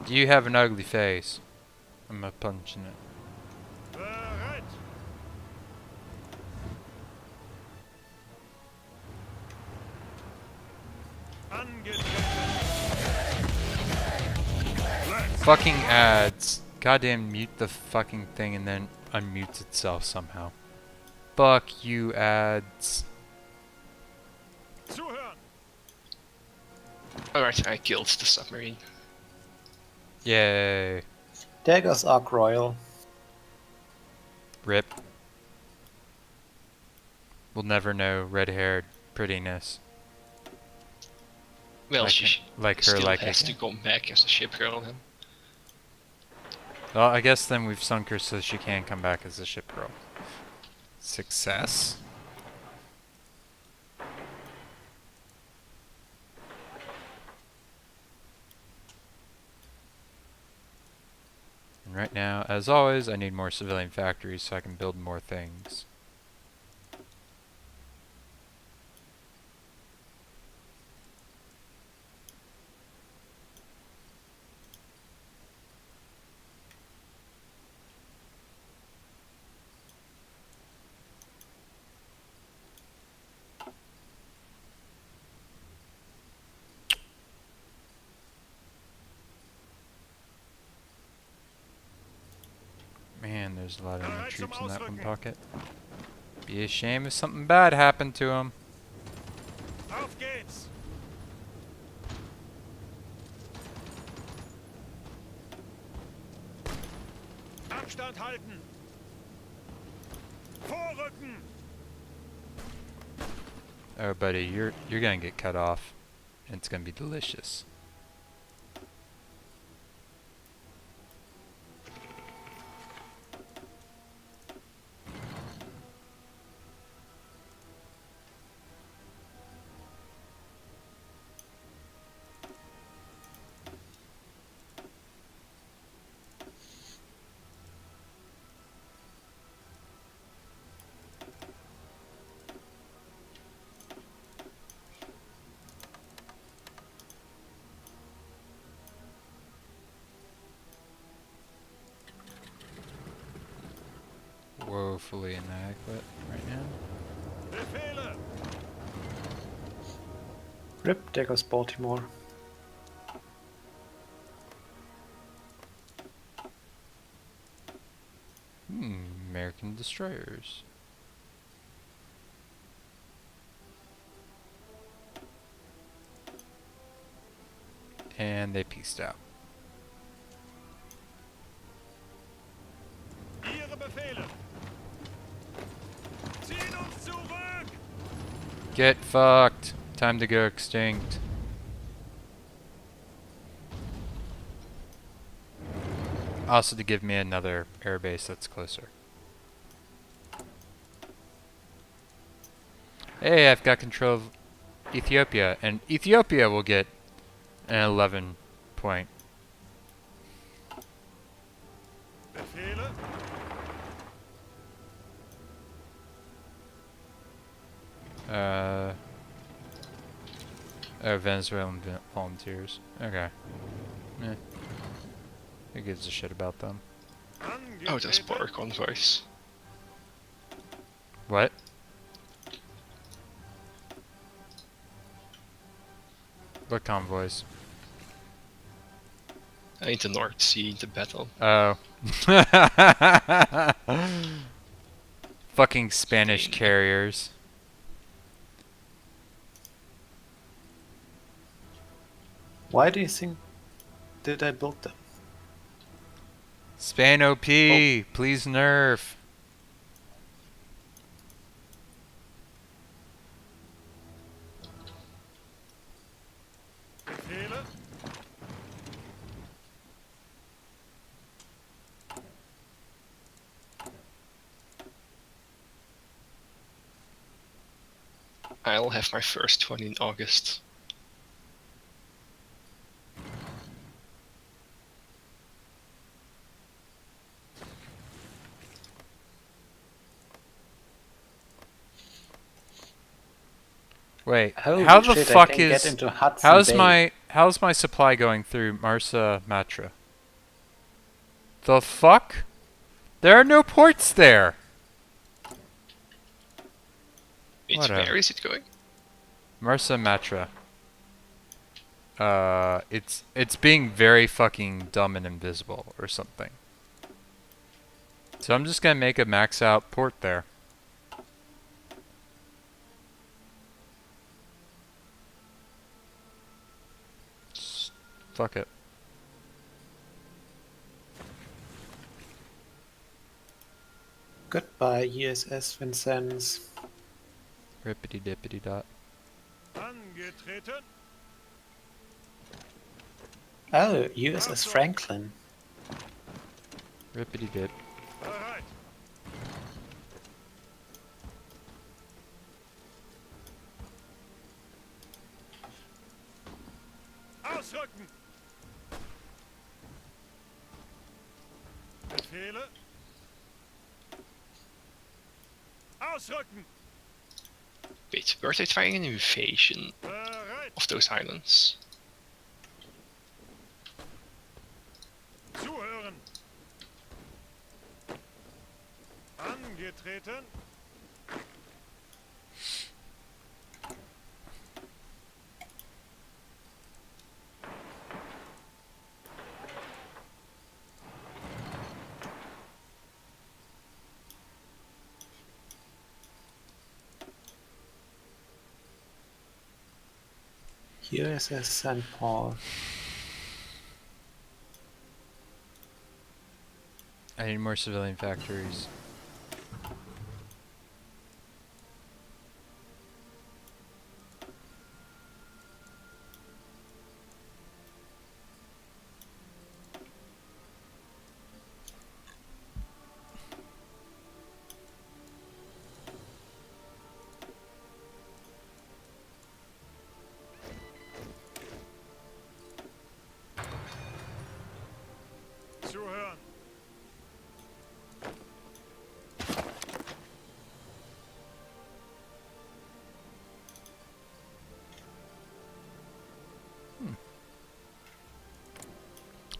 You have an ugly face. I'm gonna punch in it. Bereit. Fucking ads. Goddamn mute the fucking thing and then unmutes itself somehow. Fuck you, ads. Zuhören. Alright, I killed the submarine. Yay. Daggers Arc Royal. Rip. We'll never know red-haired prettiness. Well, Like she like her, still like has again. to come back as a ship girl then. Well, I guess then we've sunk her so she can come back as a ship girl. Success. And right now, as always, I need more civilian factories so I can build more things. Man, there's a lot of enemy troops in that one pocket. Be a shame if something bad happened to them. Auf geht's. Abstand halten. Vorrücken. Oh, buddy, you're gonna get cut off. And it's gonna be delicious. Woefully inadequate right now. Befehle. Rip Daggers Baltimore. American destroyers. And they peaced out. Ihre Befehle. Ziehen uns zurück. Get fucked. Time to go extinct. Also to give me another airbase that's closer. Hey, I've got control of Ethiopia, and Ethiopia will get an 11 point. Befehle. Oh, Venezuelan volunteers. Okay. Eh. Who gives a shit about them? Oh, those Angetreten. poor convoys. What? What convoys? In the North Sea, the battle. Oh. Fucking Spanish carriers. Why do you think did I build them? Span OP, please nerf. Befehle. I'll have my first one in August. Wait, Holy how the shit, I fuck can is get into Hudson how's Bay. how's my supply going through Marsa Matra? The fuck? There are no ports there! Wait, Whatever. where is it going? Marsa Matra. It's being very fucking dumb and invisible or something. So I'm just gonna make a max out port there. Just fuck it. Goodbye, USS Vincennes. Rippity dippity dot. Angetreten. Oh, USS Franklin. Rippity dip. Bereit. Ausrücken. Befehle. Ausrücken. Wait, were they trying an invasion Bereit. of those islands? Zuhören. Angetreten. USS St. Paul. I need more civilian factories. Zuhören.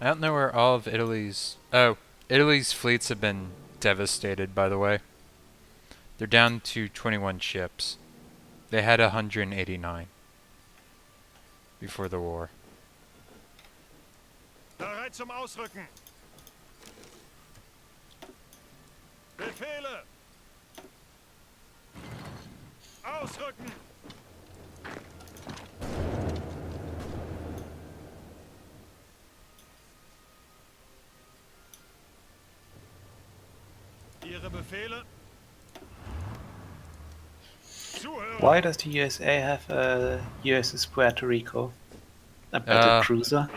I don't know where all of Italy's... Oh, Italy's fleets have been devastated, by the way. They're down to 21 ships. They had 189 before the war. Bereit zum Ausrücken. Befehle. Ausrücken. Ihre Befehle. Zuhören. Why does the USA have a USS Puerto Rico? A battle cruiser?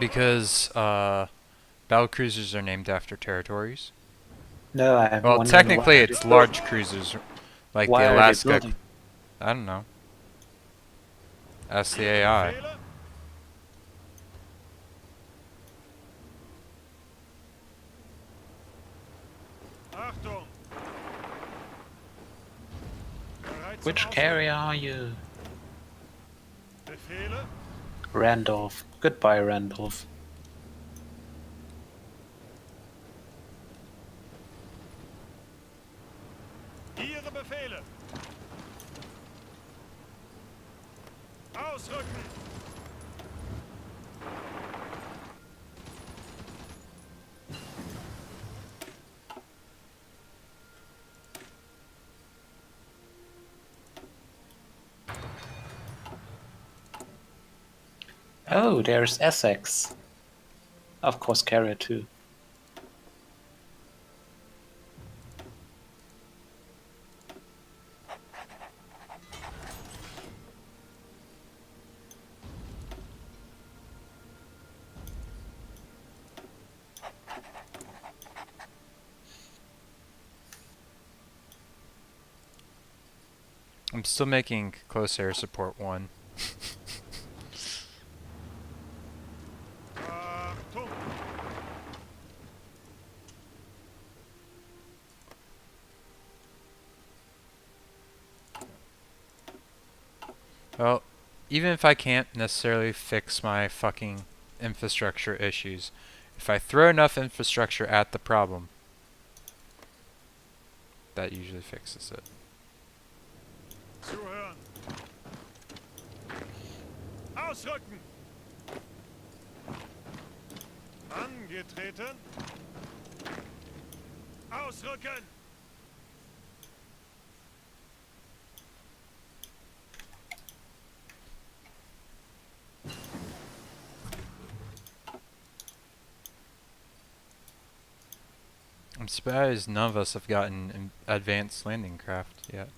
Because, battle cruisers are named after territories. No, I'm Well, wondering technically why it's large cruisers, like Why the are they Alaska... building? I don't know. Ask the AI. Befehle. Achtung. Bereit zum Which Ausrücken. carrier are you? Befehle. Randolph. Goodbye, Randolph. Ihre Befehle. Ausrücken. Oh, there's Essex. Of course, carrier too. I'm still making close air support 1. Achtung. Well, even if I can't necessarily fix my fucking infrastructure issues, if I throw enough infrastructure at the problem, that usually fixes it. Zuhören. Ausrücken. Angetreten. Ausrücken. I'm surprised none of us have gotten an advanced landing craft yet.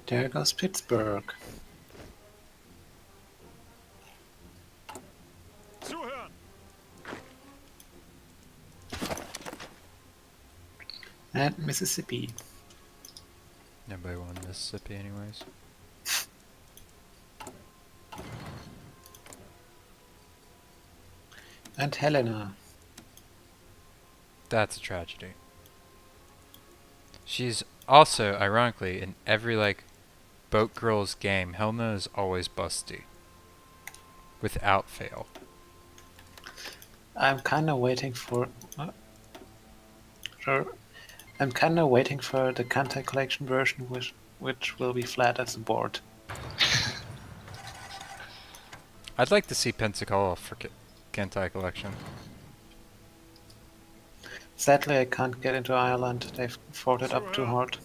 There goes Pittsburgh. Zuhören. And Mississippi. Nobody won Mississippi anyways. And Helena. That's a tragedy. She's also, ironically, in every Boat Girls game, Helena is always busty. Without fail. I'm kinda waiting for... sure. I'm kinda waiting for the Kantai Collection version, which will be flat as a board. I'd like to see Pensacola for Kantai Collection. Sadly, I can't get into Ireland. They've fought it up too hard.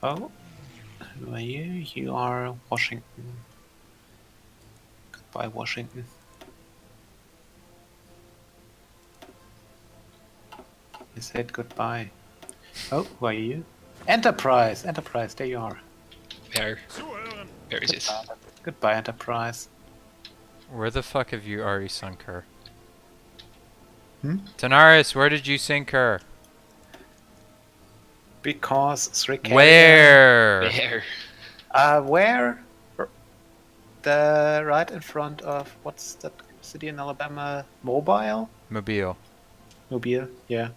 Oh, who are you? You are Washington. Goodbye, Washington. You said goodbye. Oh, who are you? Enterprise! Enterprise, there you are. Zuhören. Where is it? Goodbye, Enterprise. Where the fuck have you already sunk her? Hmm? Tanaris, where did you sink her? Because Srikaria... Where? There. Where? The right in front of, what's that city in Alabama? Mobile? Mobile. Mobile, yeah.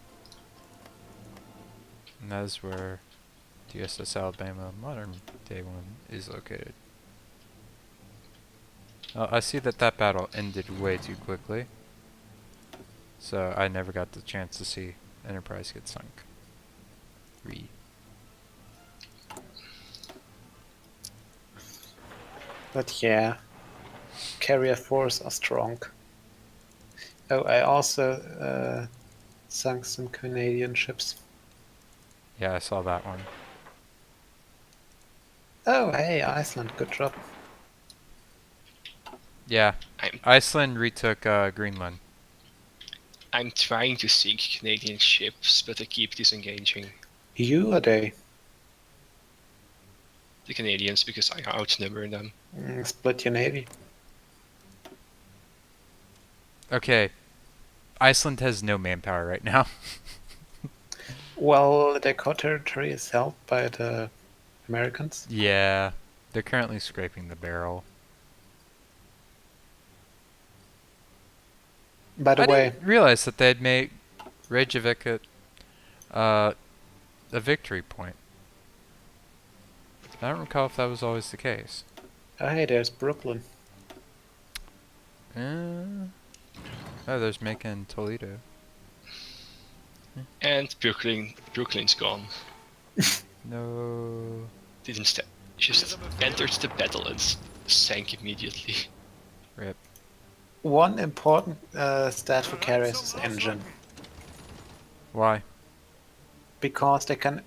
And that is where the USS Alabama modern day one is located. I see that battle ended way too quickly. So I never got the chance to see Enterprise get sunk. But yeah, carrier force are strong. Oh, I also sunk some Canadian ships. Yeah, I saw that one. Oh, hey, Iceland, good job. Yeah, I'm Iceland retook Greenland. I'm trying to sink Canadian ships, but they keep disengaging You or they? the Canadians because I outnumber them. Split your navy. Okay, Iceland has no manpower right now. Well, their core territory is held by the Americans. Yeah, they're currently scraping the barrel. By the I way, didn't realize that they'd made Reykjavik a victory point. I don't recall if that was always the case. oh, hey, there's Brooklyn. Oh, there's Macon, Toledo. And Brooklyn's gone. No. Didn't just entered the battle and sank immediately. Rip. One important stat for carriers is engine, Why? because they can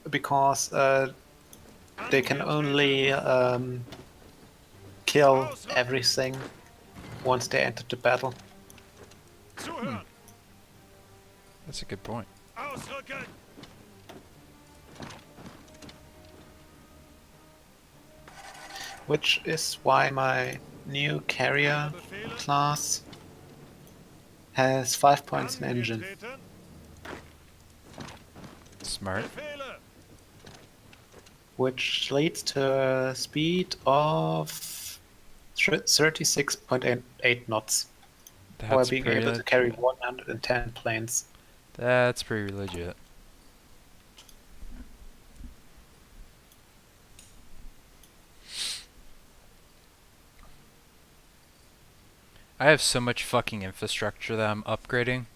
only kill everything once they enter the battle. Zuhören! That's a good point. Ausrücken! Which is why my new carrier Befehle? class has 5 points in engine. Angetreten? Smart. Befehle! Which leads to a speed of 36.8 knots, while That's being pretty. able to carry 110 planes. That's pretty legit. I have so much fucking infrastructure that I'm upgrading.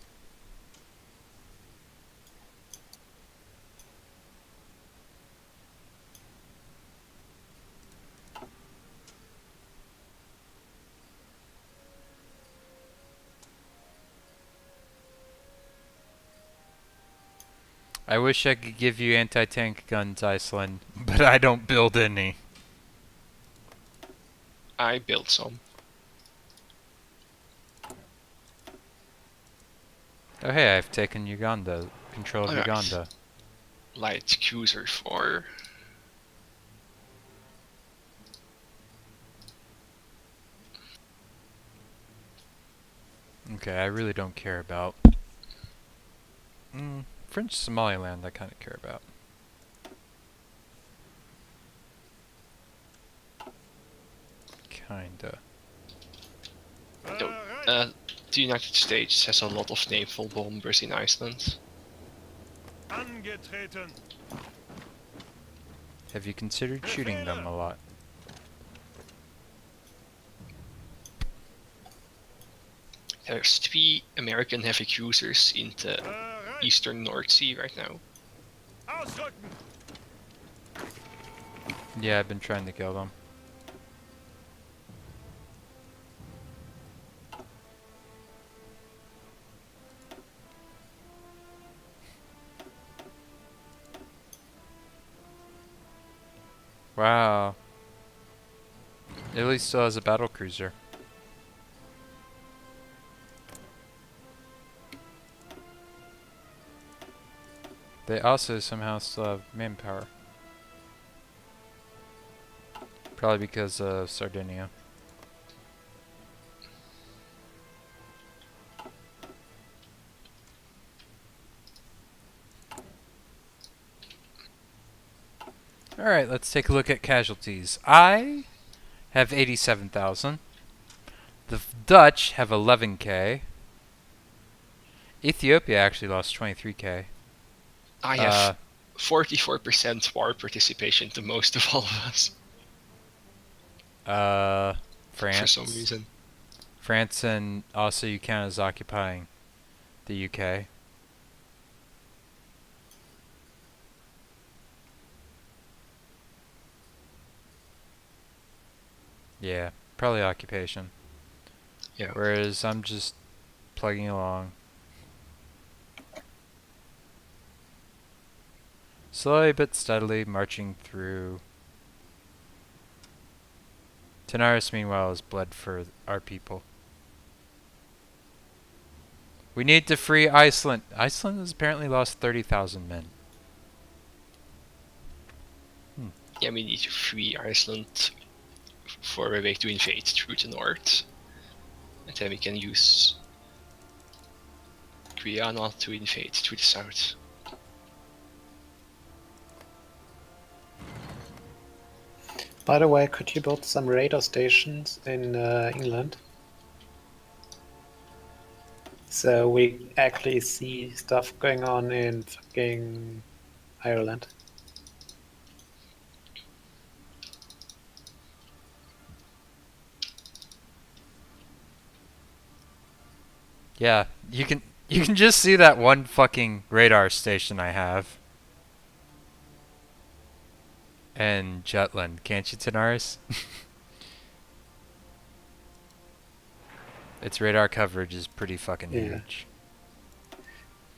I wish I could give you anti-tank guns, Iceland, but I don't build any. I built some. Oh hey, I've taken Uganda, control of Alright. Uganda. Light cruiser 4. Okay, I really don't care about. French Somaliland I kind of care about. Kinda. No, Bereit! the United States has a lot of naval bombers in Iceland. Angetreten! Have you considered shooting them a lot? There's 3 American heavy cruisers in the Bereit! eastern North Sea right now. Ausrücken! Yeah, I've been trying to kill them. Wow. Italy still has a battle cruiser. They also somehow still have manpower. Probably because of Sardinia. Alright, let's take a look at casualties. I have 87,000. The Dutch have 11k. Ethiopia actually lost 23k. I have 44% war participation, the most of all of us, France. for some reason. France and also you count as occupying the UK. Yeah, probably occupation. Yeah. Whereas I'm just plugging along. Slowly but steadily marching through. Tanaris, meanwhile, has bled for our people. We need to free Iceland. Iceland has apparently lost 30,000 men. Yeah, we need to free Iceland for a way to invade through the north. And then we can use Guyana to invade through the south. By the way, could you build some radar stations in England? So we actually see stuff going on in fucking Ireland. Yeah, you can just see that one fucking radar station I have. And Jutland, can't you, Tanaris? Its radar coverage is pretty fucking Yeah. huge.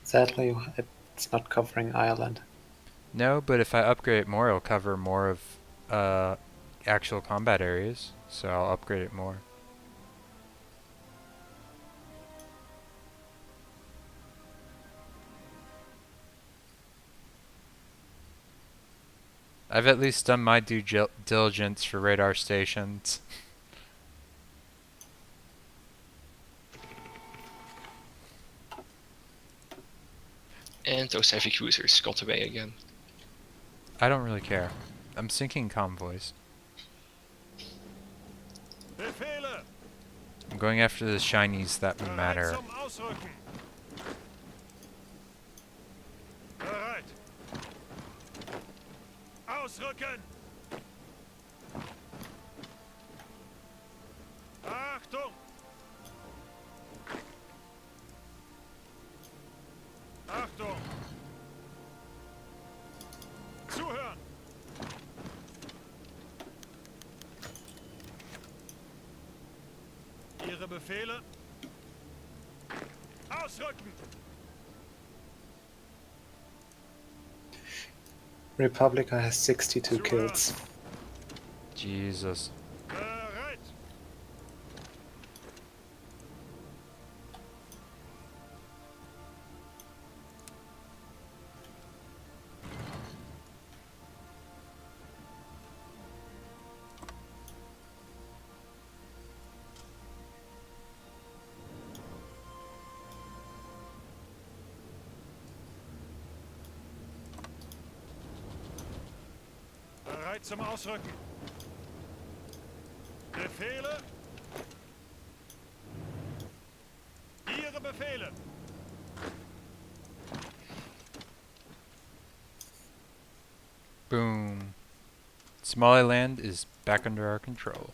Sadly, it's not covering Ireland. No, but if I upgrade it more, it'll cover more of actual combat areas. So I'll upgrade it more. I've at least done my due diligence for radar stations. And those heavy cruisers got away again. I don't really care. I'm sinking convoys. Befehle! I'm going after the shinies that Bereit matter. zum Ausrücken! Bereit! Ausrücken! Achtung! Achtung! Zuhören! Ihre Befehle? Ausrücken! Republica has 62 kills. Jesus. Bereit! Bereit zum Ausrücken. Befehle? Ihre Befehle. Boom. Somaliland is back under our control.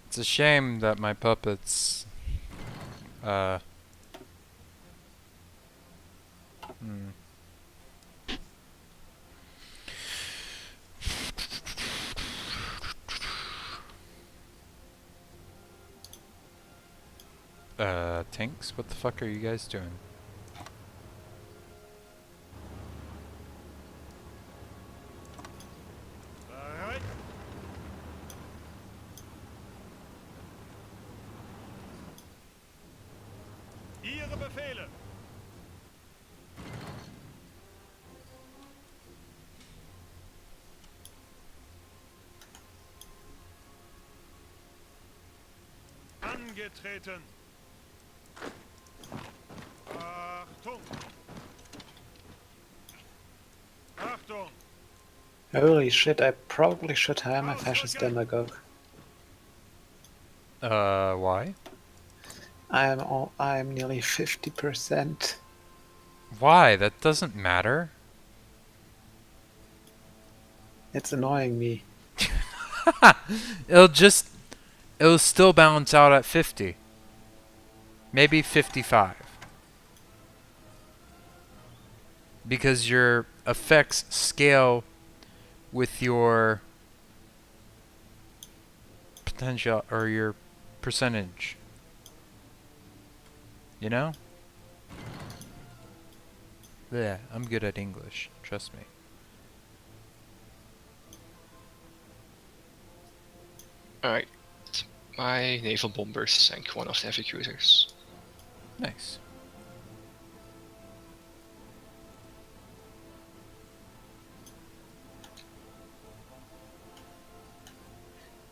It's a shame that my puppets, hmm. Tanks? What the fuck are you guys doing? Bereit? Ihre Befehle. Angetreten. Achtung. Achtung. Holy shit, I probably should hire my fascist demagogue. Why? I'm nearly 50%. Why? That doesn't matter. It's annoying me. It'll still balance out at 50. Maybe 55. Because your effects scale with your potential or your percentage. You know? Yeah, I'm good at English. Trust me. Alright. My naval bombers sank one of the heavy cruisers. Nice.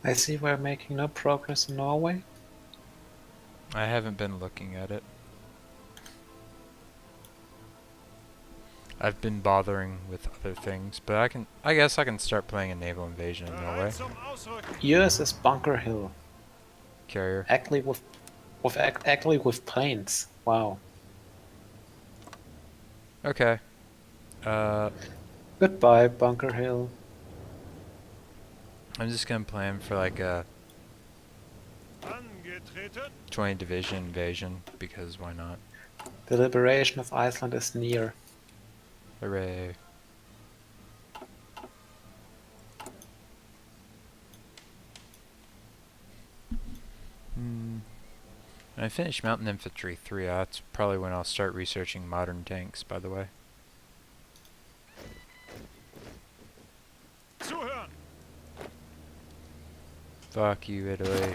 I see we're making no progress in Norway. I haven't been looking at it. I've been bothering with other things, but I guess I can start playing a naval invasion in Norway. Bereit zum Ausrücken. Yours is Bunker Hill. Carrier. Actually with planes. Wow. Okay. Goodbye, Bunker Hill. I'm just gonna plan for like a Angetreten. 20 division invasion, because why not? The liberation of Iceland is near. Hooray. When I finish Mountain Infantry 3, that's probably when I'll start researching modern tanks, by the way. Fuck you, Italy.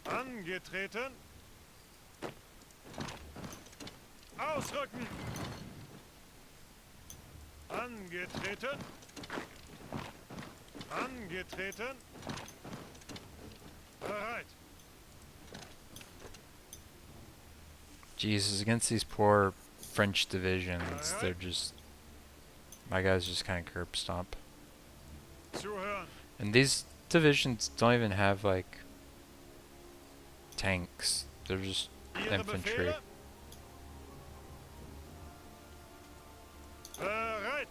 Angetreten. Ausrücken. Angetreten. Angetreten. Bereit. Jesus, against these poor French divisions, they're just... My guys just kind of curb stomp. Zuhören. And these divisions don't even have, like, tanks. They're just Ihre infantry. Befehle? Bereit.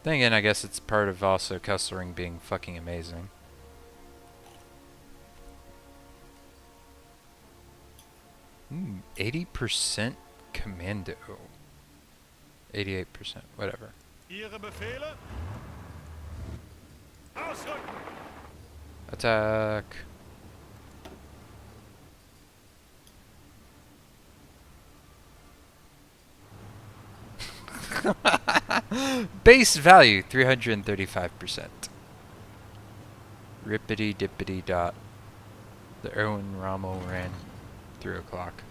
Then again, I guess it's part of also Kesselring being fucking amazing. Ooh, 80% commando. 88%, whatever. Ihre Befehle? Ausrücken. Attack. Base value 335%. Rippity dippity dot. The Erwin Rommel ran 3 o'clock.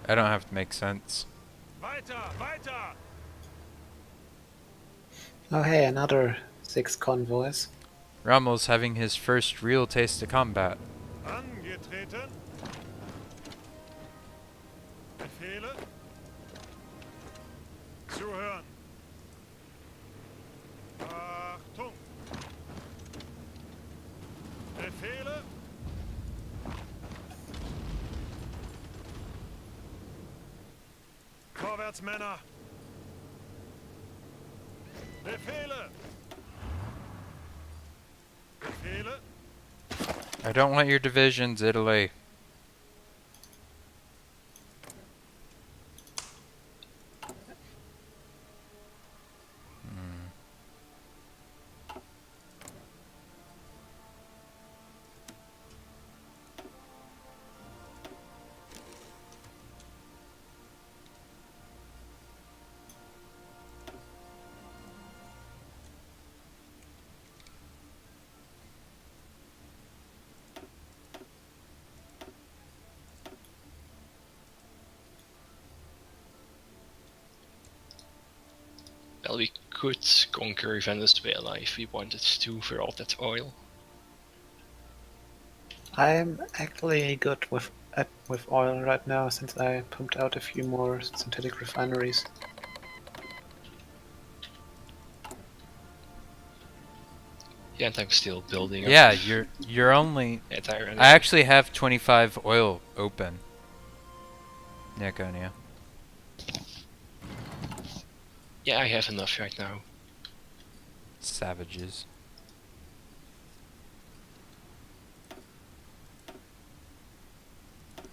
I don't have to make sense. Weiter, weiter. Oh hey, another 6 convoys. Rommel's having his first real taste of combat. Angetreten. Befehle. Zuhören. Achtung. Befehle. Vorwärts, Männer. Befehle. Befehle. I don't want your divisions, Italy. Well, we could conquer Venezuela if we wanted to for all that oil. I'm actually good with oil right now since I pumped out a few more synthetic refineries. Yeah, and I'm still building up. Yeah, you're only... Anti-iron. I actually have 25 oil open. Niconia. Yeah, I have enough right now. Savages.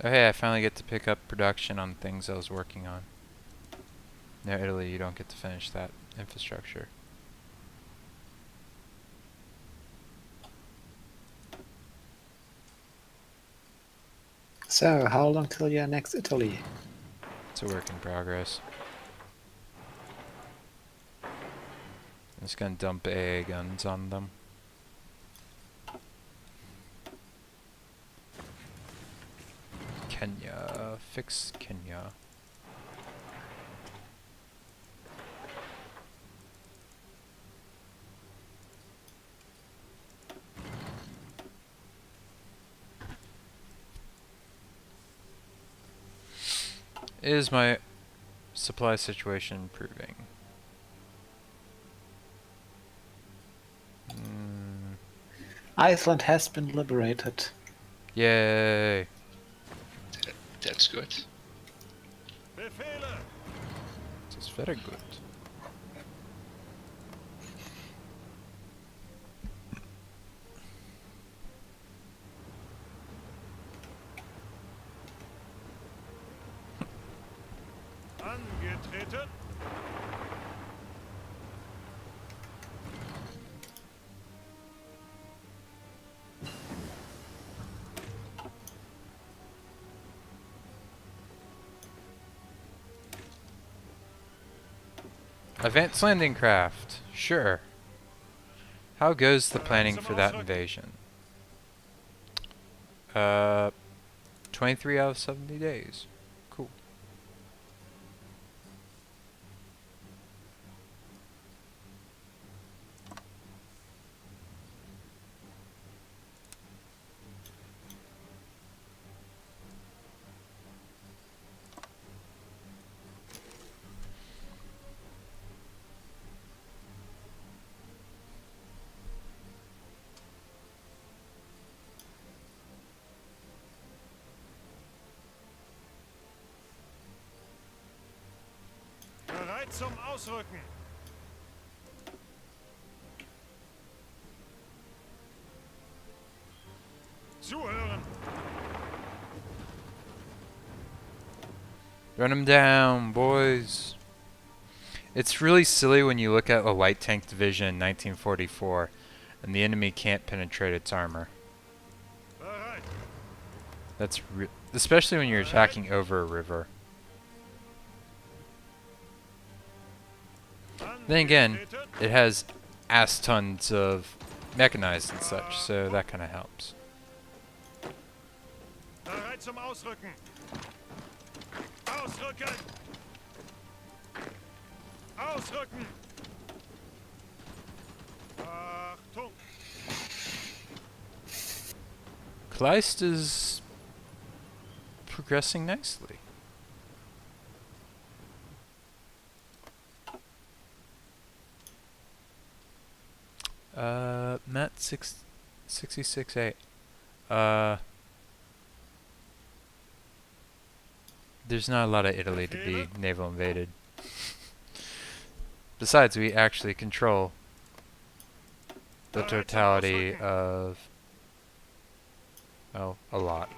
Oh hey, I finally get to pick up production on things I was working on. No, Italy, you don't get to finish that infrastructure. So, how long till you're next Italy? It's a work in progress. I'm just gonna dump AA guns on them. Kenya. Fix Kenya. Is my supply situation improving? Iceland has been liberated. Yay! That's good. Befehle. This is very good. Angetreten. Advanced landing craft. Sure. How goes the Bereit planning zum for that Ausrücken. invasion? 23 out of 70 days. Cool. Bereit zum Ausrücken. Zuhören. Run him down, boys. It's really silly when you look at a light tank division in 1944 and the enemy can't penetrate its armor. Bereit. That's especially when you're attacking over a river. Then again, Angetreten. it has ass tons of mechanized and such, so that kind of helps. Bereit zum Ausrücken. Ausrücken. Ausrücken. Achtung. Kleist is progressing nicely. Matt 66.8. There's not a lot of Italy to be naval invaded. Besides, we actually control the totality of, oh, a lot.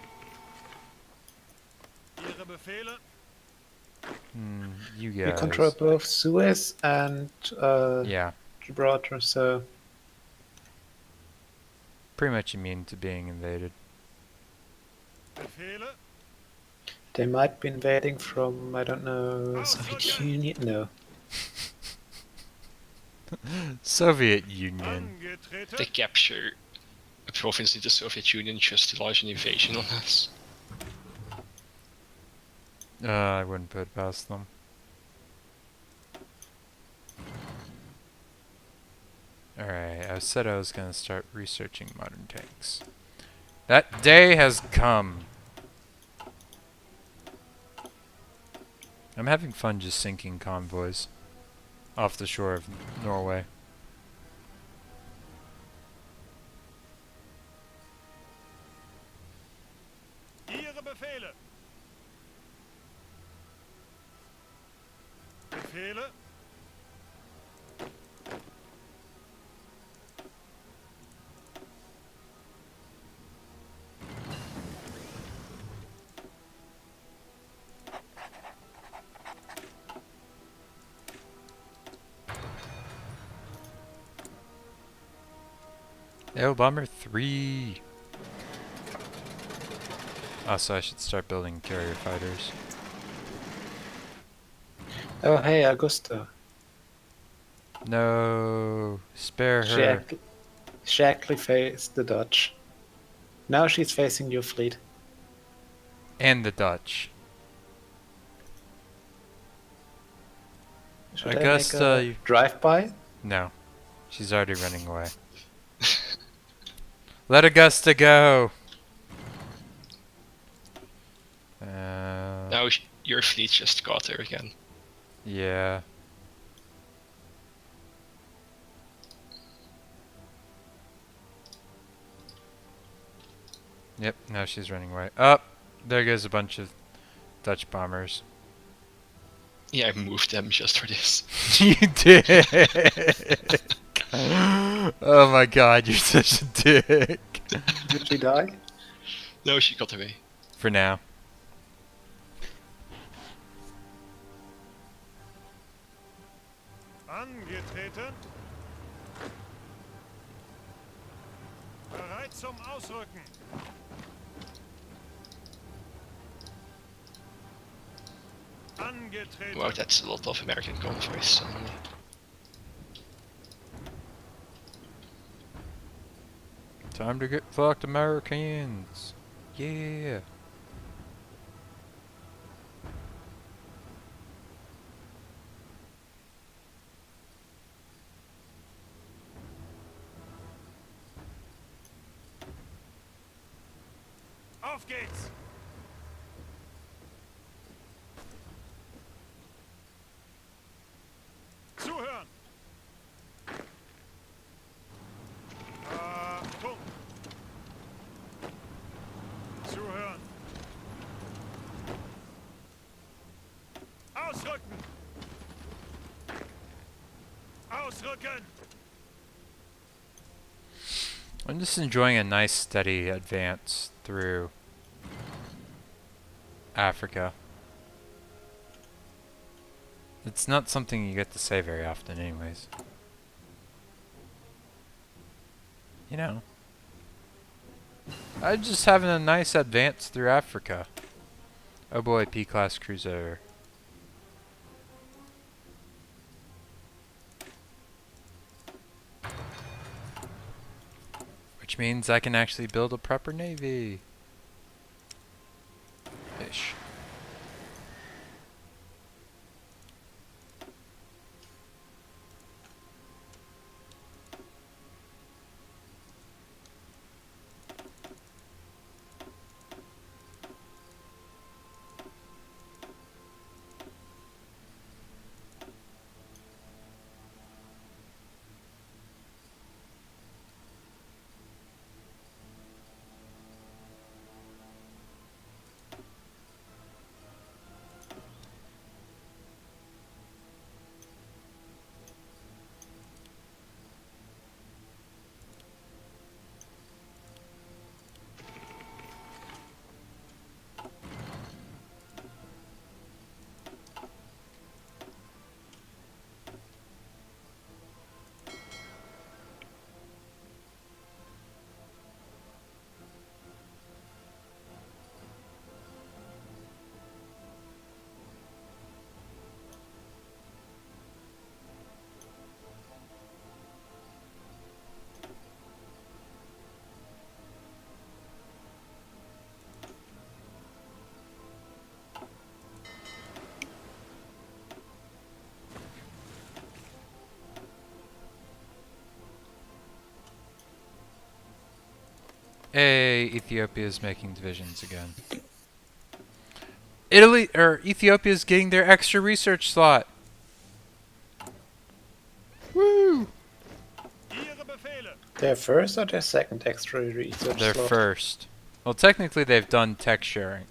Ihre Befehle. You We guys. control both Suez and Yeah, Gibraltar, so pretty much immune to being invaded. Befehle. they might be invading from, I don't know, Soviet Union? No. Soviet Union. They Angetreten. capture a province in the Soviet Union just to launch an invasion on us. I wouldn't put it past them. Alright, I said I was gonna start researching modern tanks. That day has come. I'm having fun just sinking convoys off the shore of Norway. Ihre Befehle. Befehle. Oh, Bomber 3! Also, I should start building carrier fighters. Oh, hey, Augusta. No! Spare She, her! she actually faced the Dutch. Now she's facing your fleet. And the Dutch. Should Augusta, I make you- a drive-by? No. She's already running away. Let Augusta go! Now your fleet just got there again. Yeah. Yep, now she's running away. Up! There goes a bunch of Dutch bombers. Yeah, I moved them just for this. You did! Oh my god, you're such a dick! Did she die? No, she got away. For now. Angetreten. Bereit zum Ausrücken. Angetreten. Wow, that's a lot of American convoys suddenly. Time to get fucked, Americans. Yeah. Auf geht's. Zuhören. Achtung. Zuhören. Ausrücken. Ausrücken. I'm just enjoying a nice steady advance through Africa. It's not something you get to say very often anyways. You know. I'm just having a nice advance through Africa. Oh boy, P-class cruiser. Which means I can actually build a proper navy. Ish. Hey, Ethiopia's making divisions again. Ethiopia's getting their extra research slot. Woo! Ihre Befehle. Their first or their second extra research Their slot? first. Well, technically they've done tech sharing,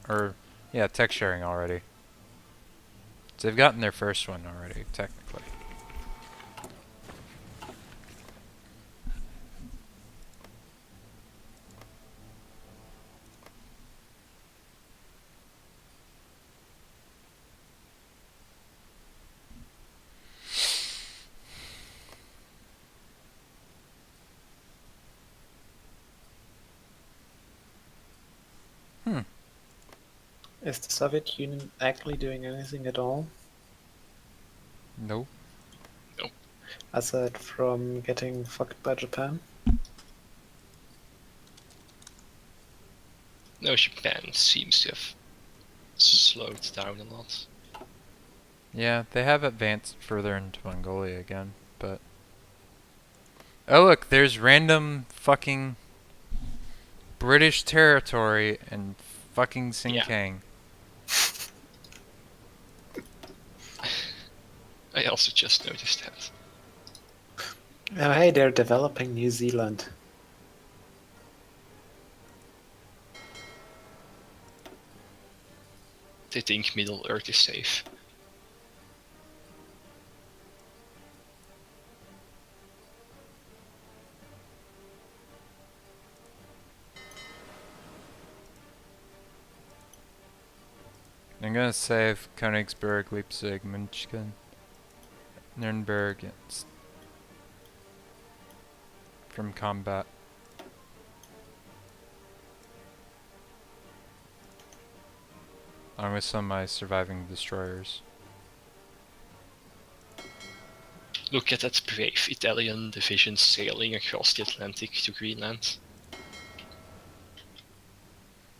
yeah, tech sharing already. So they've gotten their first one already, technically. Is the Soviet Union actually doing anything at all? Nope. Aside from getting fucked by Japan? No, Japan seems to have slowed down a lot. Yeah, they have advanced further into Mongolia again, but... Oh look, there's random fucking British territory in fucking Xinjiang. I also just noticed that. Oh hey, they're developing New Zealand. They think Middle Earth is safe. I'm gonna save Königsberg, Leipzig, München, Nuremberg from combat. on with some of my surviving destroyers. Look at that brave Italian division sailing across the Atlantic to Greenland.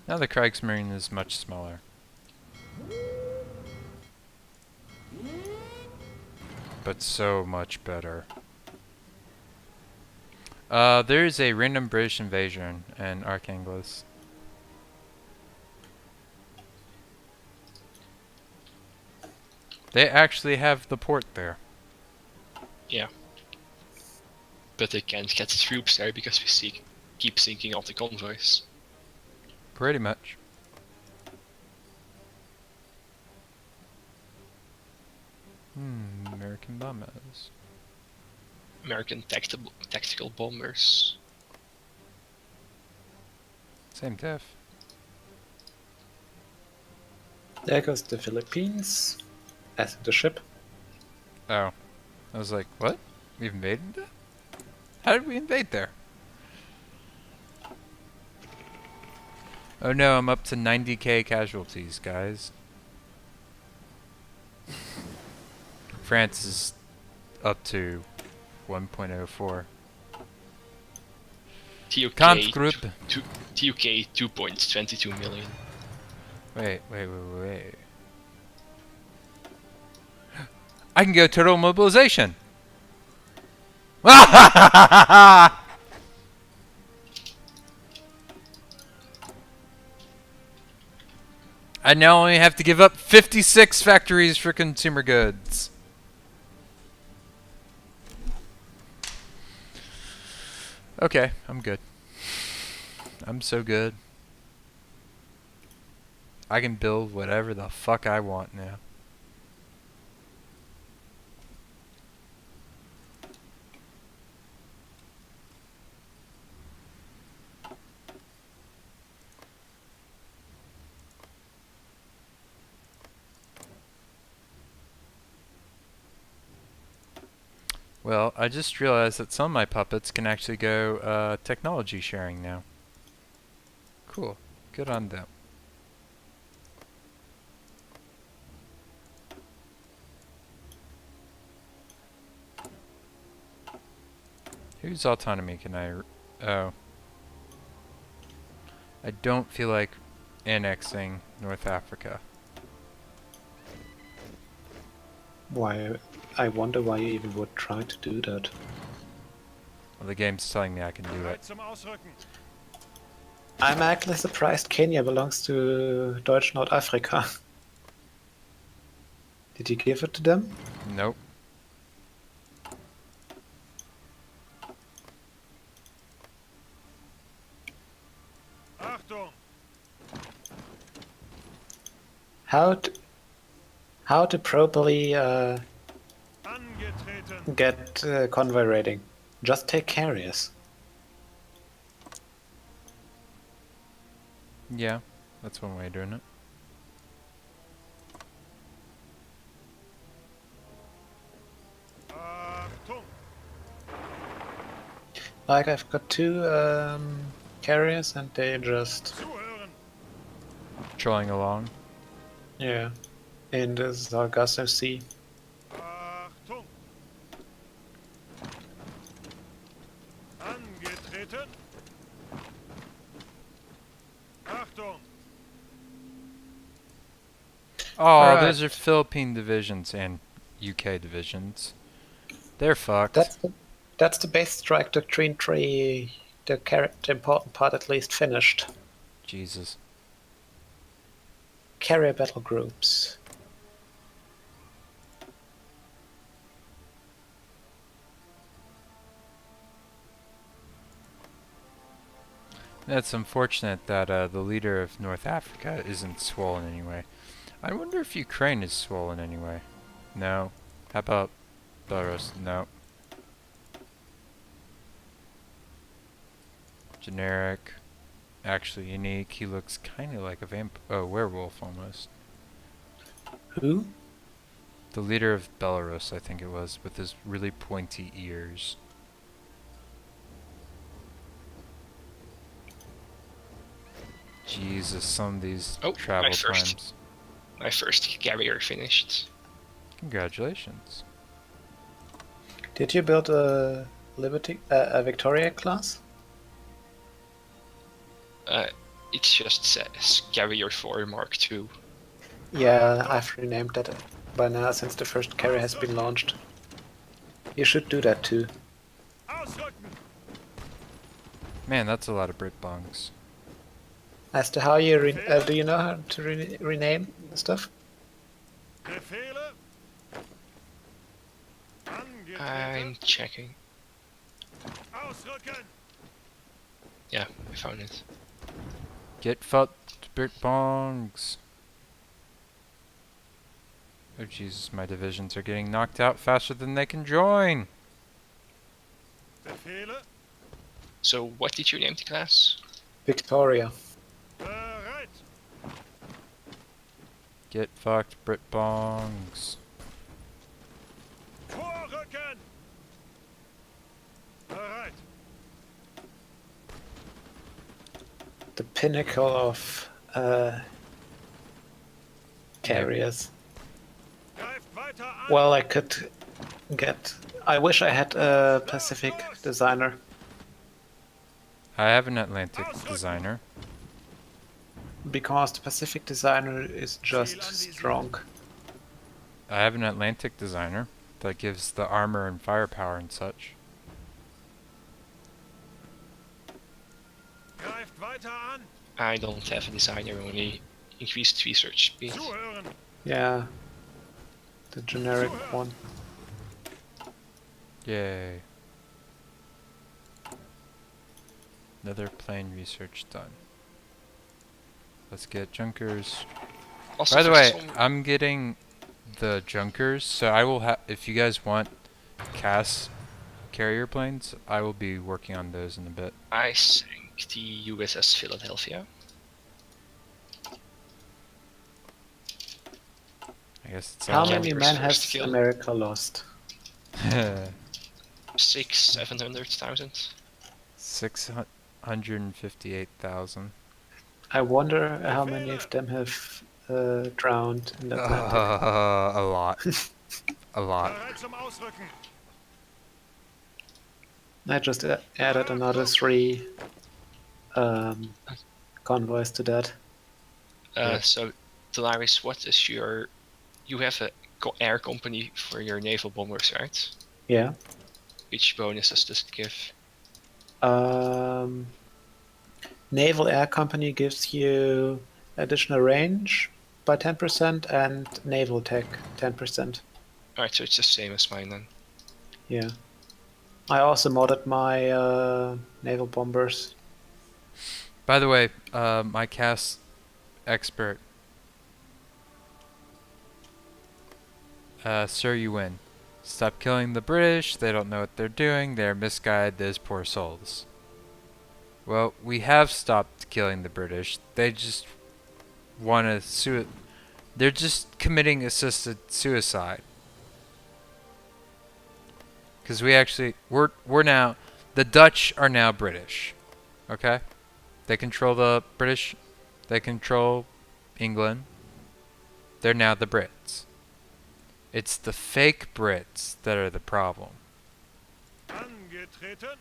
Now the Kriegsmarine is much smaller. But so much better. There is a random British invasion in Archanglis. They actually have the port there. Yeah. But they can't get troops there because we keep sinking all the convoys. Pretty much. American bombers. American tactical bombers. Same diff. There goes the Philippines. As the ship. Oh. I was like, what? We invaded it? How did we invade there? Oh no, I'm up to 90k casualties, guys. France is up to 1.04. TUK, Kampfgruppe. TUK 2.22 million. Wait. I can go total mobilization. I now only have to give up 56 factories for consumer goods. Okay, I'm good. I'm so good. I can build whatever the fuck I want now. Well, I just realized that some of my puppets can actually go technology sharing now. Cool. Good on them. Whose autonomy can I... Oh. I don't feel like annexing North Africa. Why? I wonder why you even would try to do that. Well, the game's telling me I can do Bereit it. zum Ausrücken. I'm actually surprised Kenya belongs to Deutsch Nordafrika. Did you give it to them? Nope. Achtung! How to properly Angetreten! get convoy rating? Just take carriers. Yeah, that's one way of doing it. Achtung! Like I've got two carriers and they just Zuhören! Trolling along. yeah in the Sargasso Sea. Achtung! Angetreten! Achtung! Oh, Alright. those are Philippine divisions and UK divisions. They're fucked. That's the base strike doctrine tree. The important part at least finished. Jesus. Carrier battle groups. That's unfortunate that the leader of North Africa isn't swollen anyway. I wonder if Ukraine is swollen anyway. No. How about Belarus? No. Generic. Actually unique. He looks kind of like a werewolf almost. Who? The leader of Belarus, I think it was, with his really pointy ears. Jesus, some of these Oh, travel I first. times. My first carrier finished. Congratulations. Did you build a a Victoria class? It just says Carrier 4 Mark II. Yeah, I've renamed that by now since the first carrier has been launched. You should do that too. Ausrücken! Man, that's a lot of Brit bongs. As to how you do you know how to rename stuff? Befehle! I'm Angetreten! checking. Ausrücken! Yeah, I found it. Get fucked, Brit bongs. Oh Jesus, my divisions are getting knocked out faster than they can join. Befehle! So what did you name the class? Victoria. Bereit! Get fucked, Brit bongs. Vorrücken! Bereit! The pinnacle of carriers. Greift weiter an! Well, I could get. I wish I had a Pacific designer. I have an Atlantic designer. Because the Pacific designer is just strong. I have an Atlantic designer that gives the armor and firepower and such. Greift weiter an! I don't have a designer, only increased research speed. Zuhören! Yeah. The generic one. Yay. Another plane research done. Let's get junkers. Also, By the for way, some- I'm getting the junkers, so I will have. If you guys want CAS carrier planes, I will be working on those in a bit. I sank the USS Philadelphia. I guess it's How all many Campers men has first kill. America lost? 700,000. 658,000. I wonder how many of them have drowned in the Atlantic. A lot. A lot. Bereit zum Ausrücken! I just added another 3 convoys to that. Yeah. So, Delaris, what is your... You have a air company for your naval bombers, right? Yeah. Which bonuses does it give? Naval Air Company gives you additional range by 10% and naval tech 10%. Alright, so it's the same as mine then. Yeah. I also modded my naval bombers. By the way, my CAS expert, Sir, you win. Stop killing the British. They don't know what they're doing. They're misguided. Those poor souls. Well, we have stopped killing the British. They just want to They're just committing assisted suicide. Because we're now, the Dutch are now British. Okay? They control the British. They control England. They're now the Brits. It's the fake Brits that are the problem. Angetreten!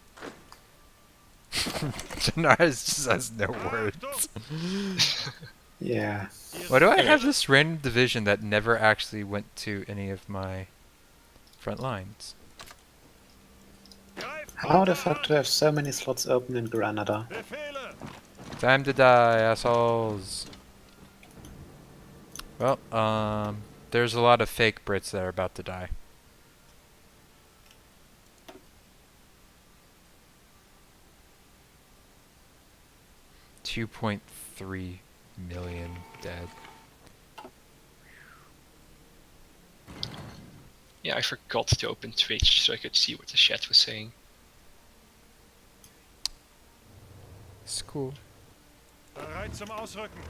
Janaris just has no words. Achtung! Yeah. Why do I have this random division that never actually went to any of my front lines? Greift How the weiter fuck an! do I have so many slots open in Granada? Befehle! Time to die, assholes. Well, there's a lot of fake Brits that are about to die. $2.3 million dead. Yeah, I forgot to open Twitch so I could see what the chat was saying. It's cool. Bereit zum Ausrücken!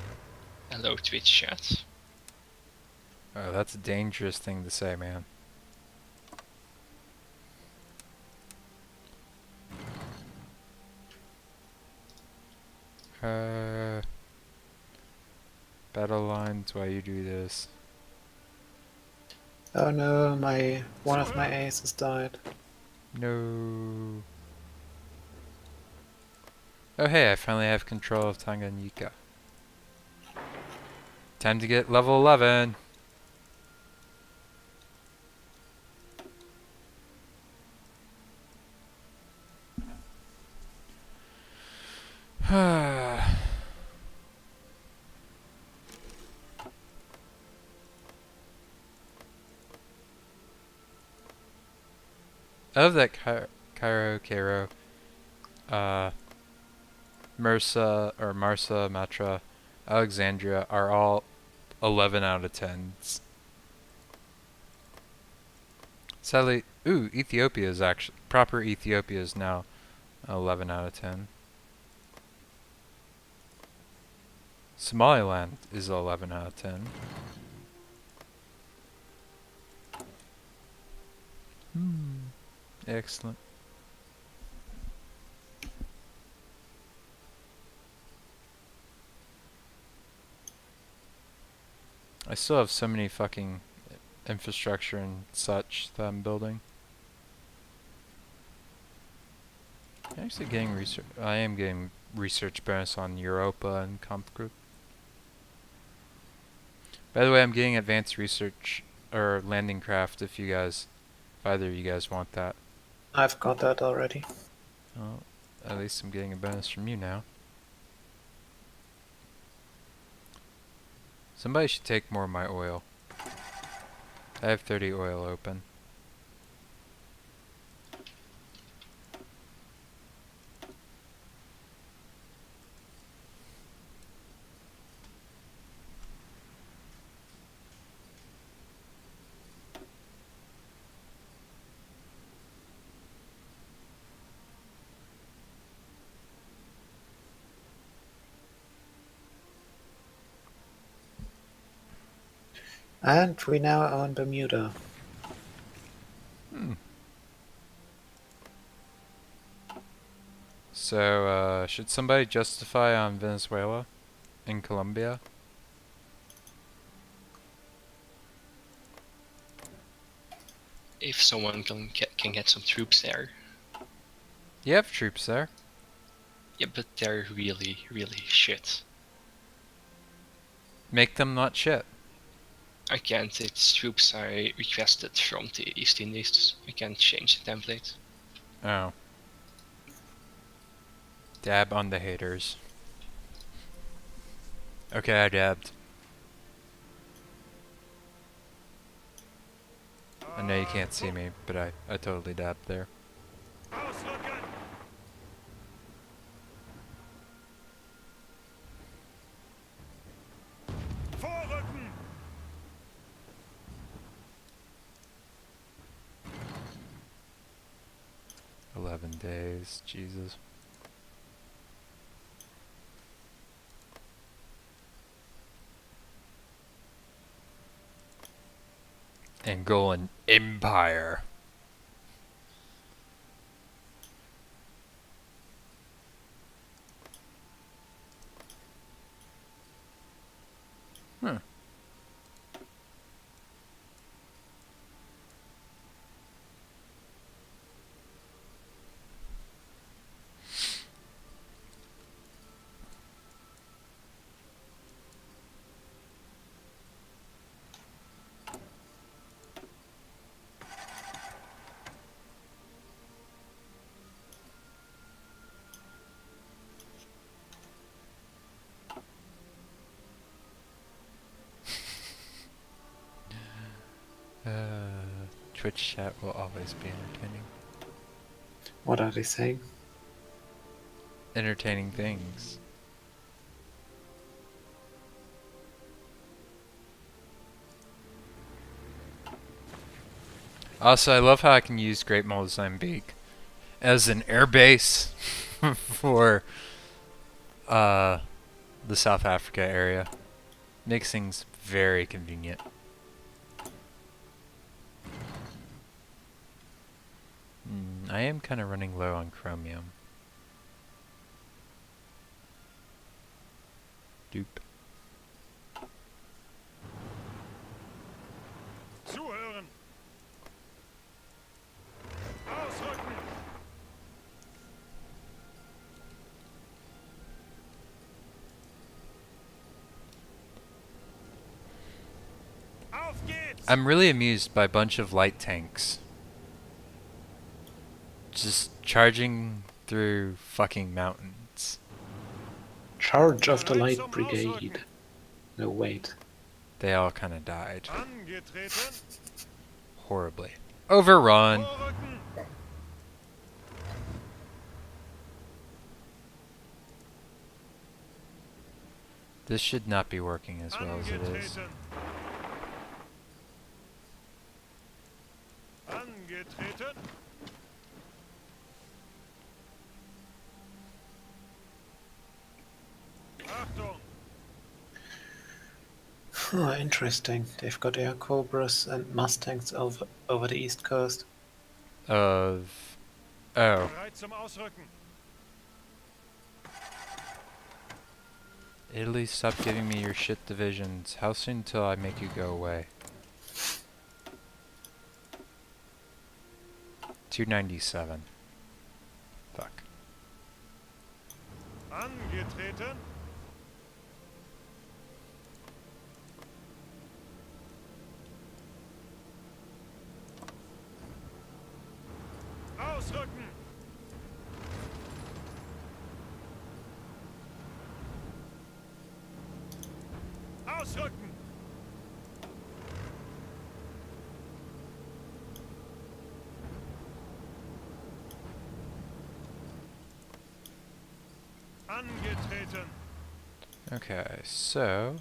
Hello, Twitch chat. Oh, that's a dangerous thing to say, man. Battle lines That's why you do this. Oh no, one of my aces died. No. Oh hey, I finally have control of Tanganyika. Time to get level 11. Of that Cairo, Marsa, Matra, Alexandria are all 11 out of 10s. Sadly, Ethiopia is actually, proper Ethiopia is now 11 out of 10. Somaliland is 11 out of 10. Excellent. I still have so many fucking infrastructure and such that I'm building. I'm actually getting research. I am getting research bonus on Europa and Comp Group. By the way, I'm getting advanced research or landing craft if either of you guys want that. I've got that already. Well, at least I'm getting a bonus from you now. Somebody should take more of my oil. I have 30 oil open. And we now own Bermuda. So, should somebody justify on Venezuela and Colombia? If someone can get some troops there. You have troops there. Yeah, but they're really, really shit. Make them not shit. I can't. It's troops I requested from the East Indies. I can't change the template. Oh. Dab on the haters. Okay, I dabbed. I know you can't see me, but I totally dabbed there. Ausrücken! Vorrücken! 11 days, Jesus. Angolan Empire. Huh. Twitch chat will always be entertaining. What are they saying? Entertaining things. Also, I love how I can use Great Mozambique as an air base for the South Africa area. Makes things very convenient. I am kind of running low on chromium. Doop. Auf geht's! I'm really amused by a bunch of light tanks. Just charging through fucking mountains. Charge of the Bereit Light zum Brigade. Ausrücken. No, wait. They all kind of died. Angetreten. Horribly. Overrun. Vorrücken. This should not be working as well as it is. Angetreten. Achtung. Oh, interesting. They've got air cobras and mustangs over the east coast. Of... Oh. Bereit zum Ausrücken. Italy, stop giving me your shit divisions. How soon till I make you go away? 297. Fuck. Angetreten. Ausrücken. Ausrücken. Angetreten. Okay, so...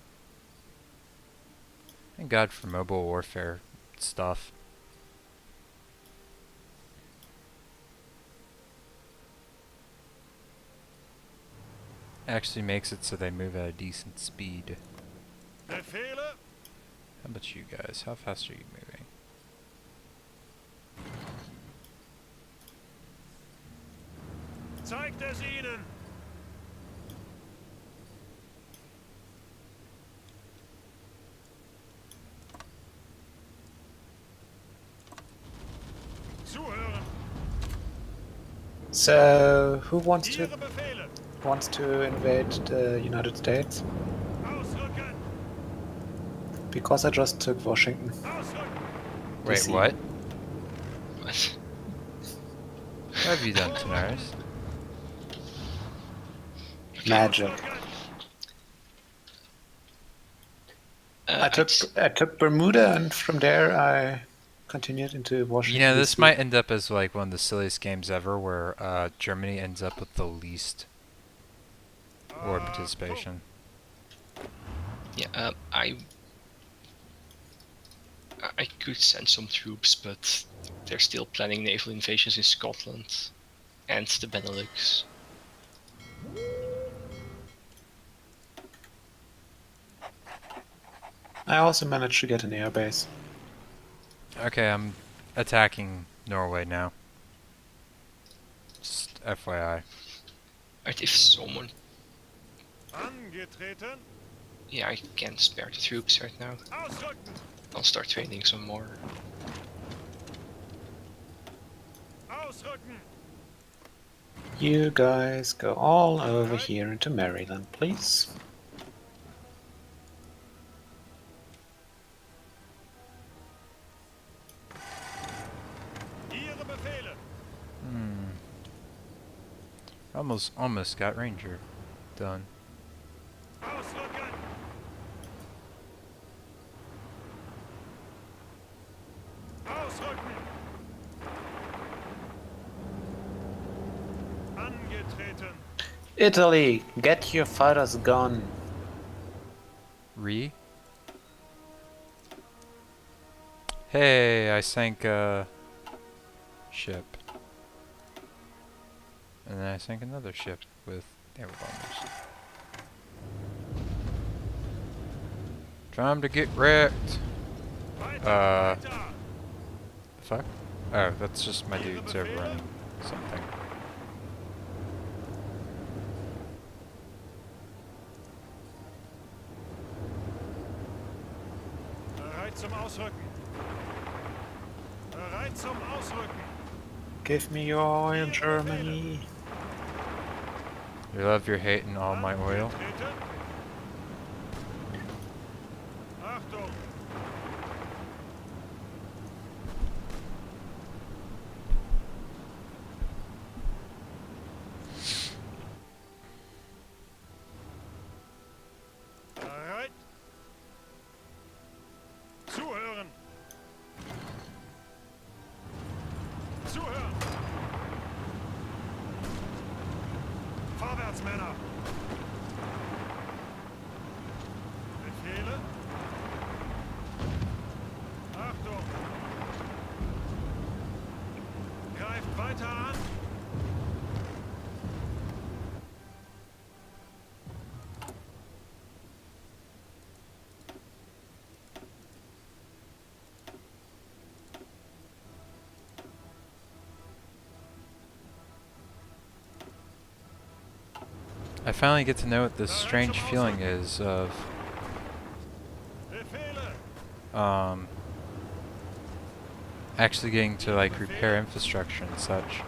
Thank God for mobile warfare stuff. Actually makes it so they move at a decent speed. Befehle. How about you guys? How fast are you moving? Zeigt es ihnen. Zuhören. So, who wants Ihre Befehle. to invade the United States? Ausrücken. Because I just took Washington. Ausrücken. Wait, see. what? What? What have you done, Tanaris? Magic. Ausrücken. I took Bermuda, and from there I continued into Washington. You know, this DC. might end up as like one of the silliest games ever where Germany ends up with the least war participation. Yeah, I could send some troops, but they're still planning naval invasions in Scotland and the Benelux. I also managed to get an airbase. Okay, I'm attacking Norway now. Just FYI. Right, if someone... Angetreten. Yeah, I can't spare the troops right now. Ausrücken. I'll start training some more. Ausrücken. You guys go all over here into Maryland, please. Ihre Befehle. Almost got Ranger done. Ausrücken. Ausrücken. Angetreten. Italy, get your fighters gone. Hey, I sank a ship. And then I sank another ship with naval bombers. Time to get wrecked. Weiter, The weiter. fuck? Oh, that's just my dudes overrunning something. Bereit zum Ausrücken. Bereit zum Ausrücken. Give me your oil, Germany. You love your hate and all my oil. Angetreten. Achtung. Weiter an! I finally get to know what this strange feeling is of Befehle! actually getting to like repair infrastructure and such.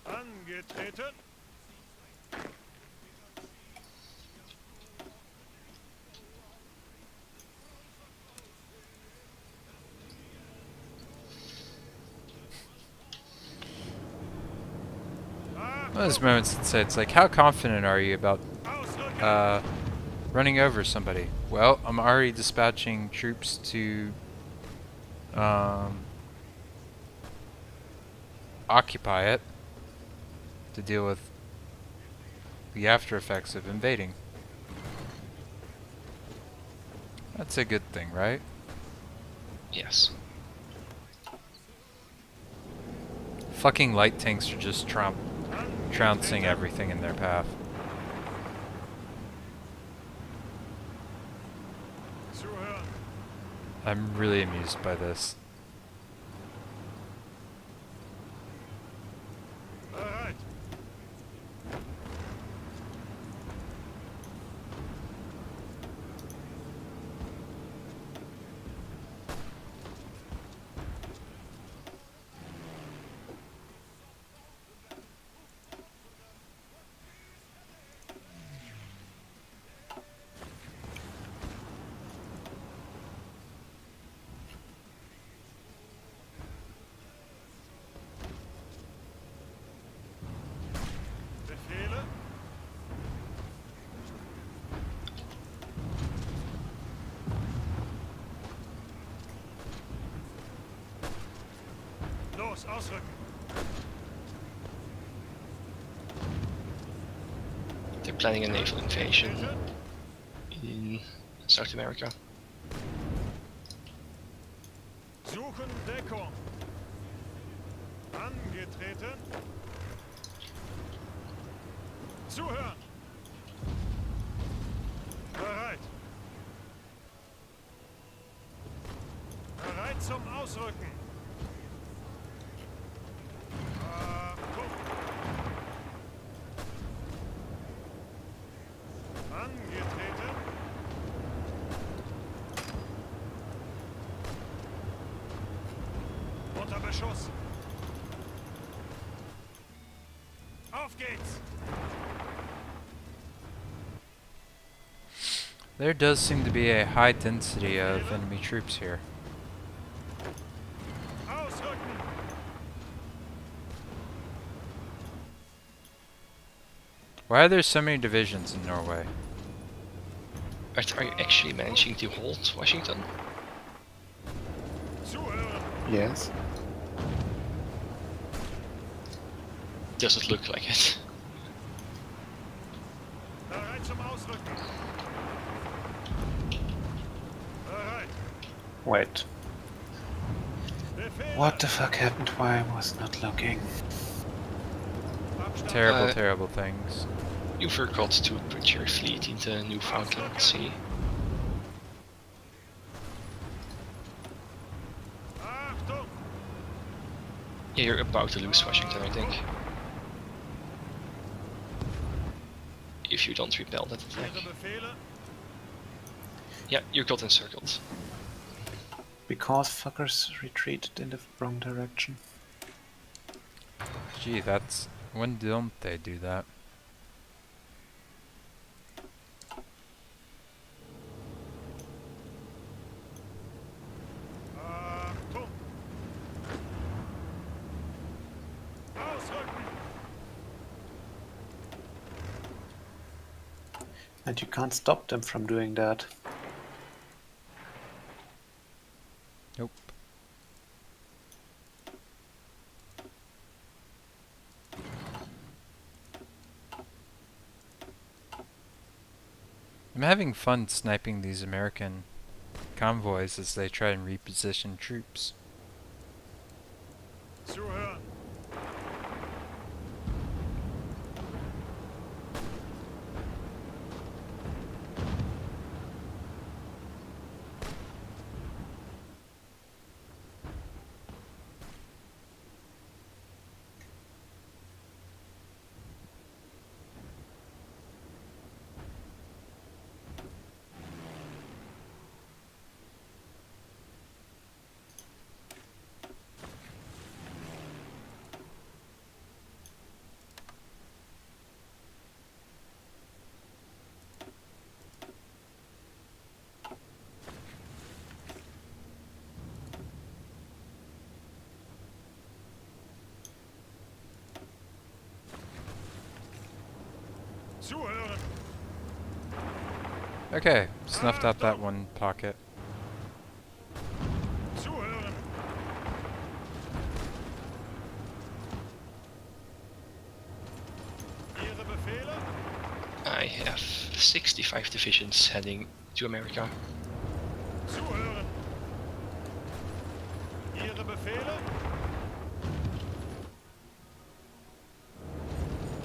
Angetreten! One of those moments that say, it's like, how confident are you about Ausrücken! running over somebody? Well, I'm already dispatching troops to occupy it to deal with the after effects of invading. That's a good thing, right? Yes. Fucking light tanks are just trouncing everything in their path. Zuhören! I'm really amused by this. Bereit! Befehle! Los, ausrücken! They're planning a naval invasion in South America. Suchen Deckung! Angetreten! Zuhören! Bereit! Bereit zum Ausrücken! Achtung! Angetreten! Unter Beschuss! Auf geht's! There does seem to be a high density of enemy troops here. Ausrücken! Why are there so many divisions in Norway? Are you actually managing to hold Washington? Zuhören! Yes. Does it look like it? Bereit zum Ausrücken! Bereit! Wait. Befehle! What the fuck happened? Why I was not looking? Abstand! Terrible, Uh, terrible things. You forgot to put your fleet into Newfoundland Sea. Achtung! Yeah, you're about to lose Washington, I think. If you don't repel that attack. Ihre Befehle! Yeah, you got encircled. Because fuckers retreated in the wrong direction. Gee, that's... when don't they do that? Achtung! Ausrücken! And you can't stop them from doing that. Nope. I'm having fun sniping these American convoys as they try and reposition troops. Zuhören. Zuhören. Okay, snuffed out that one pocket. Zuhören. Ihre Befehle? I have 65 divisions heading to America. Zuhören. Ihre Befehle?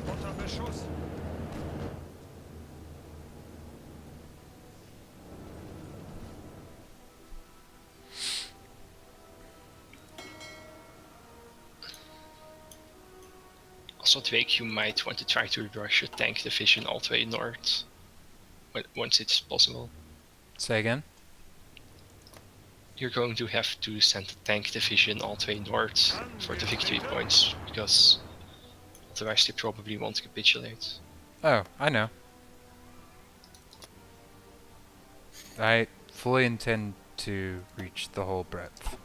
Unter Beschuss. Also, Drake, you might want to try to rush a tank division all the way north once it's possible. Say again? You're going to have to send a tank division all the way north for the victory points, because otherwise they probably won't capitulate. Oh, I know. I fully intend to reach the whole breadth.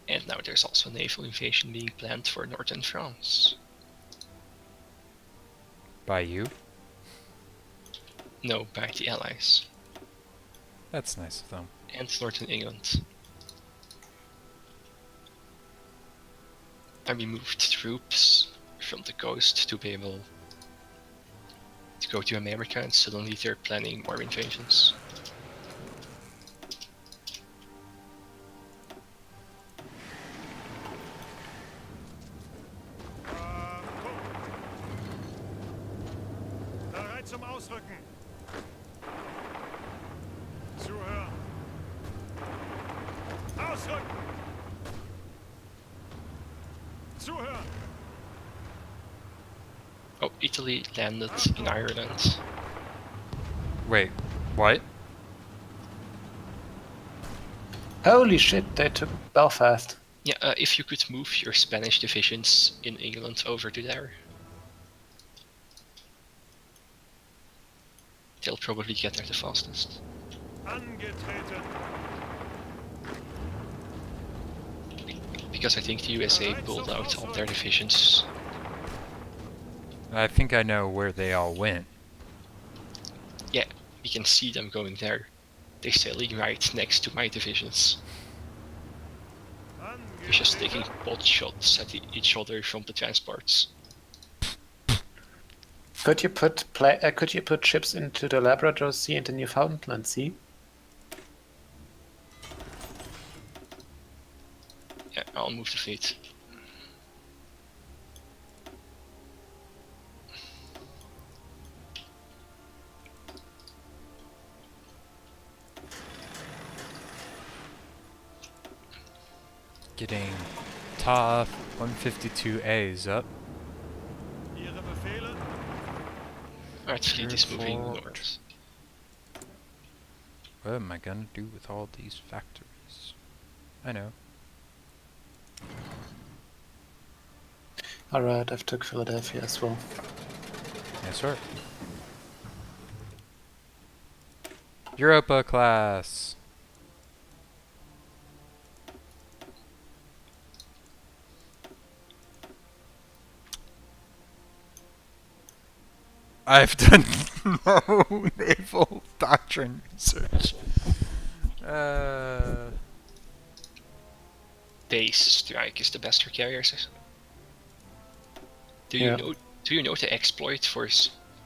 And now there's also a naval invasion being planned for northern France. By you? No, by the Allies. That's nice of them. And northern England. And we moved troops from the coast to be able to go to America, and suddenly they're planning more invasions. Achtung. Bereit zum Ausrücken. Zuhören. Ausrücken. Zuhören. Oh, Italy landed in Ireland. Wait, what? Holy shit, they took Belfast. Yeah, if you could move your Spanish divisions in England over to there, they'll probably get there the fastest. Angetreten. Because I think the USA pulled out all their divisions. I think I know where they all went. Yeah, we can see them going there. They're sailing right next to my divisions. They're just taking pot shots at each other from the transports. Could you put ships into the Labrador Sea and the Newfoundland Sea? Yeah, I'll move the fleet. Getting tough 152As up. Ihre Befehle? Alright, fleet is moving Airport. north. What am I gonna do with all these factories? I know. Alright, I've took Philadelphia as well. Yes, sir. Europa class. I've done no naval doctrine research. Base strike is the best for carriers. Do you Yeah. know? Do you know the exploit for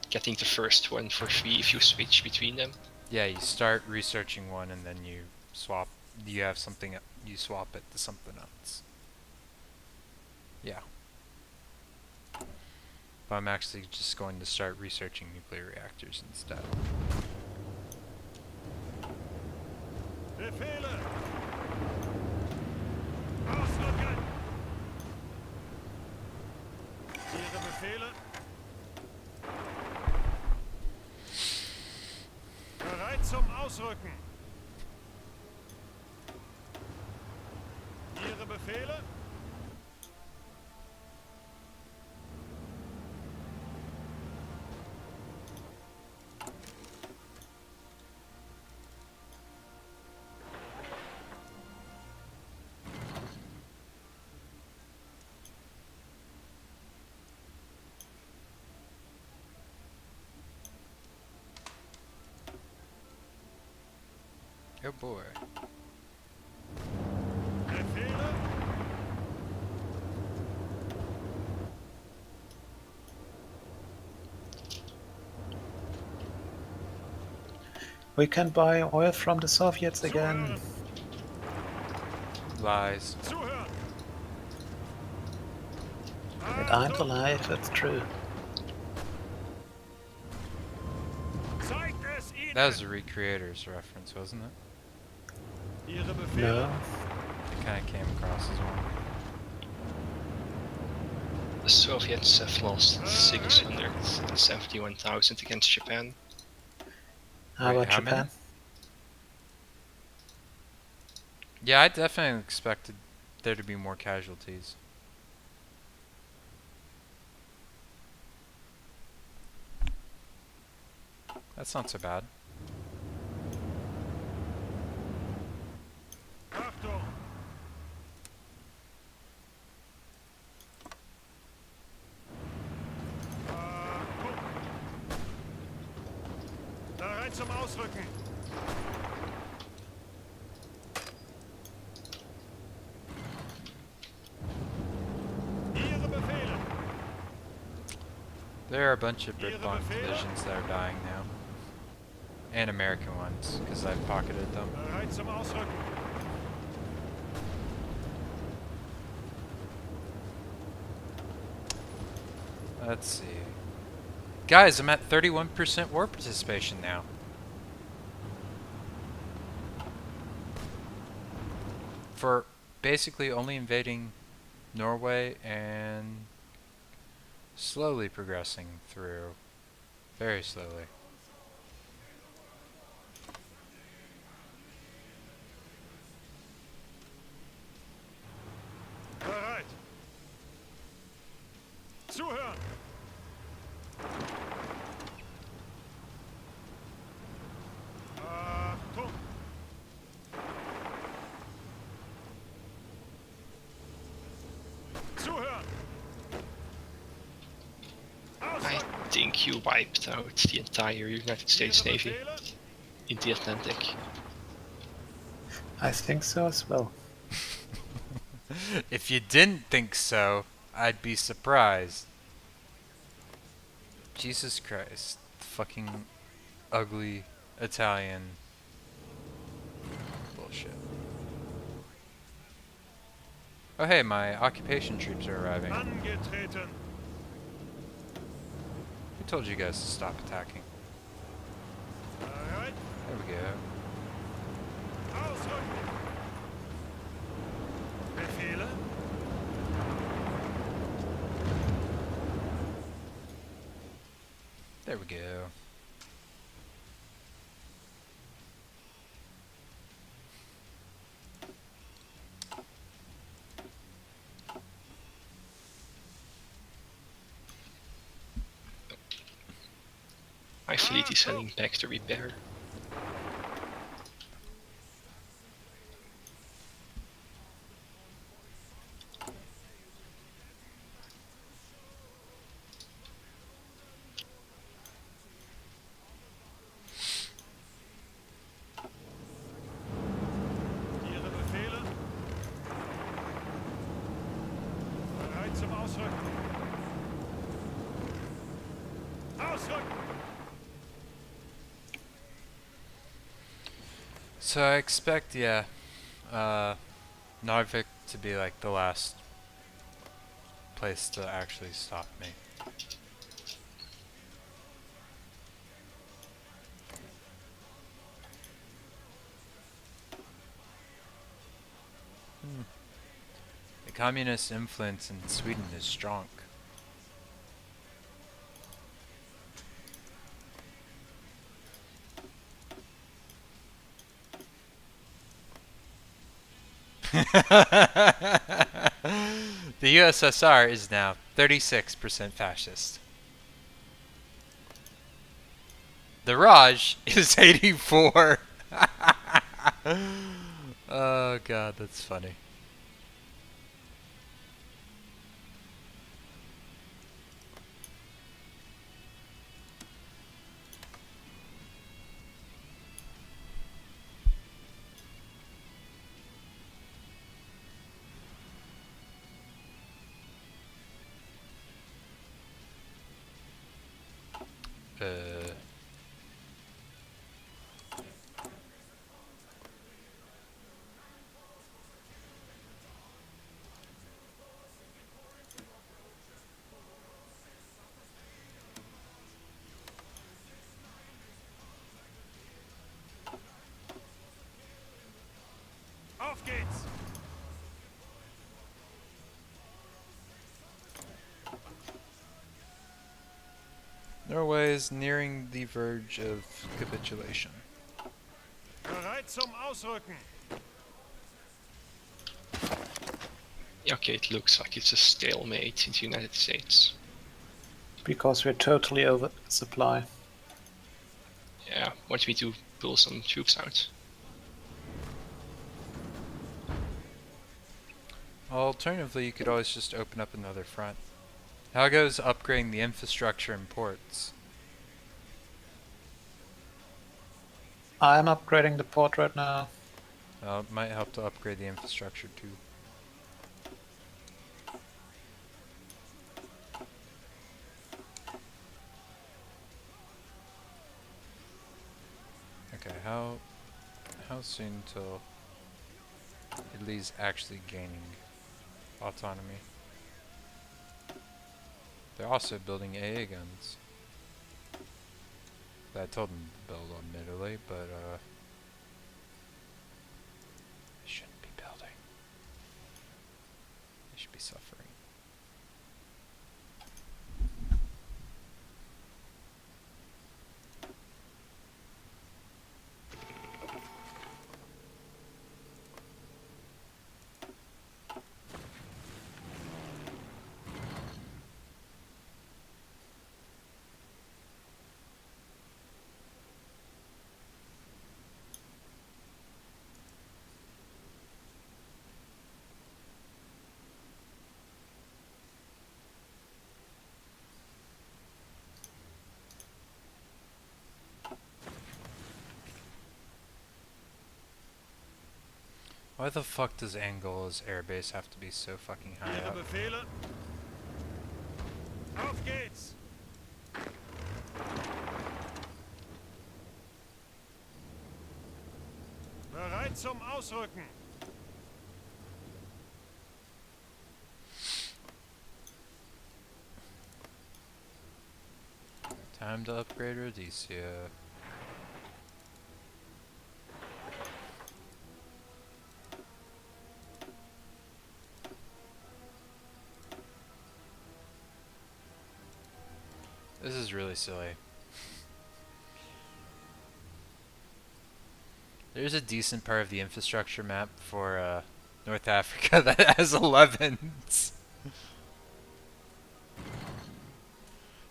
getting the first one for free if you switch between them? Yeah, you start researching one and then you swap. You have something. You swap it to something else. Yeah. But I'm actually just going to start researching nuclear reactors instead. Befehle! Ausrücken! Ihre Befehle? Bereit zum Ausrücken! Ihre Befehle? Oh boy. Befehle? We can buy oil from the Soviets again. Zuhören! Lies. Zuhören! It ain't alive, it's true. Zeigt es ihnen! That was a Recreators reference, wasn't it? Ihre Befehle? No. It kind of came across as one. The Soviets have lost 671,000 against Japan. How Wait, about how many? Japan? Yeah, I definitely expected there to be more casualties. That's not so bad. Achtung! Achtung! Bereit zum Ausrücken! Ihre Befehle! There are a bunch of Ihre Brit-Bond Befehle? divisions that are dying now. And American ones, because I've pocketed them. Bereit zum Ausrücken! Let's see. Guys, I'm at 31% war participation now. For basically only invading Norway and slowly progressing through. Very slowly. Bereit! Zuhören! Achtung! Zuhören! I Ausrücken! think you wiped out the entire United States Ihre Navy Befehle? in the Atlantic. I think so as well. If you didn't think so, I'd be surprised. Jesus Christ. Fucking ugly Italian bullshit. Oh hey, my occupation troops are arriving. Angetreten! Who told you guys to stop attacking? Bereit! There we go. Ausrücken! Befehle? There we go. My fleet is heading back to repair. zum Ausrücken. Ausrücken! So I expect, yeah, Narvik to be like the last place to actually stop me. The communist influence in Sweden is strong. The USSR is now 36% fascist. The Raj is 84. Oh god, that's funny. Uh... Auf geht's! Norway is nearing the verge of capitulation. Bereit zum Ausrücken! Okay, it looks like it's a stalemate in the United States. Because we're totally over supply. Yeah, want me to pull some troops out? Alternatively, you could always just open up another front. How goes upgrading the infrastructure and ports? I'm upgrading the port right now. It might help to upgrade the infrastructure too. Okay, how soon till Italy's actually gaining autonomy? They're also building AA guns. I told them to build admittedly, but they shouldn't be building. They should be suffering. Why the fuck does Angola's airbase have to be so fucking high Ihre up? Befehle? Auf geht's! Bereit zum Ausrücken! Time to upgrade Rhodesia. This is really silly. There's a decent part of the infrastructure map for North Africa that has 11s.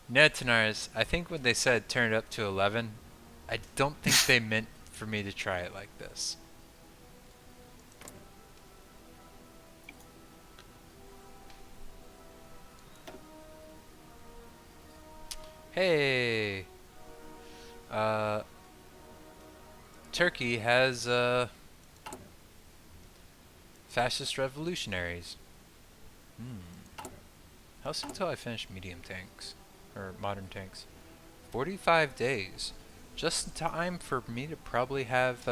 No, Tanaris, I think when they said turn it up to 11, I don't think they meant for me to try it like this. Hey! Turkey has, fascist revolutionaries. How soon till I finish medium tanks? Or modern tanks? 45 days. Just in time for me to probably have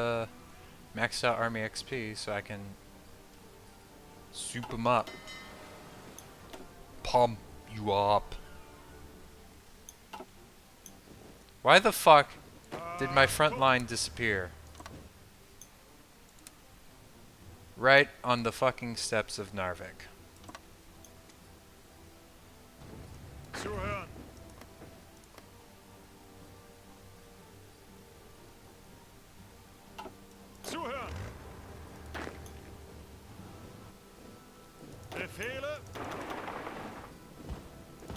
maxed out army XP so I can soup them up. Pump you up. Why the fuck did my front line disappear? Right on the fucking steps of Narvik. Zuhören. Zuhören. Befehle.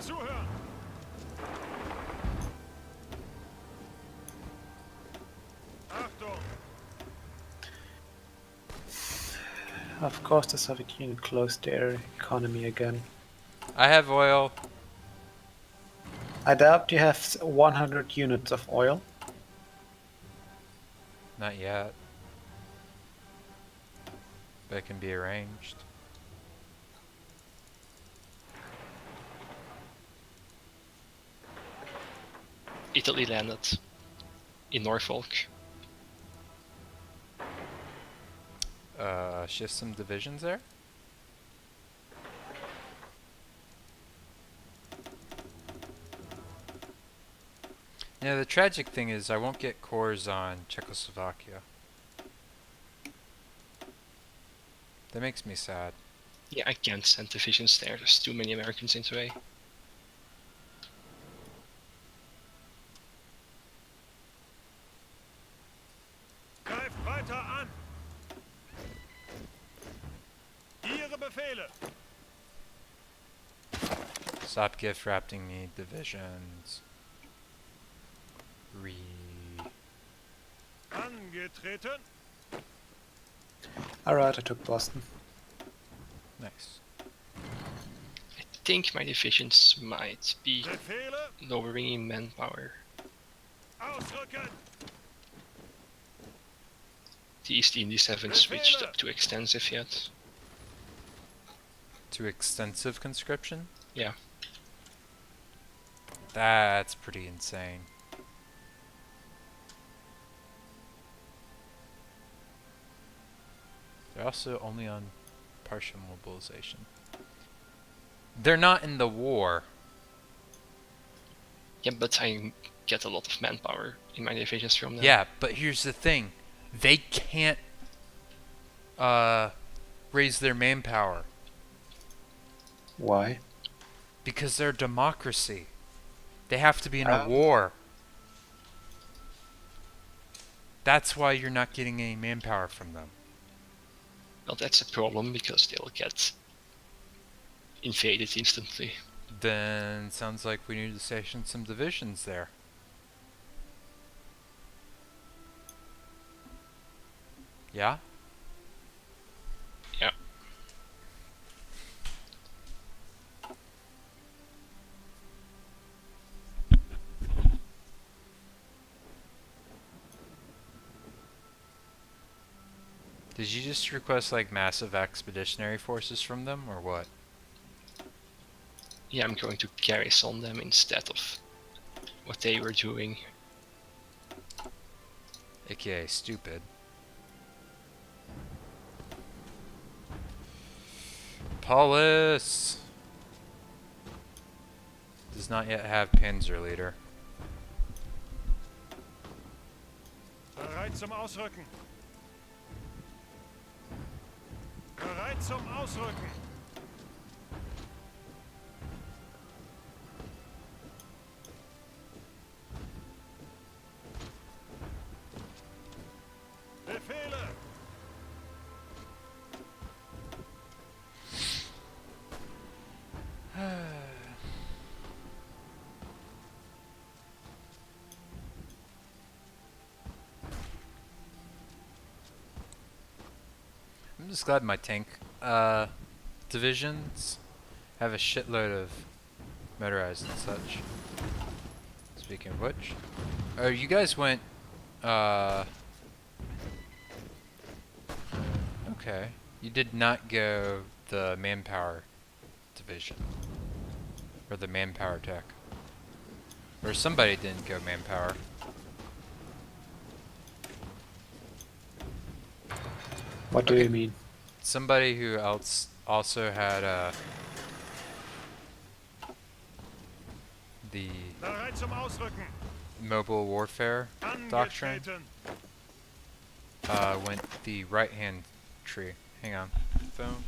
Zuhören. Achtung. Of course, the Soviet Union closed their economy again. I have oil. I doubt you have 100 units of oil. Not yet. But it can be arranged. Italy landed in Norfolk. Shift some divisions there? Yeah, the tragic thing is I won't get cores on Czechoslovakia. That makes me sad. Yeah, I can't send divisions there. There's too many Americans in the way. Greift weiter an. Ihre Befehle. Stop gift wrapping me divisions. Angetreten. Alright, I took Boston. Nice. I think my divisions might be Befehle. lowering in manpower. Ausrücken. The East Indies haven't switched up to extensive yet. To extensive conscription? Yeah. That's pretty insane. They're also only on partial mobilization. They're not in the war. Yeah, but I get a lot of manpower in my divisions from them. Yeah, but here's the thing. They can't raise their manpower Why? because they're a democracy. They have to be in a war. That's why you're not getting any manpower from them. Well, that's a problem because they'll get invaded instantly. Then sounds like we need to station some divisions there. Yeah? Yeah. Did you just request like massive expeditionary forces from them or what? Yeah, I'm going to garrison them instead of what they were doing. AKA stupid. Paulus does not yet have Panzer leader. Bereit zum Ausrücken. Bereit zum Ausrücken. Befehle. I'm just glad my tank divisions have a shitload of motorized and such. Speaking of which, oh, you guys went okay. You did not go the manpower division. Or the manpower tech. Or somebody didn't go manpower. What do Okay. you mean? Somebody who else also had the Bereit zum Ausrücken. mobile warfare doctrine Angetreten. went the right hand tree. Hang on. Phone.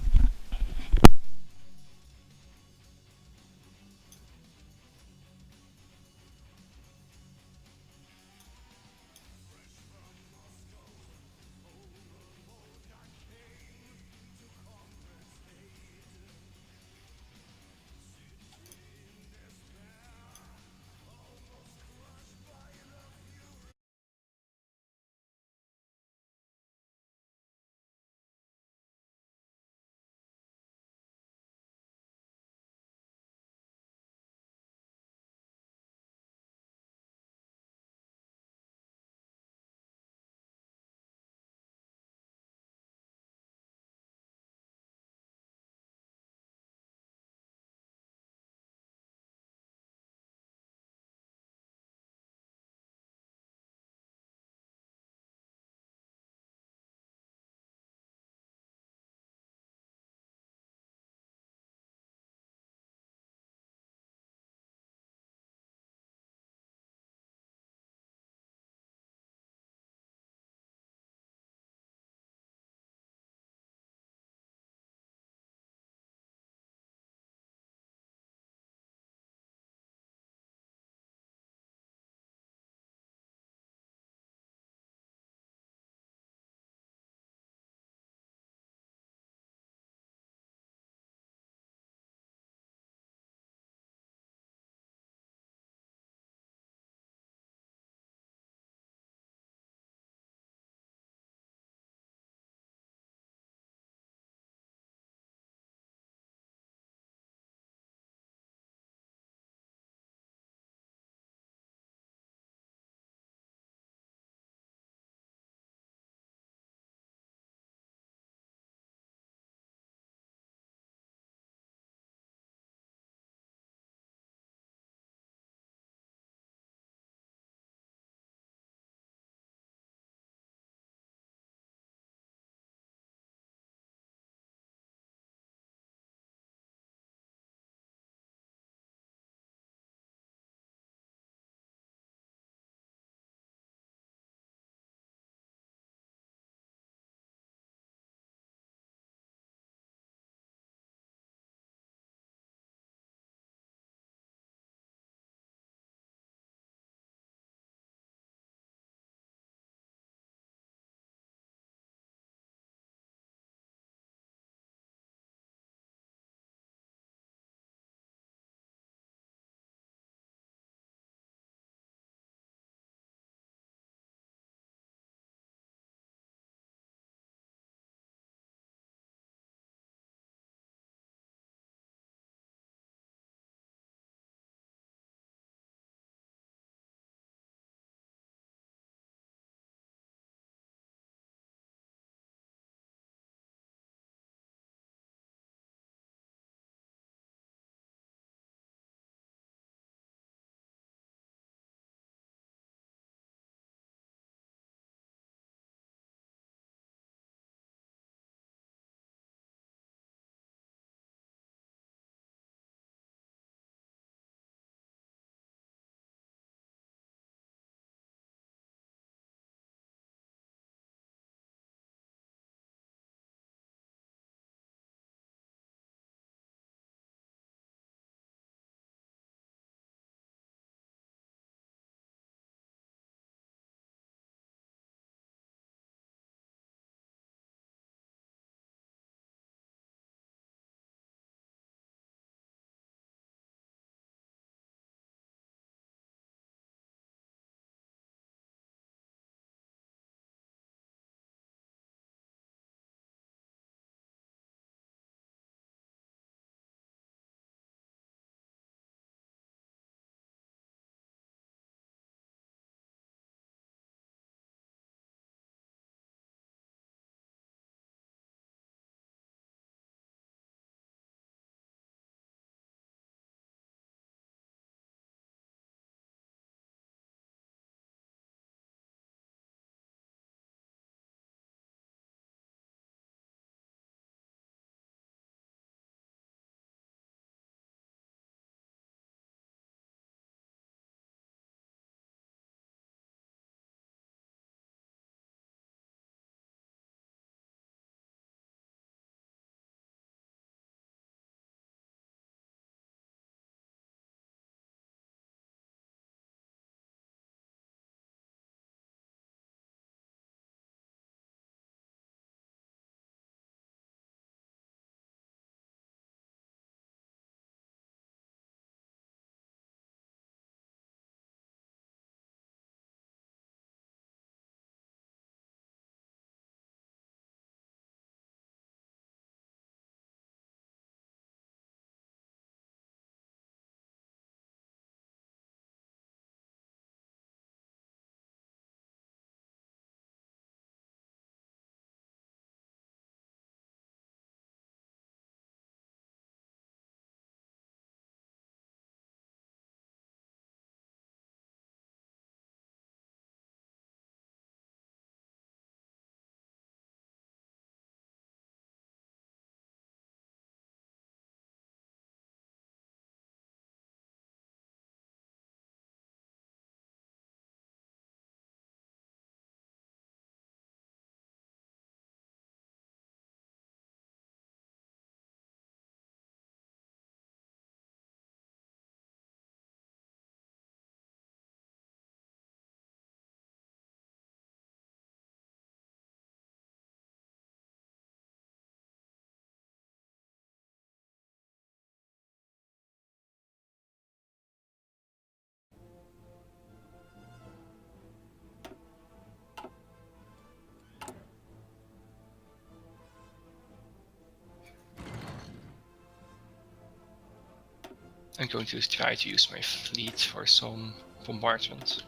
I'm going to try to use my fleet for some bombardment.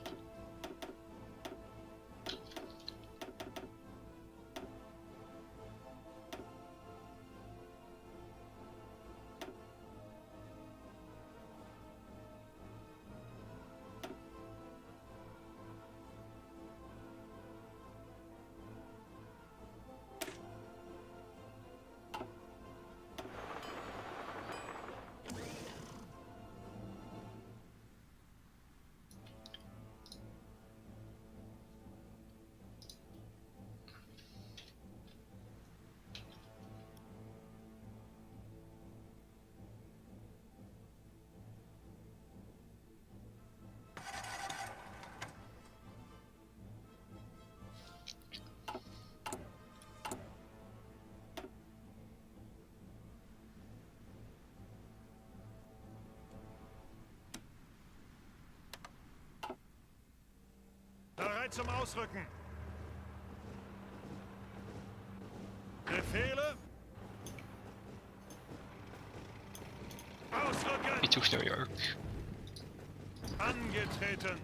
Bereit zum Ausrücken. Befehle. Ausrücken. We took New York. Angetreten.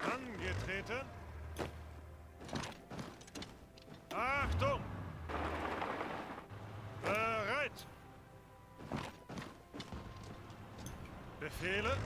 Angetreten. Achtung. Bereit. Befehle.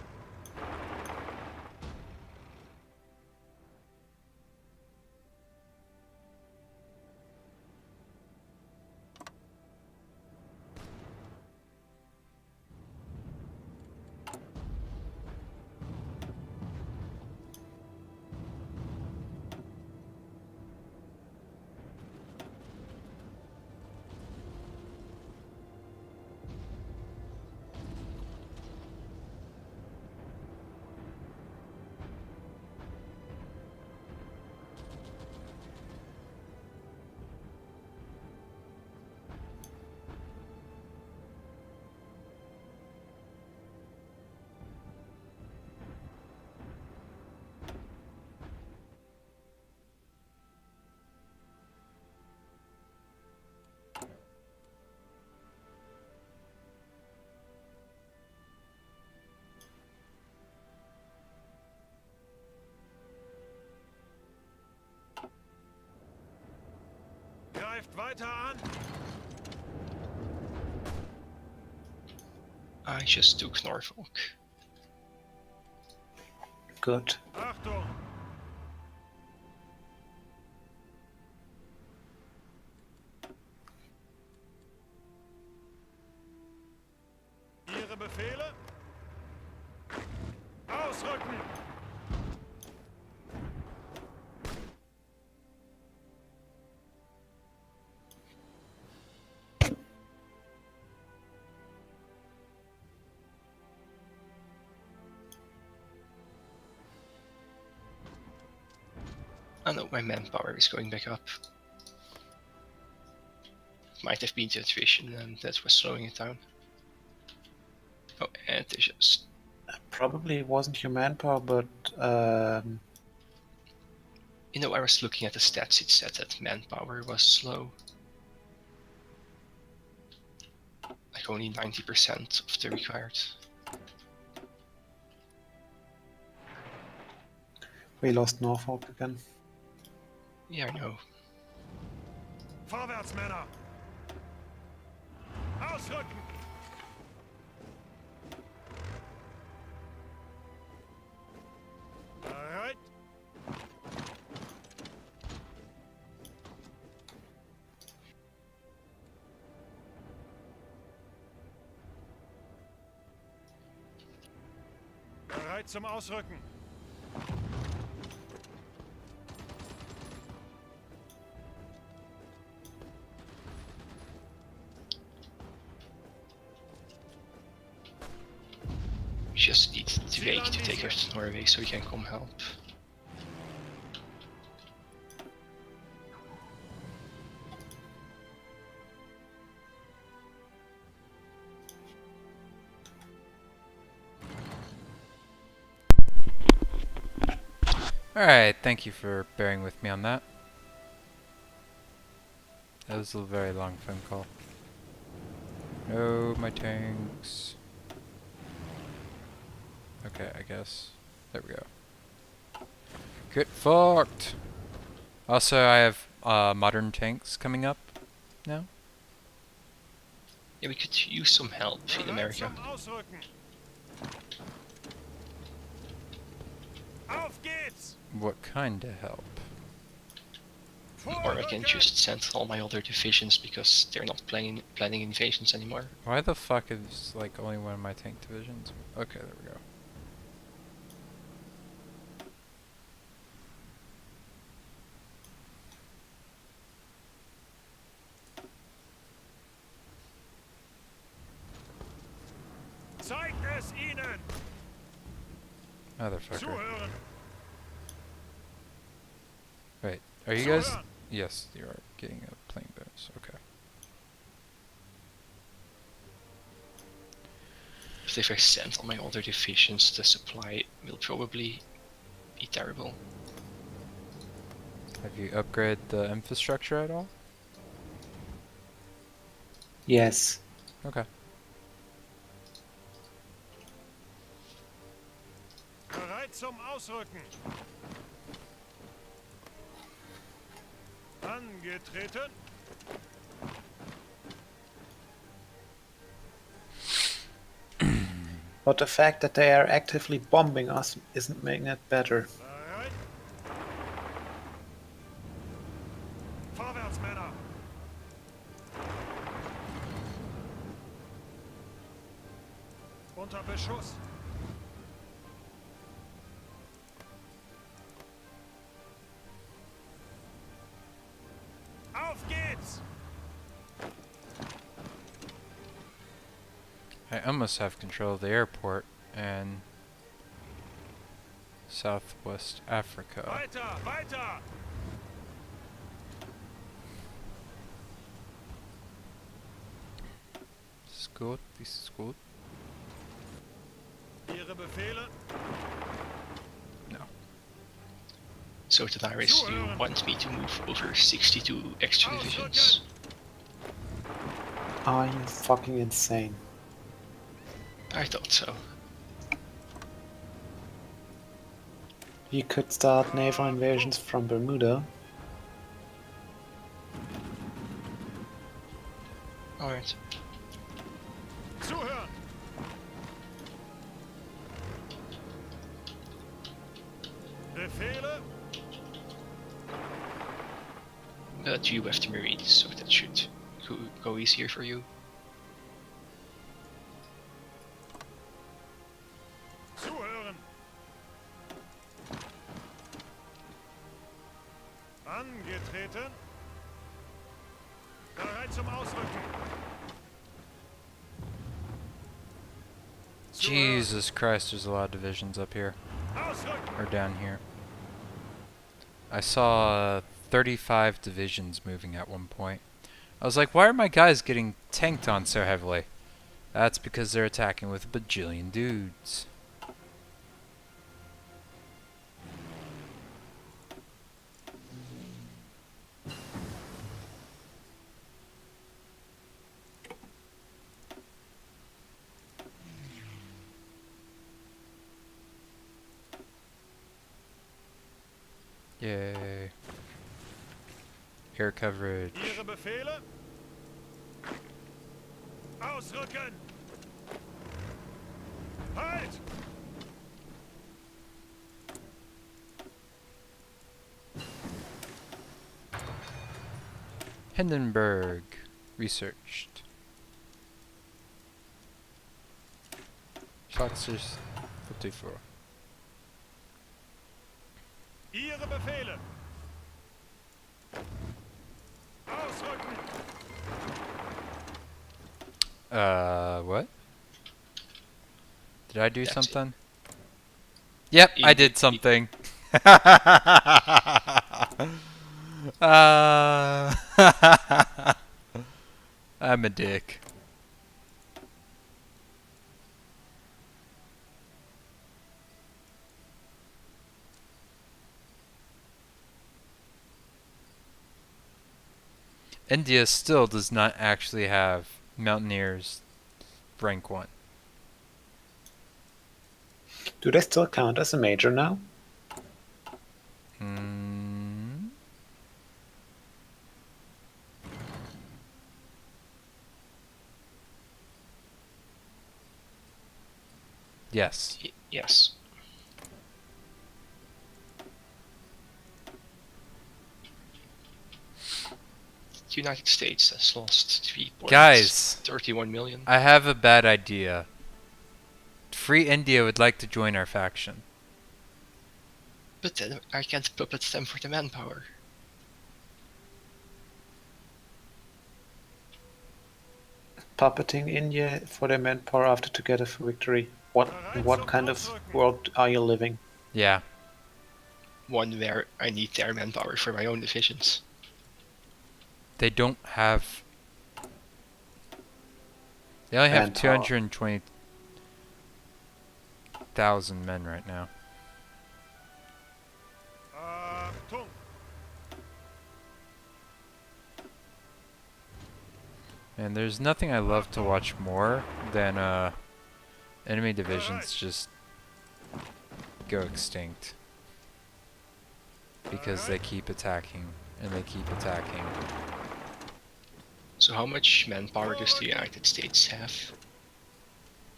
Greift weiter an. I just took Norfolk. Good. Achtung. Ihre Befehle? Ausrücken. Oh no, my manpower is going back up. Might have been the attrition and that was slowing it down. Oh, and they just... Probably wasn't your manpower, but You know, I was looking at the stats, it said that manpower was slow. Like only 90% of the required. we lost Norfolk again. Yeah, I know. Vorwärts, Männer. Ausrücken. Bereit. Bereit zum Ausrücken. Just need Drake to take her to Norway so he can come help. Alright, thank you for bearing with me on that. That was a very long phone call. No, my tanks. Okay, I guess. There we go. Get fucked! Also, I have modern tanks coming up now. Yeah, we could use some help in Bereit America. zum Ausrücken. Auf geht's! What kind of help? Or I can just send all my other divisions because they're not planning invasions anymore. Why the fuck is like only one of my tank divisions? Okay, there we go. Zeigt es ihnen! Motherfucker. Zuhören! Wait, are you guys? Zuhören! Yes, you are getting a plane bonus. Okay. If I send all my other divisions, the supply will probably be terrible. Have you upgraded the infrastructure at all? Yes. Okay. Bereit zum Ausrücken! Angetreten! But the fact that they are actively bombing us isn't making it better. Bereit! Vorwärts, Männer! Unter Beschuss! Auf geht's! I almost have control of the airport and Southwest Africa. Weiter, weiter! This is good. This is good. Ihre Befehle? No. So Tavares, do you want me to move over 62 extra divisions? Are you fucking insane? I thought so. You could start naval invasions from Bermuda. Alright. Zuhören! Befehle? But you have the Marines, so that should go easier for you. Zuhören! Angetreten! Bereit zum Ausrücken! Zuhören! Jesus Christ, there's a lot of divisions up here. Ausrücken! Or down here. I saw 35 divisions moving at one point. I was like, why are my guys getting tanked on so heavily? That's because they're attacking with a bajillion dudes. Yay. Air coverage. Ihre Befehle? Ausrücken! Halt! Hindenburg. Researched. Foxers 54. Ihre Befehle! Ausrücken! What? Did I do That's it. something? Yep, I You- did something. I'm a dick. India still does not actually have Mountaineers, rank 1. Do they still count as a major now? Mm. Yes. Yes. The United States has lost 3.31 Guys, million. I have a bad idea. Free India would like to join our faction. But then I can't puppet them for the manpower. Puppeting India for their manpower after Together for Victory. In what kind of world are you living? Yeah. One where I need their manpower for my own divisions. They don't have... They only have Manpower. 220,000 men right now. Achtung! And there's nothing I love to watch more than enemy divisions just go extinct. Because they keep attacking, and they keep attacking. So how much manpower does the United States have?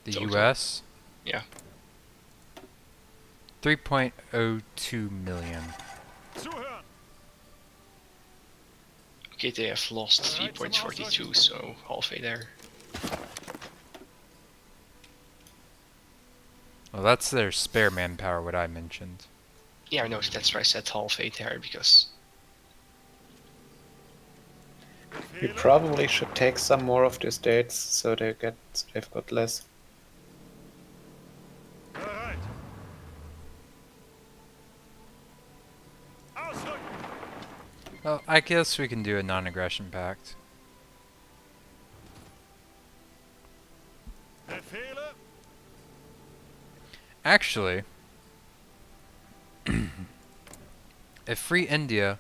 The Total. US? Yeah. 3.02 million. Zuhören! Okay, they have lost 3.42, so halfway there. Well, that's their spare manpower, what I mentioned. Yeah, no, that's why I said halfway there, because You Befehle! probably should take some more of the states so they've got less. Bereit! Ausrücken! Well, I guess we can do a non-aggression pact. Befehle! Actually, if Free India,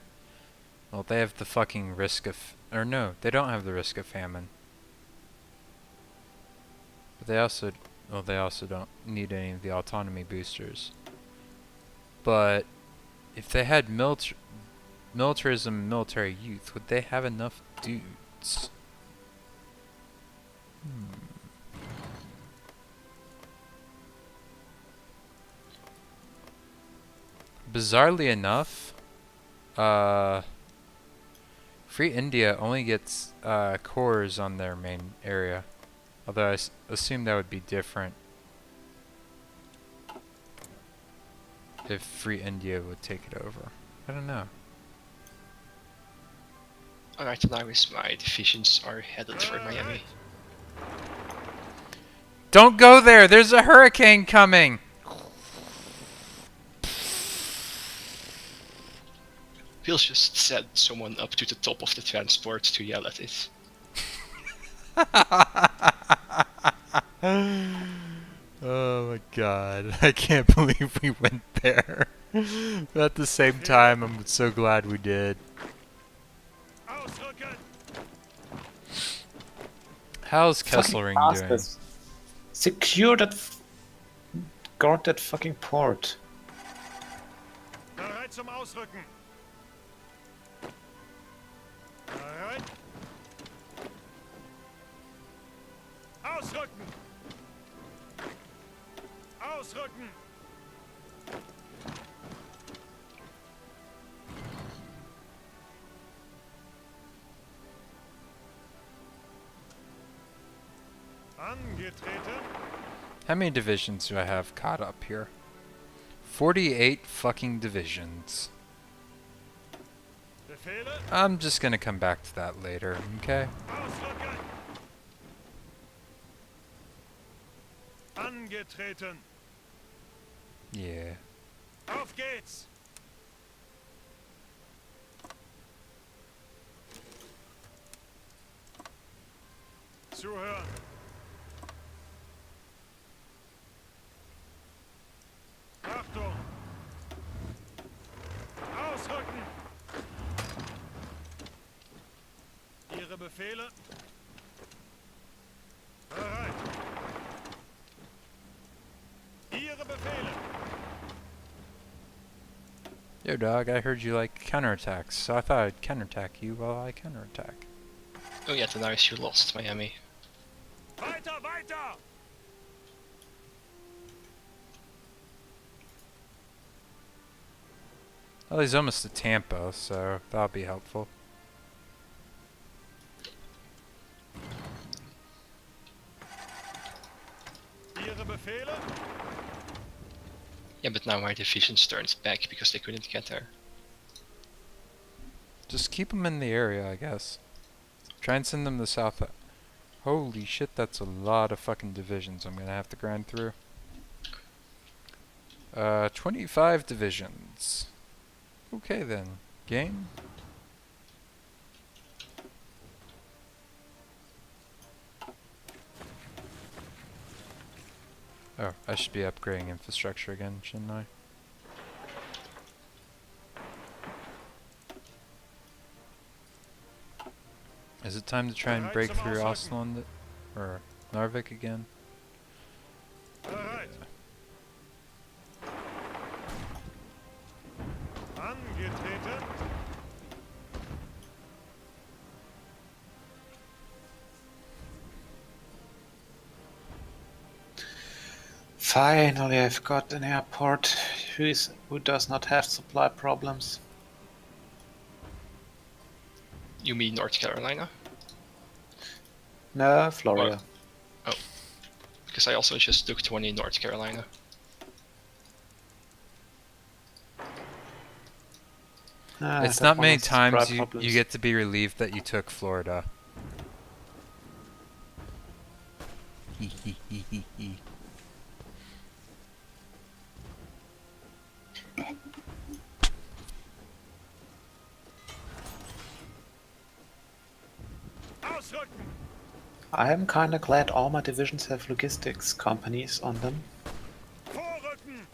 well, they have the fucking risk of, or no, they don't have the risk of famine. But they also, well, they also don't need any of the autonomy boosters. But if they had militarism and military youth, would they have enough dudes? Bizarrely enough, Free India only gets cores on their main area. Although I assume that would be different if Free India would take it over. I don't know. alright, now is my divisions are headed for Miami. Don't go there! There's a hurricane coming! We'll just send someone up to the top of the transport to yell at it. Oh my god, I can't believe we went there. But at the same time, I'm so glad we did. Ausrücken! How's Fucking Kesselring doing? bastards. Secure that. Guard that fucking port. Bereit zum Ausrücken! Bereit! Ausrücken! Ausrücken! Angetreten! How many divisions do I have caught up here? 48 fucking divisions. Befehle! I'm just gonna come back to that later, okay? Ausrücken! Angetreten! Yeah. Auf geht's! Zuhören! Achtung! Ausrücken! Ihre Befehle? Bereit. Ihre Befehle. Yo, dog, I heard you like counterattacks, so I thought I'd counterattack you while I counterattack. Oh yeah, Daenerys, you lost Miami. Weiter, weiter! Well, he's almost to Tampa, so that'll be helpful. Ihre Befehle? Yeah, but now my division's turned back because they couldn't get there. Just keep them in the area, I guess. Try and send them to south. Holy shit, that's a lot of fucking divisions I'm gonna have to grind through. 25 divisions. Okay then. Game? Oh, I should be upgrading infrastructure again, shouldn't I? Is it time to try and break through Osland or Narvik again? Bereit. Angetreten. Finally, I've got an airport who does not have supply problems. You mean North Carolina? No, Florida. Because I also just took 20 in North Carolina. It's that not one many has supply times you problems. get to be relieved that you took Florida. Ausrücken. I'm kinda glad all my divisions have logistics companies on them. Vorrücken.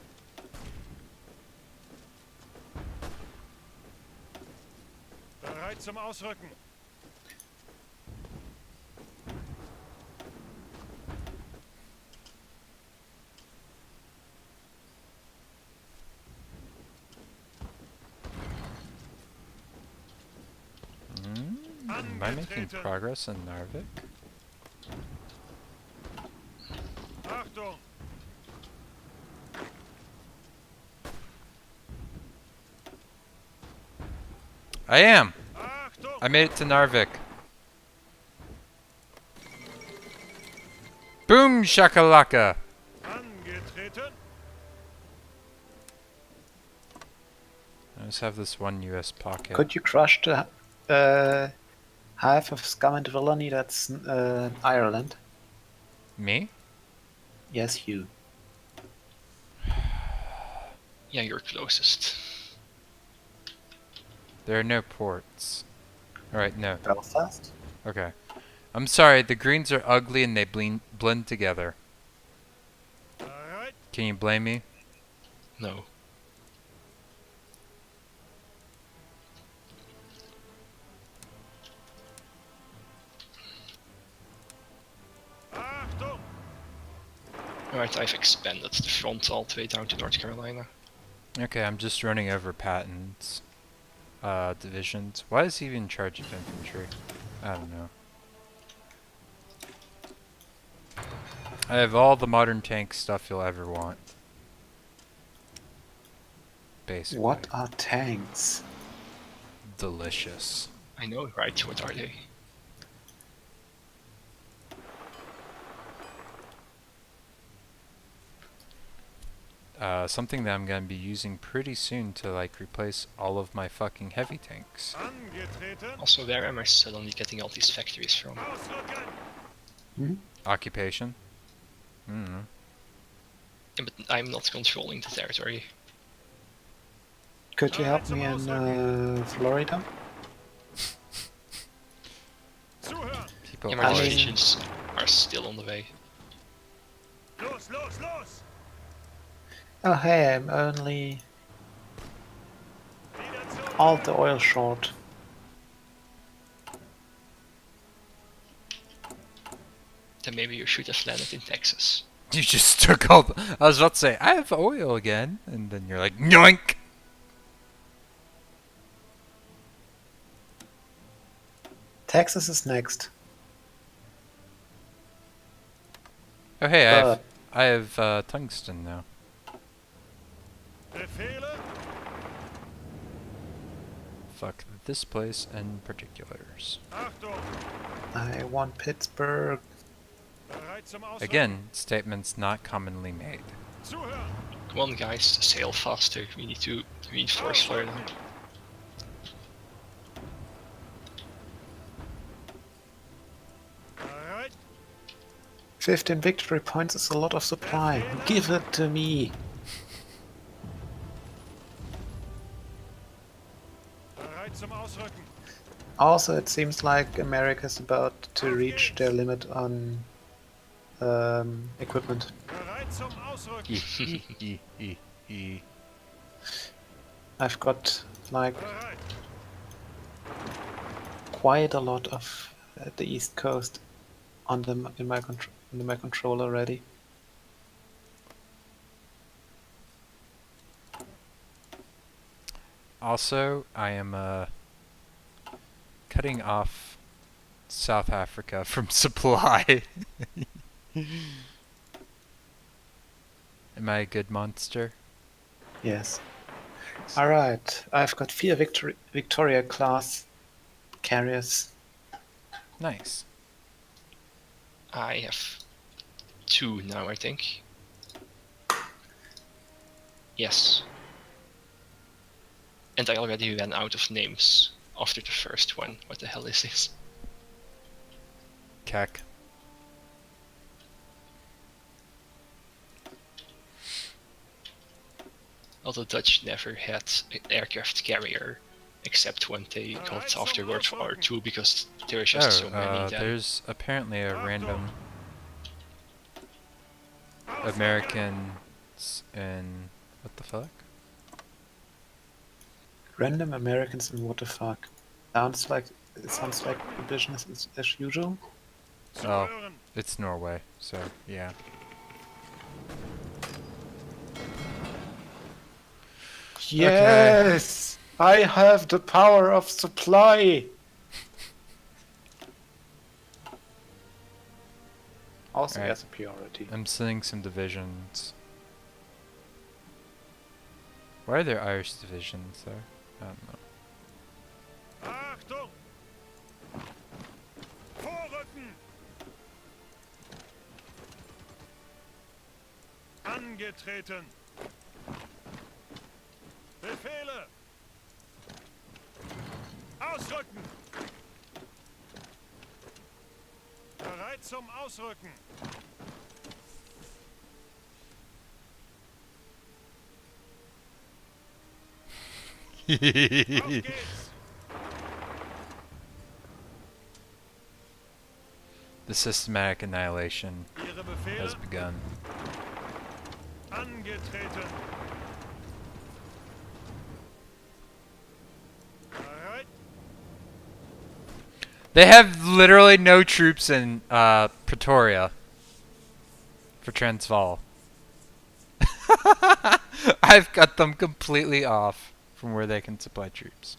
Bereit zum Ausrücken. Am I making Angetreten. progress in Narvik? Achtung. I am! Achtung. I made it to Narvik. Boom shakalaka! Angetreten. I just have this one US pocket. Could you crush the half of Scum and Villainy that's Ireland? Me? Yes, you. Yeah, you're closest. There are no ports. Alright, no. Belfast? Okay. I'm sorry, the greens are ugly and they blend together. Bereit. Can you blame me? No. Achtung. Alright, I've expanded the front all the way down to North Carolina. Okay, I'm just running over Patton's divisions. Why is he even in charge of infantry? I don't know. I have all the modern tank stuff you'll ever want. Basically. What are tanks? Delicious. I know, right? What are they? Something that I'm gonna be using pretty soon to like replace all of my fucking heavy tanks. Angetreten. Also, where am I suddenly getting all these factories from? Ausrücken. Occupation? Yeah, but I'm not controlling the territory. Could you help me in Florida? Zuhören. People Yeah, my I always mean- divisions are still on the way. Los, los, los. Oh hey, I'm only Wieder zurück. all the oil short. Then maybe you should have landed in Texas. You just took all I was about to say, I have oil again. And then you're like, yoink! Texas is next. Oh, hey, I have tungsten now. Befehle. Fuck this place in particulars. Achtung. I want Pittsburgh. Bereit zum Ausrücken. Again, statements not commonly made. Zuhören. Come on, guys, sail faster. We need to reinforce Florida. Bereit. 15 victory points is a lot of supply. Give it to me. Bereit zum Ausrücken. Also, it seems like America's about to reach their limit on equipment. Bereit zum Ausrücken. I've got like Bereit. quite a lot of the East Coast on them in my control already. Also, I am cutting off South Africa from supply. Am I a good monster? Yes. All right. I've got 4 Victoria class carriers. Nice. I have 2 now, I think. Yes. And I already ran out of names after the first one. What the hell is this? Kek. Well, the Dutch never had an aircraft carrier, except when they got after World War II, because there were just so many then. There's apparently a random Americans in what the fuck? Random Americans and what the fuck? Sounds like business as usual. Zuhören. It's Norway, so yeah. Yes, I have the power of supply. Also Right. as a priority. I'm sending some divisions. Why are there Irish divisions there? I don't know. Achtung. Vorrücken. Angetreten. Befehle. Ausrücken. Bereit zum Ausrücken. Auf geht's. The systematic annihilation Ihre has Befehle. begun. Angetreten. Bereit. They have literally no troops in Pretoria for Transvaal. I've got them completely off from where they can supply troops.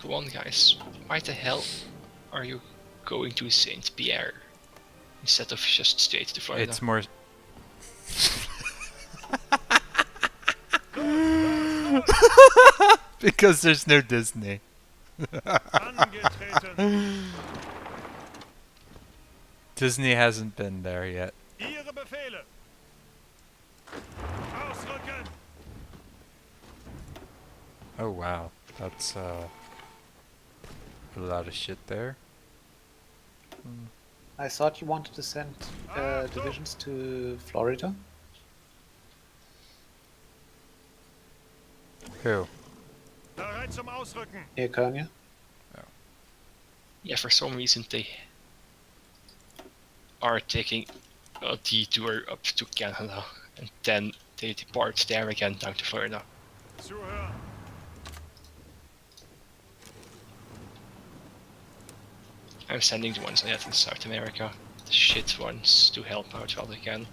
Come on, guys. Why the hell are you going to Saint Pierre instead of just straight to Florida? It's more. Because there's no Disney. Angetreten. Disney hasn't been there yet. Ihre Befehle. Ausrücken. Oh wow, that's A lot of shit there. I thought you wanted to send divisions to Florida. Who? Bereit zum Ausrücken. Near Konya. Yeah, for some reason they are taking a detour up to Canada and then they depart there again down to Florida. Zuhören. I'm sending the ones I have in South America, the shit ones, to help out while they can.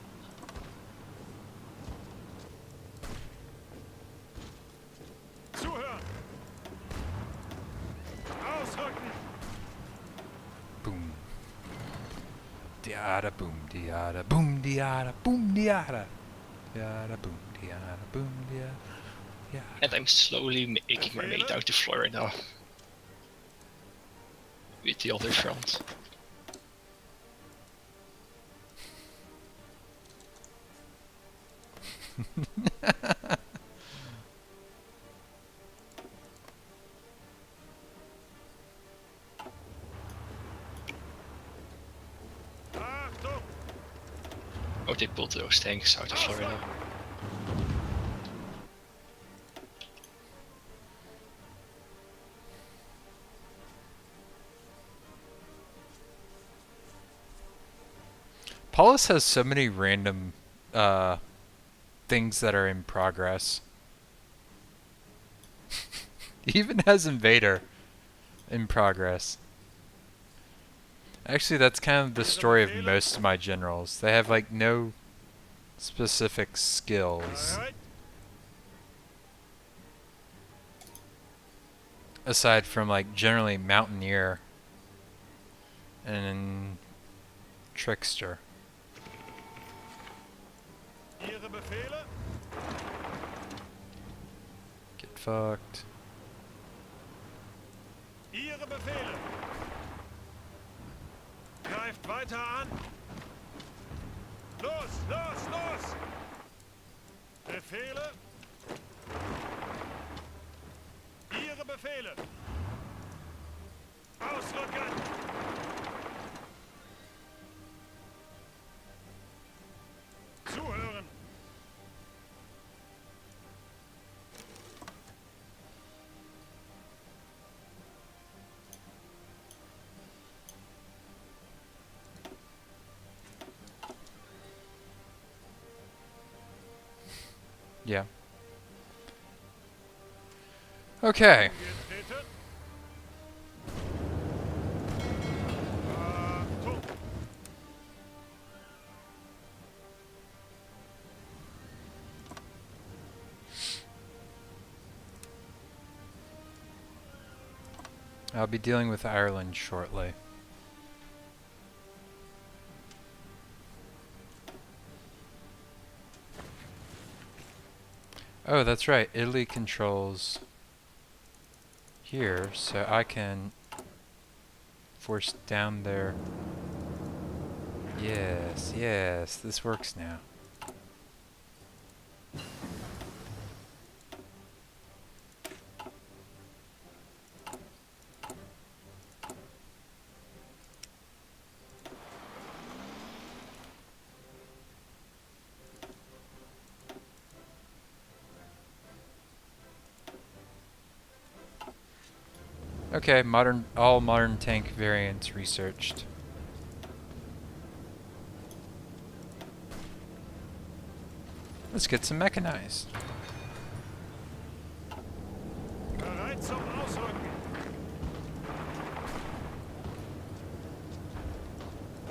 Zuhören. Ausrücken. Boom. Diada boom diada boom diada boom diada. Diada boom diada boom diada. Yeah. And I'm slowly making my way down to Florida with the other front. Achtung. Oh, they pulled those tanks out of Florida. Paulus has so many random things that are in progress. He even has Invader in progress. Actually, that's kind of the story of most of my generals. They have like no specific skills Bereit. aside from like generally Mountaineer and Trickster. Ihre Befehle. Get fucked. Ihre Befehle. Greift weiter an. Los, los, los. Befehle. Ihre Befehle. Ausrücken. Zuhören. Yeah. Okay. Getreten. Achtung. I'll be dealing with Ireland shortly. Oh, that's right. Italy controls here, so I can force down their... Yes, yes, this works now. Okay, all modern tank variants researched. Let's get some mechanized. Bereit zum Ausrücken.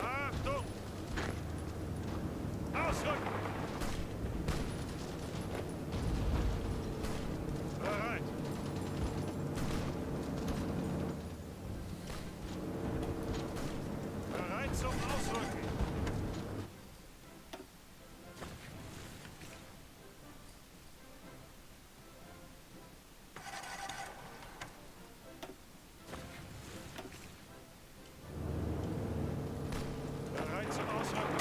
Achtung. Ausrücken. Bereit. Bereit zum Ausrücken. Bereit zum Ausrücken.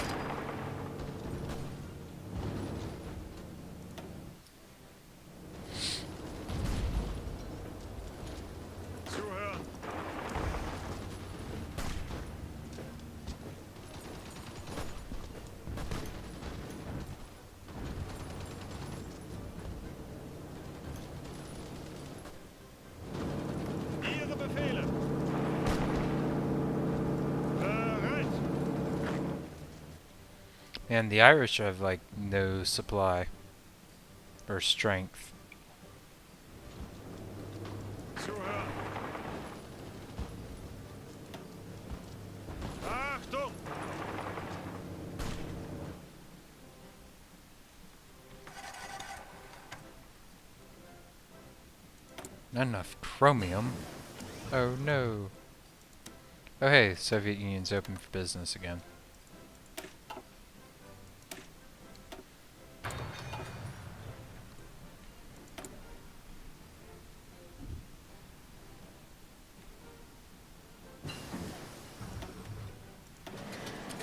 Zuhören. And the Irish have like no supply or strength. Zuhören. Achtung! Not enough chromium. Oh no. Oh hey, Soviet Union's open for business again.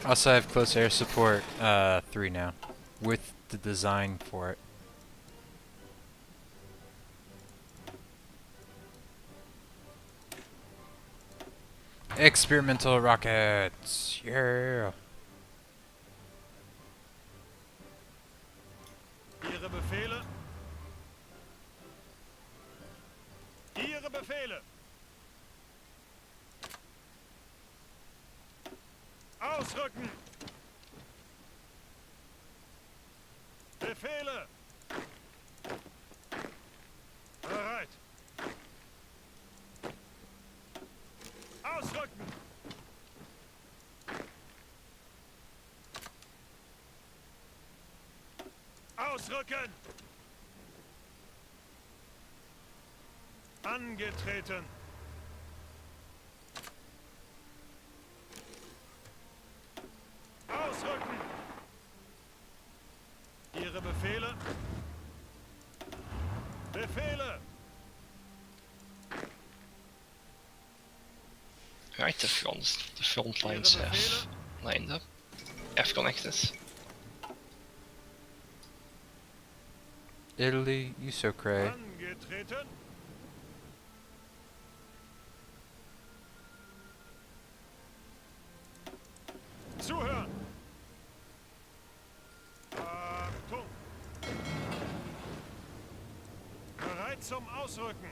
Also, I have close air support 3 now, with the design for it. Experimental rockets! Yeah! Ihre Befehle? Ihre Befehle! Ausrücken! Befehle! Bereit! Ausrücken! Ausrücken! Angetreten! Ausrücken! Ihre Befehle? Befehle! Right, the front lines have lined up, have connected. Italy, you so cray. Angetreten! Zuhören! Achtung! Bereit zum Ausrücken!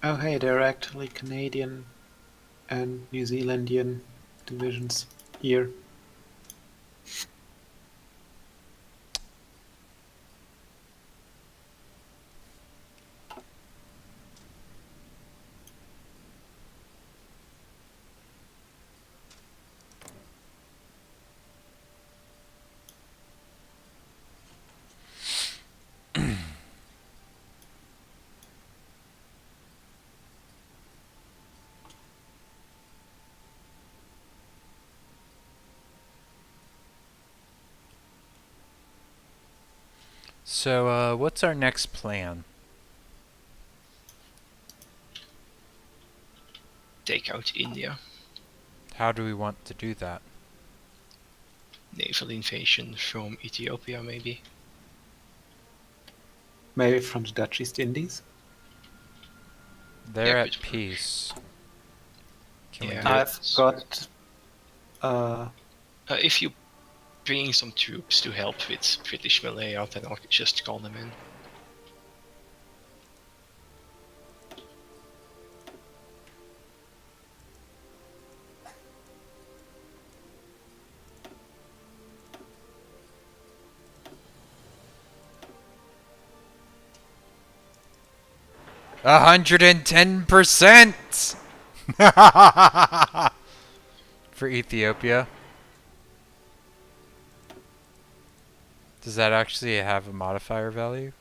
Oh hey, there are actually Canadian and New Zealandian divisions here. So, what's our next plan? Take out India. How do we want to do that? Naval invasion from Ethiopia, maybe. Maybe from the Dutch East Indies. They're Yeah, at good. peace. Can Yeah. we do I've it? got If you bring some troops to help with British Malaya, then I'll just call them in. $110% for Ethiopia. Does that actually have a modifier value?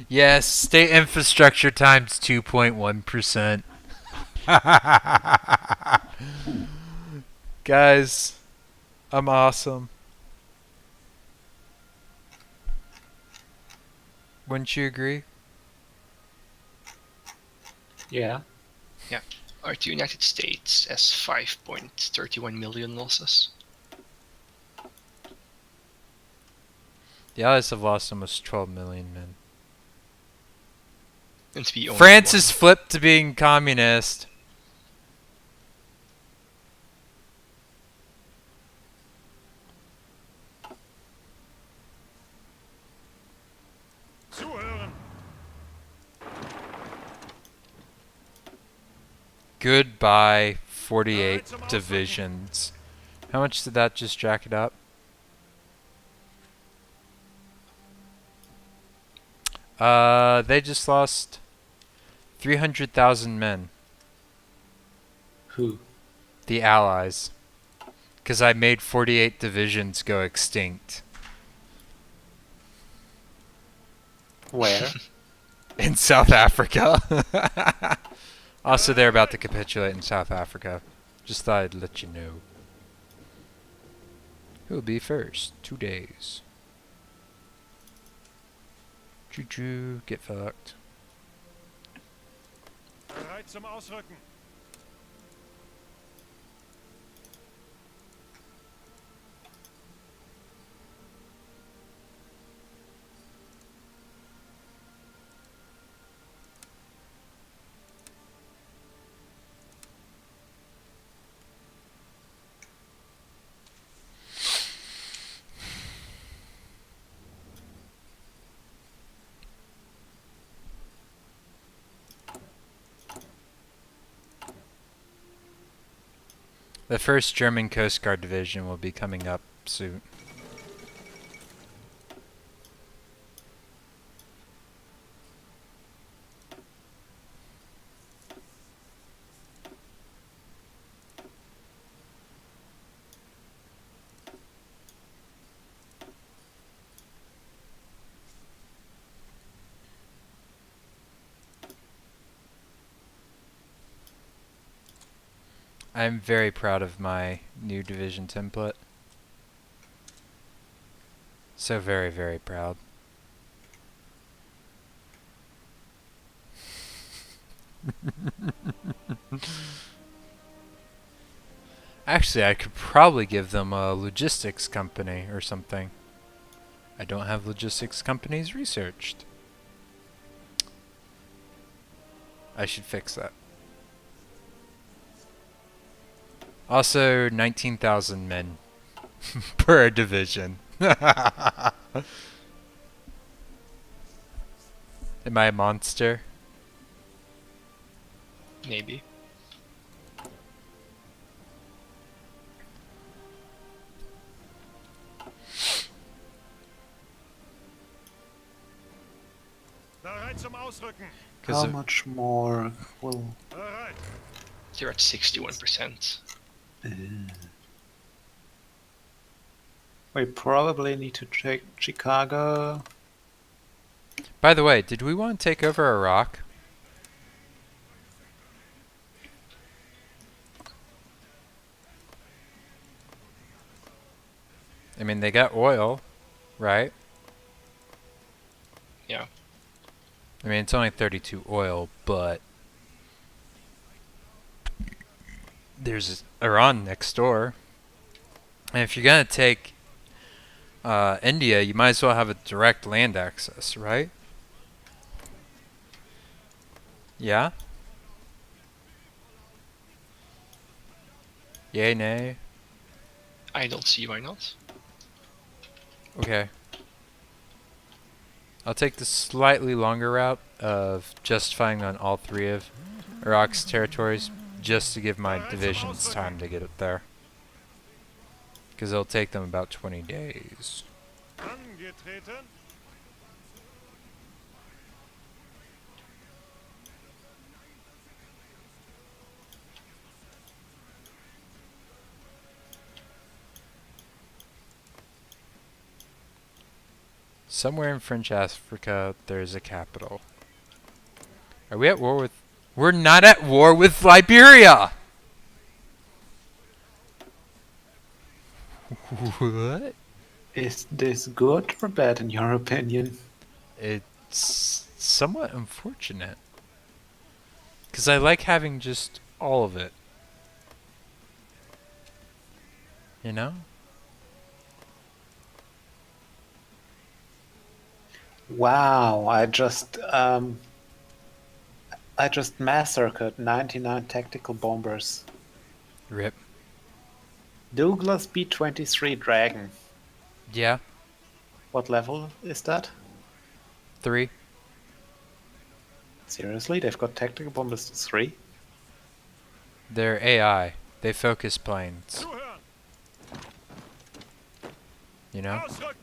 Yes, state infrastructure times 2.1%. Guys, I'm awesome. Wouldn't you agree? yeah. Are the United States has 5.31 million losses? The Allies have lost almost 12 million men. And we only France won. has flipped to being communist. Goodbye, 48 divisions. How much did that just jack it up? They just lost 300,000 men. Who? The Allies. Because I made 48 divisions go extinct. Where? In South Africa. Also, they're about to capitulate in South Africa. Just thought I'd let you know. Who'll be first? 2 days. Choo-choo, get fucked. Bereit zum Ausrücken. The first German Coast Guard division will be coming up soon. I'm very proud of my new division template. So very, very proud. Actually, I could probably give them a logistics company or something. I don't have logistics companies researched. I should fix that. Also, 19,000 men per division. Am I a monster? Maybe. Bereit zum Ausrücken. How much more will... Bereit. You're at 61%. We probably need to check Chicago. By the way, did we want to take over Iraq? I mean, they got oil, right? Yeah. I mean, it's only 32 oil, but there's Iran next door. And if you're going to take India, you might as well have a direct land access, right? Yeah? Yay, nay? I don't see why not. Okay. I'll take the slightly longer route of justifying on all 3 of Iraq's territories just to give my divisions time to get up there. Because it'll take them about 20 days. Angetreten. Somewhere in French Africa, there's a capital. Are we at war with... We're not at war with Liberia! What? Is this good or bad in your opinion? It's somewhat unfortunate. Because I like having just all of it. You know? Wow, I just massacred 99 tactical bombers. Rip. Douglas B-23 Dragon. Yeah. What level is that? 3. Seriously, they've got tactical bombers 3? They're AI. They focus planes. Zuhören! You know? Ausrücken!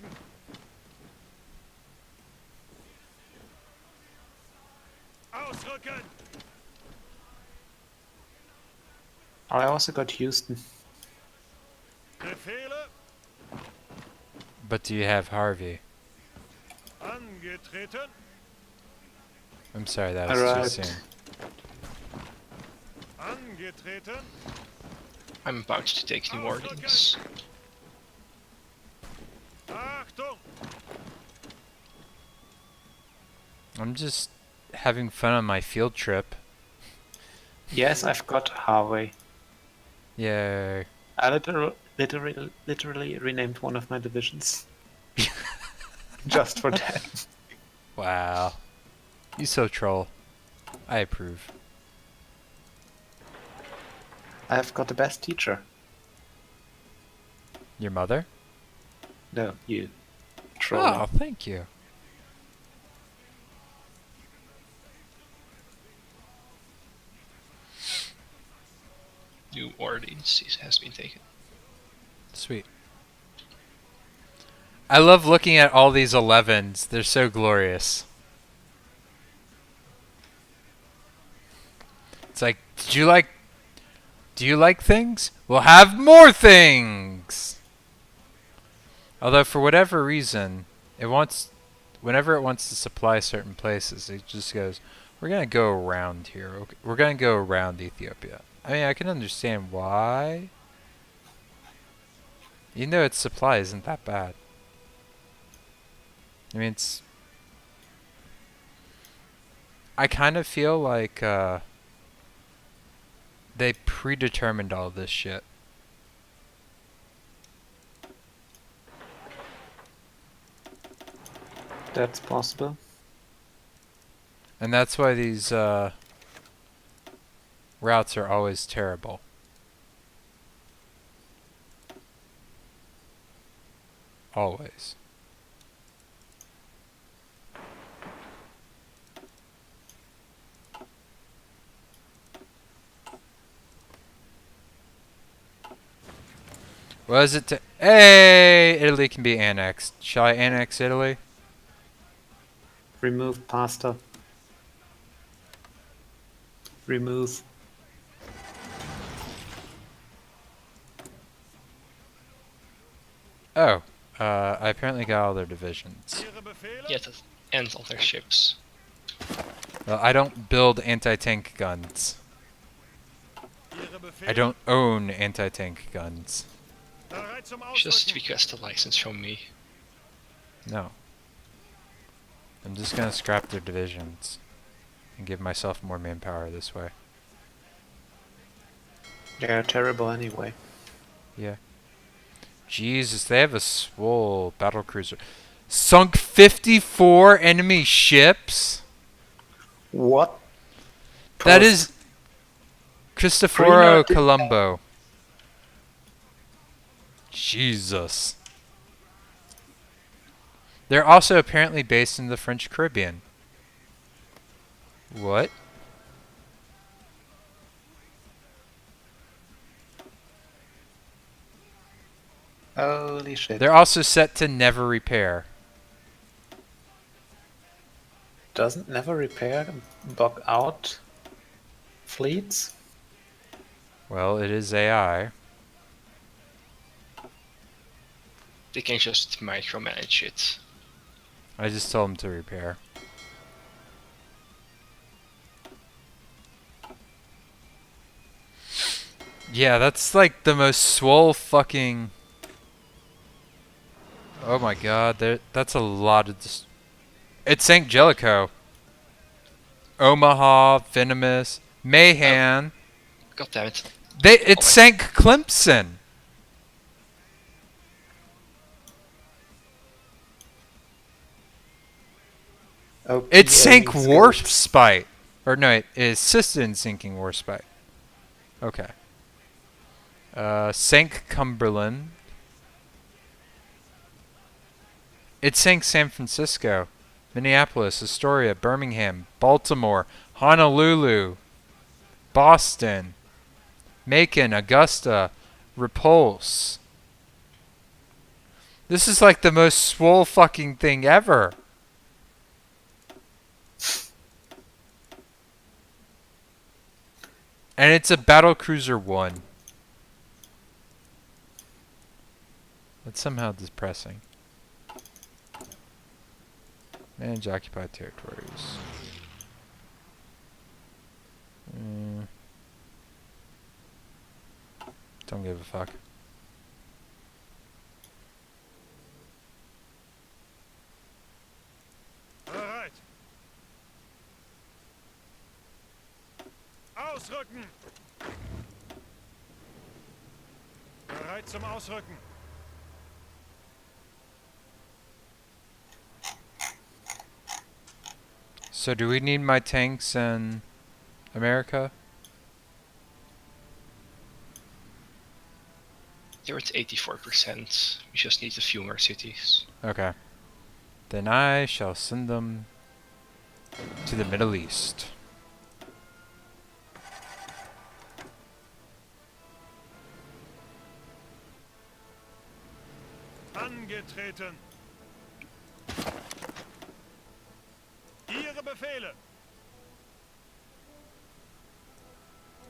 Ausrücken! Oh, I also got Houston. Befehle! But do you have Harvey? Angetreten! I'm sorry, that was Alright. too soon. Angetreten! I'm about to take New Orleans. Achtung! I'm just having fun on my field trip. Yes, I've got Harvey. Yay. I literally renamed one of my divisions. Just for that. Wow. You so troll. I approve. I've got the best teacher. Your mother? No, you. Trolling. Oh, thank you. New Orleans has been taken. Sweet. I love looking at all these 11s. They're so glorious. It's like, do you like things? We'll have more things! Although for whatever reason, whenever it wants to supply certain places, it just goes, we're gonna go around here. Okay? We're gonna go around Ethiopia. I mean, I can understand why. Even though its supply isn't that bad. I mean, I kind of feel like, they predetermined all this shit. That's possible. And that's why these, routes are always terrible. Always. Was it to... Hey! Italy can be annexed. Shall I annex Italy? Remove pasta. Remove. Oh. I apparently got all their divisions. Ihre Befehle? Yet and other ships. Well, I don't build anti-tank guns. Ihre Befehle? I don't own anti-tank guns. Bereit zum Just Ausrücken! request a license from me. No. I'm just gonna scrap their divisions. And give myself more manpower this way. They're terrible anyway. Yeah. Jesus, they have a swole battlecruiser. Sunk 54 enemy ships? What? That is Cristoforo Prima did Colombo. Jesus. They're also apparently based in the French Caribbean. What? Holy shit. They're also set to never repair. Doesn't never repair bug out fleets? Well, it is AI. They can just micromanage it. I just told them to repair. Yeah, that's like the most swole fucking... Oh my god, that's a lot of... It sank Jellicoe. Omaha, Venomous, Mahan. God damn it. It my- sank Clemson. Oh, It PA sank skills. Warspite. Or no, it assisted in sinking Warspite. Okay. Sank Cumberland. It sank San Francisco, Minneapolis, Astoria, Birmingham, Baltimore, Honolulu, Boston, Macon, Augusta, Repulse. This is like the most swole fucking thing ever. And it's a Battlecruiser 1. That's somehow depressing. Manage occupied territories. Don't give a fuck. Bereit. Ausrücken. Bereit zum Ausrücken. So do we need my tanks in America? They're at 84%. We just need a few more cities. Okay. Then I shall send them to the Middle East. Angetreten. Ihre Befehle.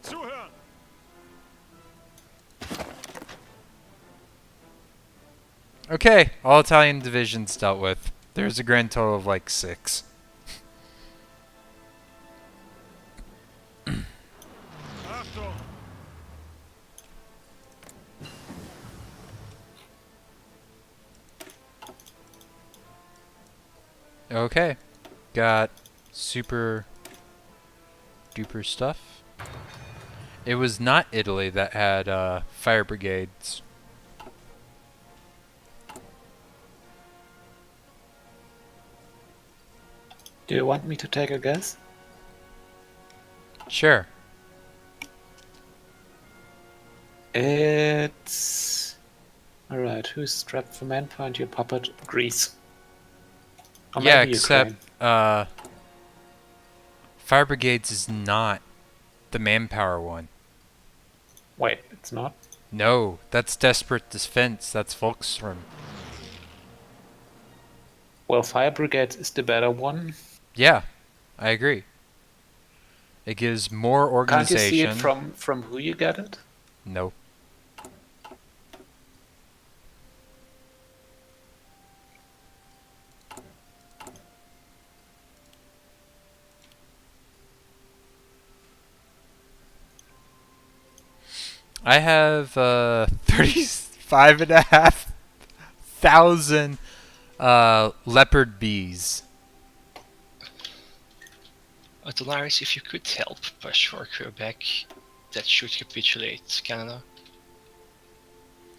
Zuhören. Okay, all Italian divisions dealt with. There's a grand total of like 6. Achtung. Okay, got super duper stuff. It was not Italy that had fire brigades. Do you want me to take a guess? Sure. It's... Alright, who's strapped for manpoint? Your puppet, Greece. Or Yeah, maybe except Ukraine. fire brigades is not the manpower one. Wait, it's not? No, that's desperate defense. That's Volksturm. Well, fire brigades is the better one. Yeah, I agree. It gives more Can't you organization. see it from who you get it? No. I have 35,500 leopard bees. Dolaris, if you could help push your crew back, that should capitulate Canada.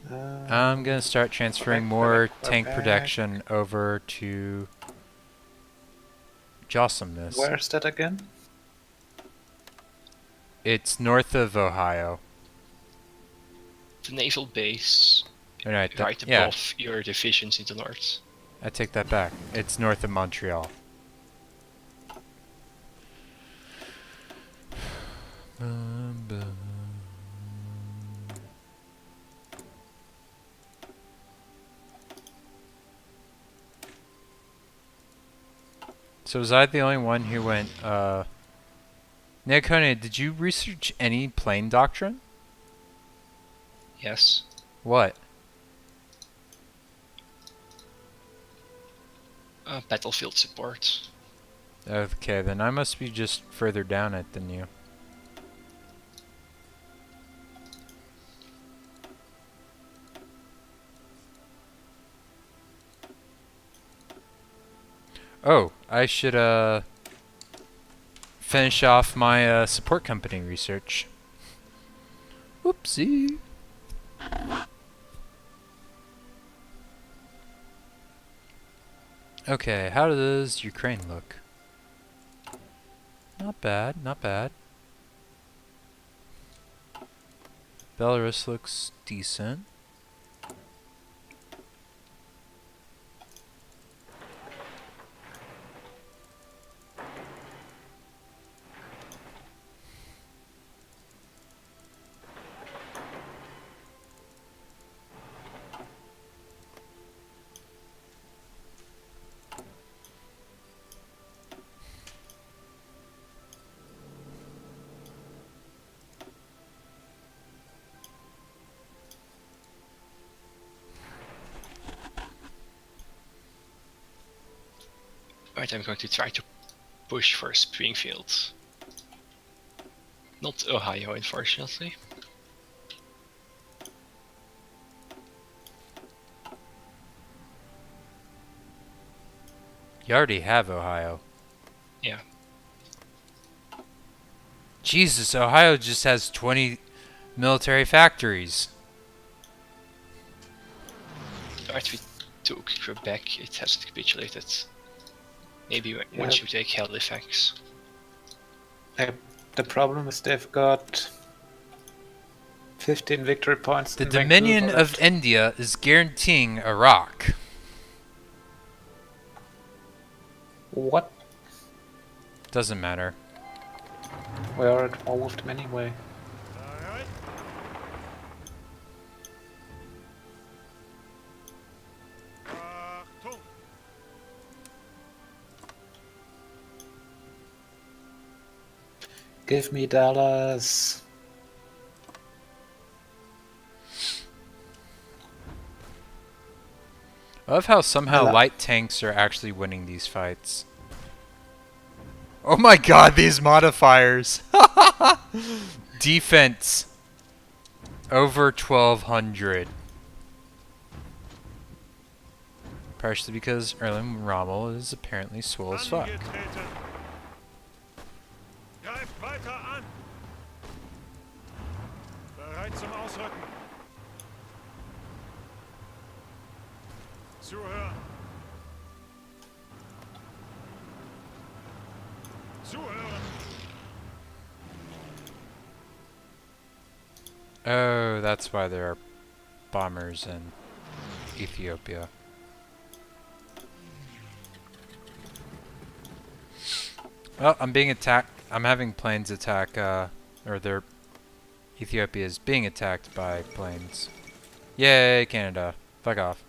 I'm gonna start transferring back, more we're tank back. production over to Jossomness. Where's that again? It's north of Ohio. The naval base Right, right yeah, above your divisions in the north. I take that back. It's north of Montreal. So was I the only one who went, Neokone, did you research any plane doctrine? Yes. What? Battlefield support. Okay, then I must be just further down it than you. Oh, I should finish off my support company research. Whoopsie. Okay, how does Ukraine look? Not bad, not bad. Belarus looks decent. Right, I'm going to try to push for Springfield. Not Ohio, unfortunately. You already have Ohio. Yeah. Jesus, Ohio just has 20 military factories. Right, we took Quebec, it hasn't capitulated. Maybe once Yeah. you take Halifax. The problem is they've got 15 victory points. The in Dominion Vancouver of left. India is guaranteeing Iraq. What? Doesn't matter. We are at war with them anyway. Bereit. Achtung. Give me Dallas. I love how somehow Hello. light tanks are actually winning these fights. Oh my god, these modifiers! Defense. Over 1200. Partially because Erwin Rommel is apparently swole as fuck. Angetreten. Greift weiter an. Bereit zum Ausrücken. Zuhören. Zuhören. Oh, that's why there are bombers in Ethiopia. Well, I'm being attacked. I'm having planes attack, Ethiopia is being attacked by planes. Yay, Canada. Fuck off.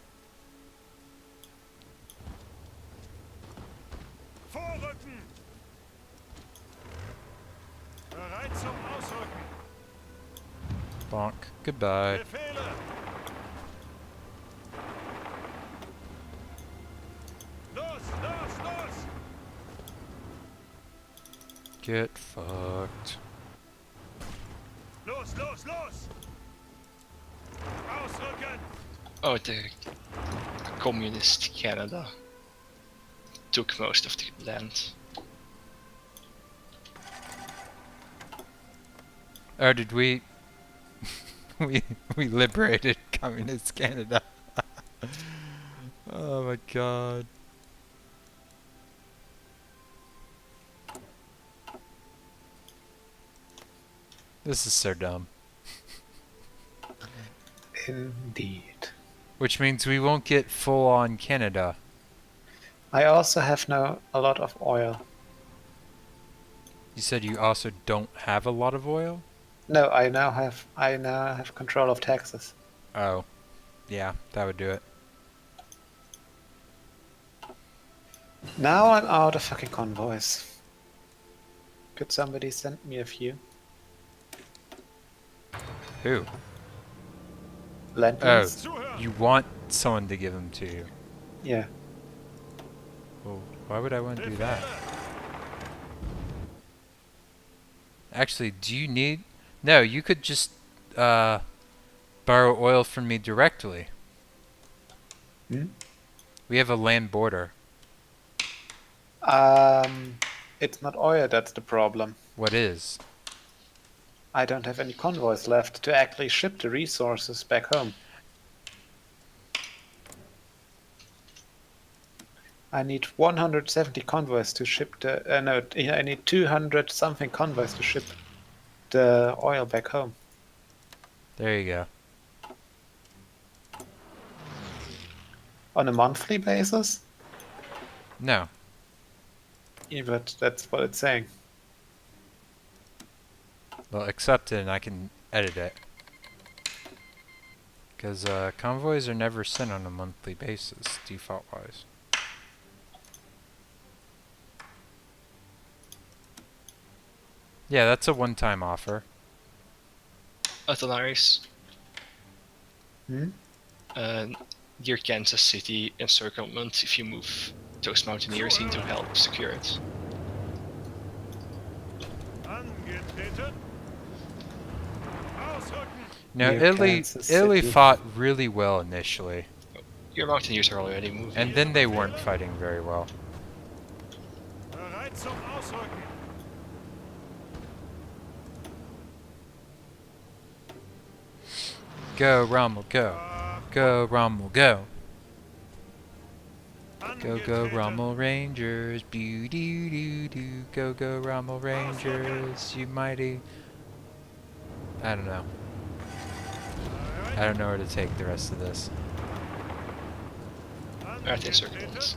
Vorrücken. Bereit zum Ausrücken. Bonk. Goodbye. Befehle. Los, los, los. Get fucked. Los, los, los. Ausrücken. Oh, the communist Canada took most of the land. Oh, did we... we liberated communist Canada. Oh my god. This is so dumb. Indeed. Which means we won't get full-on Canada. I also have now a lot of oil. You said you also don't have a lot of oil? No, I now have control of Texas. Oh. Yeah, that would do it. Now I'm out of fucking convoys. Could somebody send me a few? Who? Land Oh, lease? Zuhören. you want someone to give them to you. Yeah. Well, why would I want to do that? Befehle. Actually, do you need... No, you could just, borrow oil from me directly. Hmm? We have a land border. It's not oil that's the problem. What is? I don't have any convoys left to actually ship the resources back home. I need 170 convoys to ship the... no, I need 200 something convoys to ship the oil back home. There you go. On a monthly basis? No. Yeah, but that's what it's saying. Well, accept it and I can edit it. Because convoys are never sent on a monthly basis, default-wise. Yeah, that's a one-time offer. Athanaris, Hmm? near Kansas City encirclement, if you move those mountaineers need to help secure it. Angetreten. Ausrücken. No, Near Italy Kansas Italy City. fought really well initially, Your mountaineers are already moving. and then they weren't fighting very well. Bereit zum Ausrücken. Go Rommel, go. Go Rommel, go. Go go Angetreten. Rommel Rangers, boo doo doo doo. Go go Rommel Rangers, you mighty. I don't know. I don't know where to take the rest of this. Right encirclement.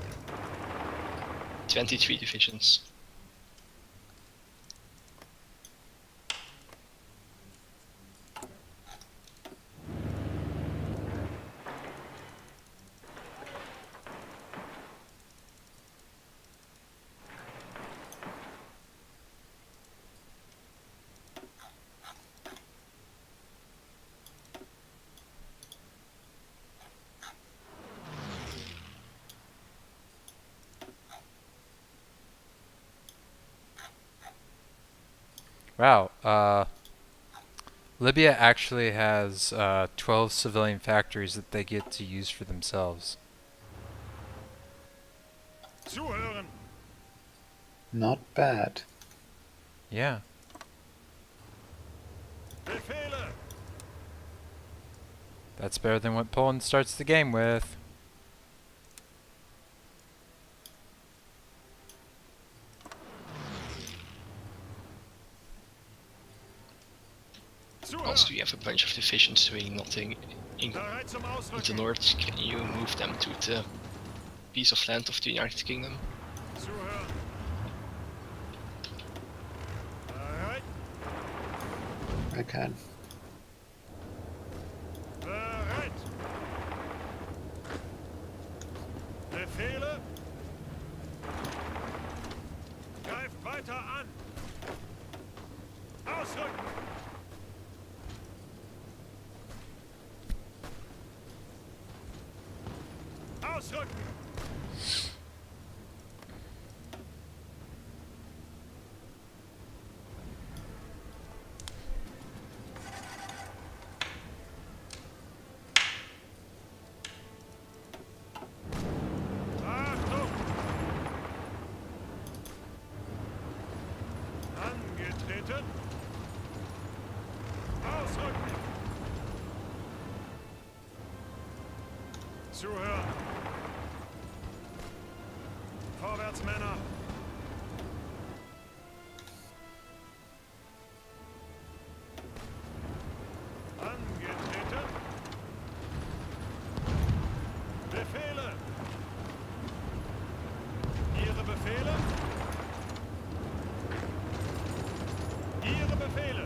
23 divisions. Wow, Libya actually has 12 civilian factories that they get to use for themselves. Zuhören. Not bad. Yeah. Befehle. That's better than what Poland starts the game with. Also, Zuhören. you have a bunch of divisions doing nothing in Bereit zum the Ausrücken. north. Can you move them to the piece of land of the United Kingdom? Zuhören. Bereit. I can. Bereit. Befehle. Greift weiter an. Ausrücken. Ausrücken. Achtung! Angetreten. Ausrücken. Zuhören. Vorwärts, Männer. Angetreten. Befehle. Ihre Befehle. Ihre Befehle.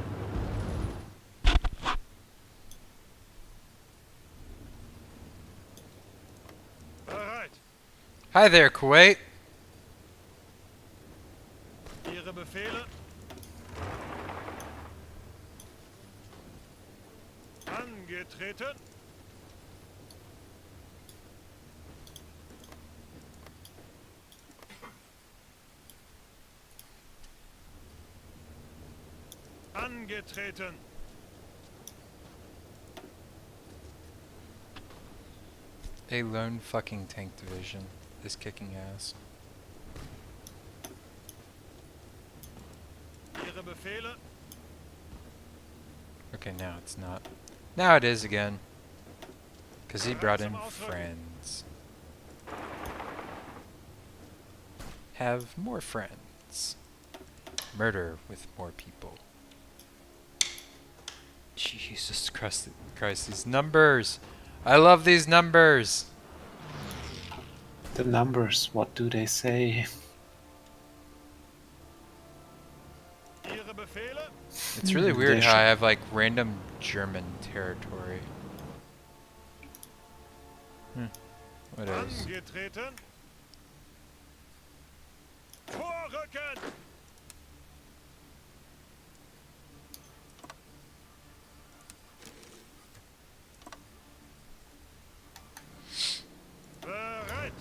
Bereit. Hi there, Kuwait. Ihre Befehle. Angetreten. Angetreten. A lone fucking tank division is kicking ass. Ihre Befehle. Okay, now it's not. Now it is again. Cause he brought in friends. Have more friends. Murder with more people. Jesus Christ, these numbers! I love these numbers! The numbers, what do they say? Ihre Befehle. It's really Hmm, weird they how I should- have like random German territory. What is? Angetreten. Vorrücken. Bereit.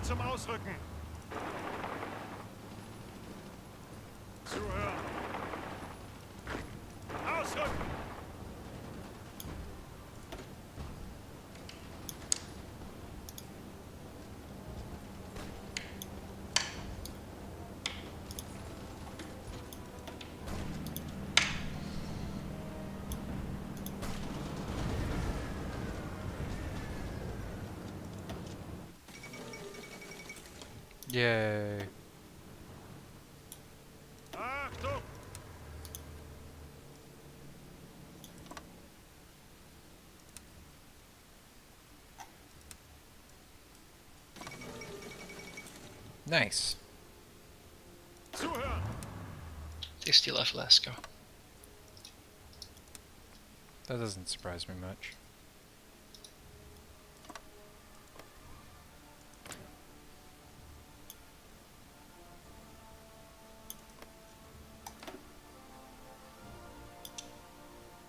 zum Ausrücken. Zuhören. Ausrücken. Yay. Achtung. Nice. Zuhören. They still have Alaska. That doesn't surprise me much.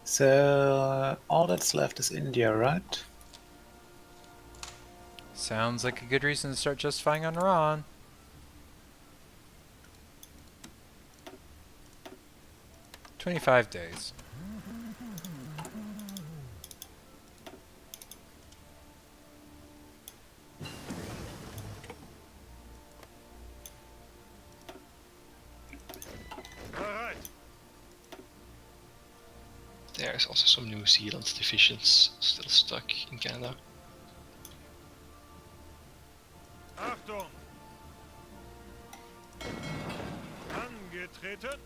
So all that's left is India, right? Sounds like a good reason to start justifying on Iran. "25 days. Bereit. There's also some New Zealand divisions still stuck in Canada. Achtung. Angetreten.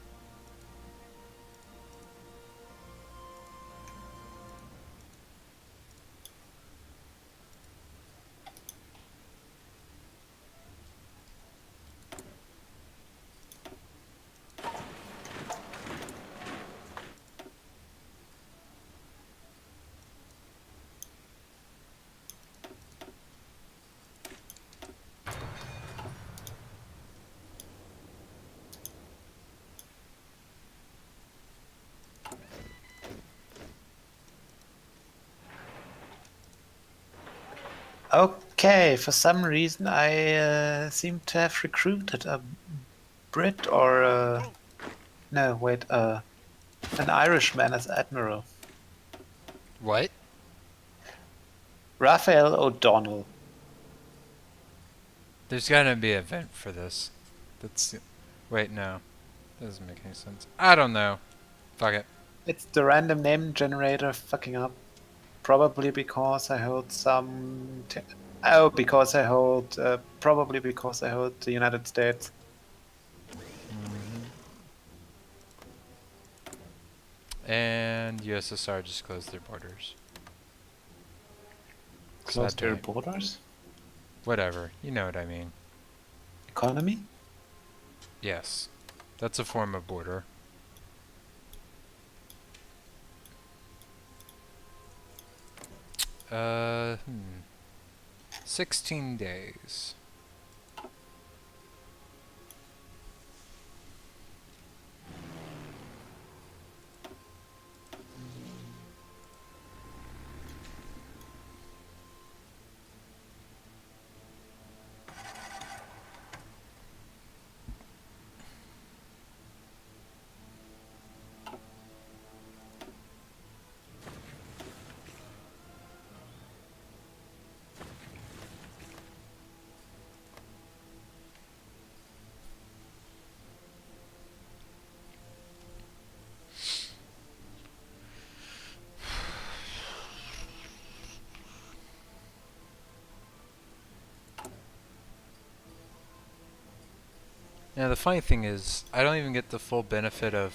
Okay, for some reason I seem to have recruited a Brit or no, wait, an Irishman as admiral. What? Raphael O'Donnell. There's gotta be an event for this. That's... Wait, no. That doesn't make any sense. I don't know. Fuck it. It's the random name generator fucking up. Probably because I hold some. Because I hold. Probably because I hold the United States. And USSR just closed their borders. Close Sad their day. borders. Whatever. You know what I mean. Economy? Yes. That's a form of border. Uh, 16 days. Now the funny thing is, I don't even get the full benefit of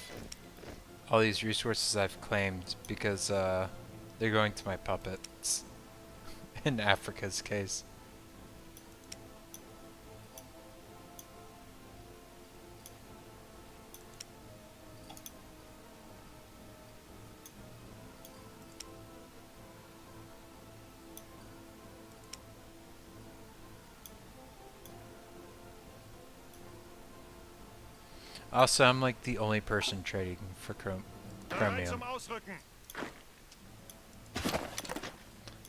all these resources I've claimed because they're going to my puppets. In Africa's case. Also, I'm like the only person trading for Bereit chromium. zum Ausrücken.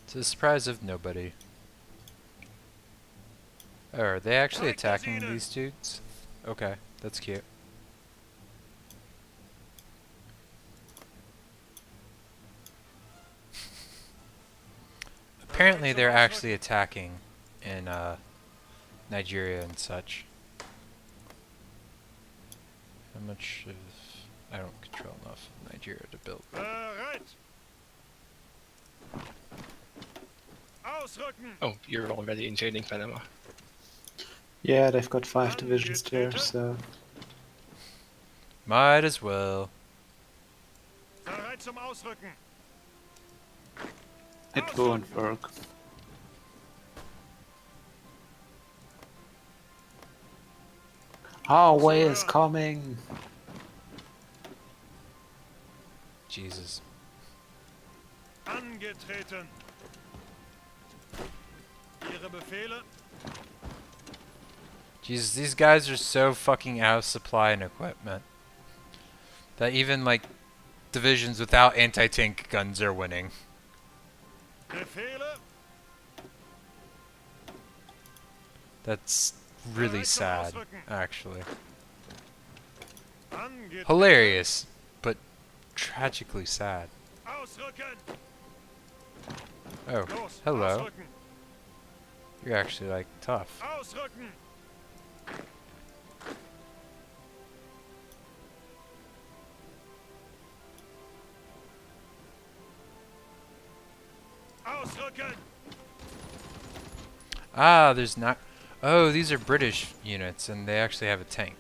To the surprise of nobody. Oh, are they actually Like das attacking ihnen. these dudes? Okay, that's cute. Apparently they're actually attacking in Nigeria and such. How much of... I don't control enough of Nigeria to build. Bereit. Ausrücken. Oh, you're already invading Panama. Yeah, they've got 5 divisions there, so Might as well. Bereit zum Ausrücken. it won't work. Our way is coming. Jesus. Angetreten. Ihre Befehle. Jesus, these guys are so fucking out of supply and equipment that even, like, divisions without anti-tank guns are winning. Befehle. That's really sad, actually. Angetreten. Hilarious, but tragically sad. Ausrücken. Oh, Los. hello. Ausrücken. You're actually, like, tough. Ausrücken. Ausrücken. Ah, there's not... Oh, these are British units, and they actually have a tank.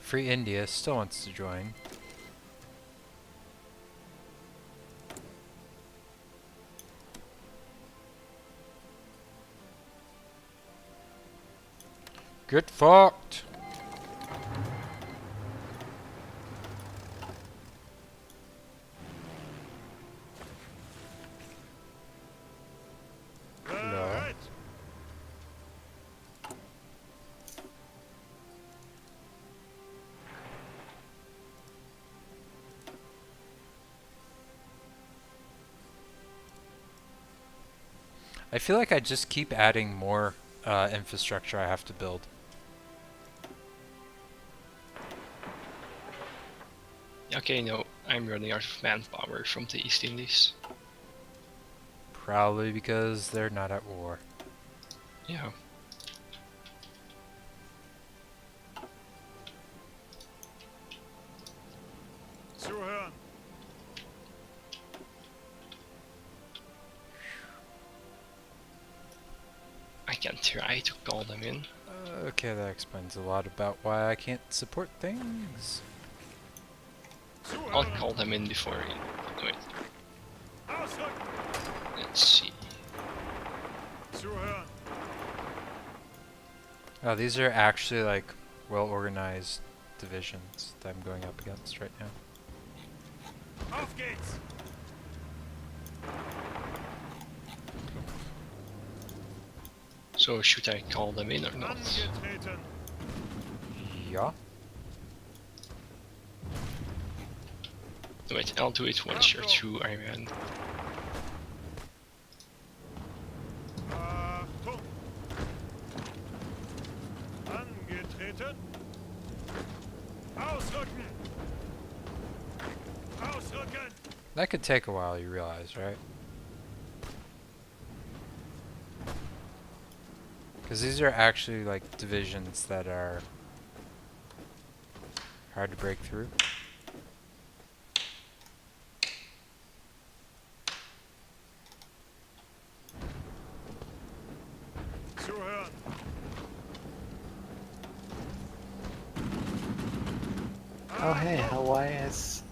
Free India still wants to join. Get fucked! Bereit. I feel like I just keep adding more infrastructure I have to build. Okay, no, I'm running out of manpower from the East Indies. Probably because they're not at war. Yeah. Zuhören. I can try to call them in. Okay, that explains a lot about why I can't support things. I'll Zuhören. call them in before. Wait, Ausrücken. let's see. Zuhören. Oh, these are actually like well-organized divisions that I'm going up against right now. Auf geht's. So should I call them in or not? Angetreten. Yeah. Wait, I'll do it once you're through Iran. Achtung. Angetreten. Ausrücken. Ausrücken. That could take a while, you realize, right? Because these are actually like divisions that are hard to break through. Zuhören. Oh hey, Hawaii is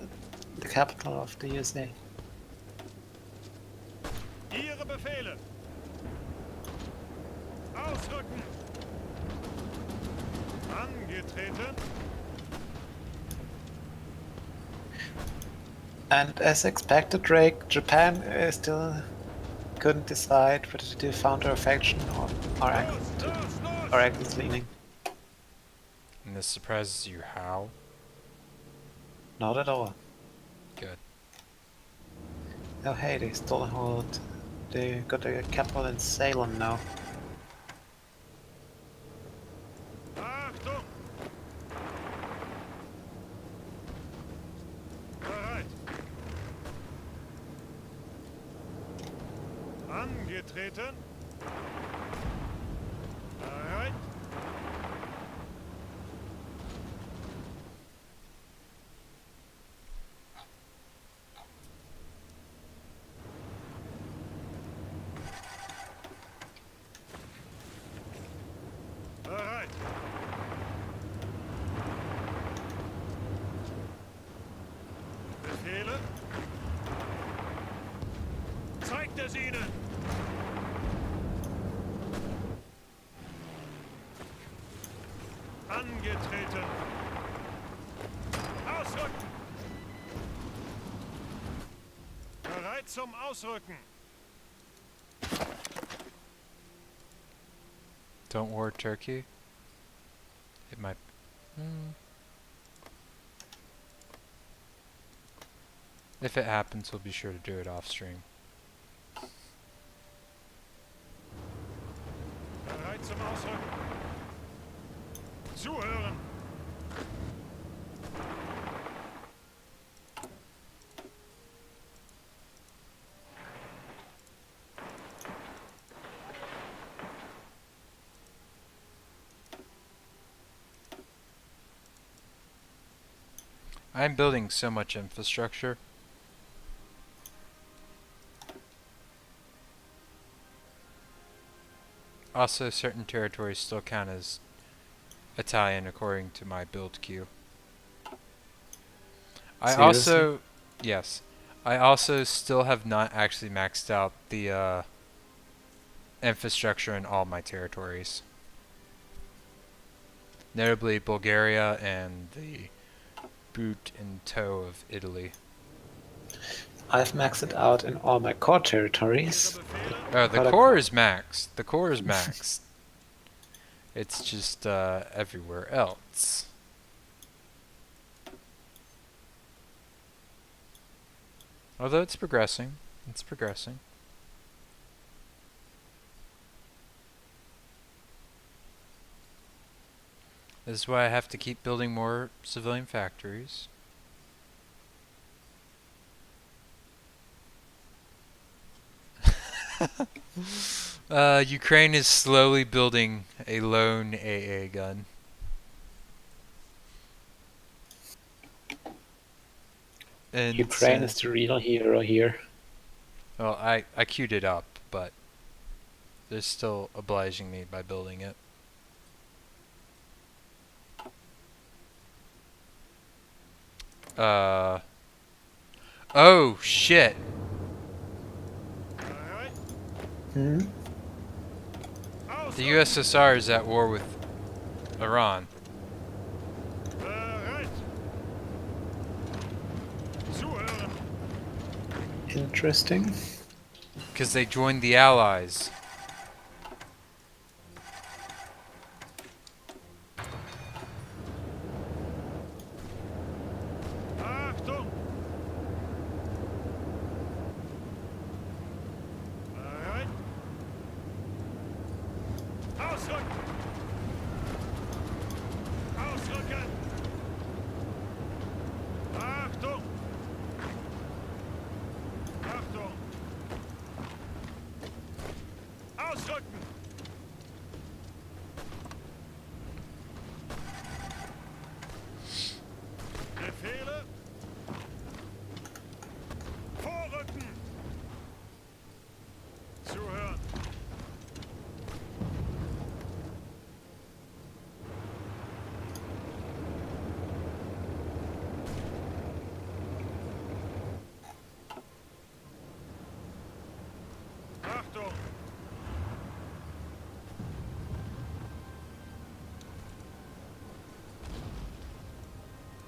the capital of the USA. Ihre Befehle. Ausrücken. Angetreten. And as expected, Drake, Japan is still couldn't decide whether to do founder or faction or Axis leaning. And this surprises you how? Not at all. Good. Oh hey, they stole a hold. They got a capital in Salem now. Achtung! Bereit. Angetreten. Bereit. Bereit. Befehle? Zeigt es ihnen! Angetreten! Ausrücken! Bereit zum Ausrücken! Don't war Turkey. It might. If it happens, we'll be sure to do it off stream. Bereit zum Ausrücken! Zuhören! I'm building so much infrastructure. Also, certain territories still count as Italian according to my build queue. I Seriously? also, yes, I also still have not actually maxed out the infrastructure in all my territories. Notably Bulgaria and the boot and toe of Italy. I've maxed it out in all my core territories. Befehle? Oh, the But I- core is maxed. The core is maxed. It's just everywhere else. Although it's progressing. It's progressing. This is why I have to keep building more civilian factories. Ukraine is slowly building a lone AA gun. And Ukraine is the real hero here. well, I queued it up, but they're still obliging me by building it. Oh shit! Bereit? Hmm? The Ausrücken! USSR is at war with Iran. Bereit! Zuhören! Interesting. Because they joined the Allies. Achtung! Bereit? Ausrücken! Ausrücken! Achtung! Achtung! Ausrücken! Befehle? Vorrücken! Zuhören! Achtung!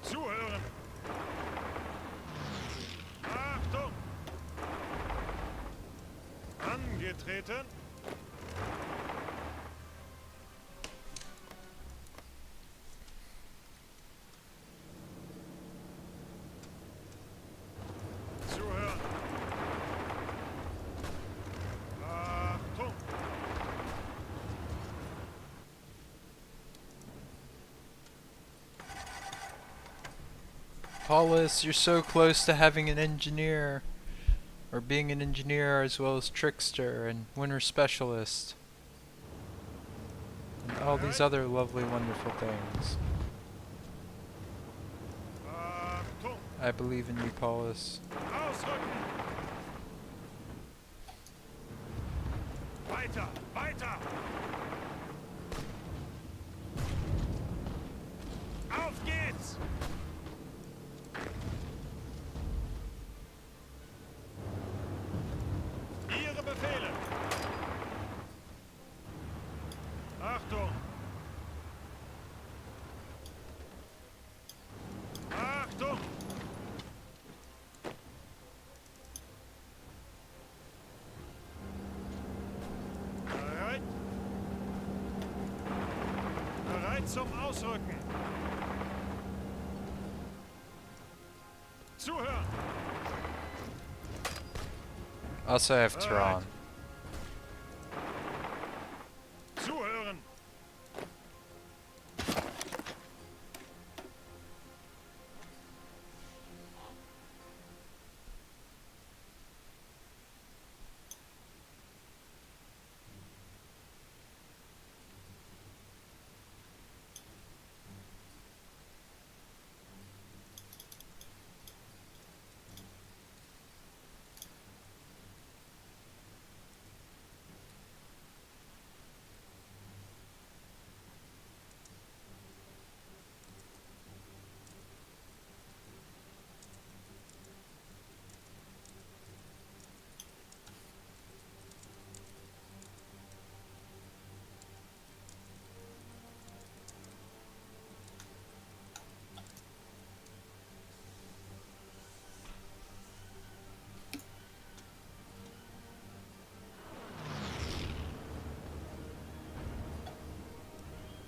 Zuhören! Achtung! Angetreten. Zuhören. Achtung. Paulus, you're so close to having an engineer. Or being an engineer as well as trickster and winter specialist. And all these other lovely, wonderful things. Achtung. I believe in you, Paulus. Ausrücken. Weiter, weiter. Auf geht's. Ihre Befehle. Achtung. Achtung. Bereit. Bereit zum Ausrücken. Zuhören. Also, I have Alright. Tehran. Zuhören.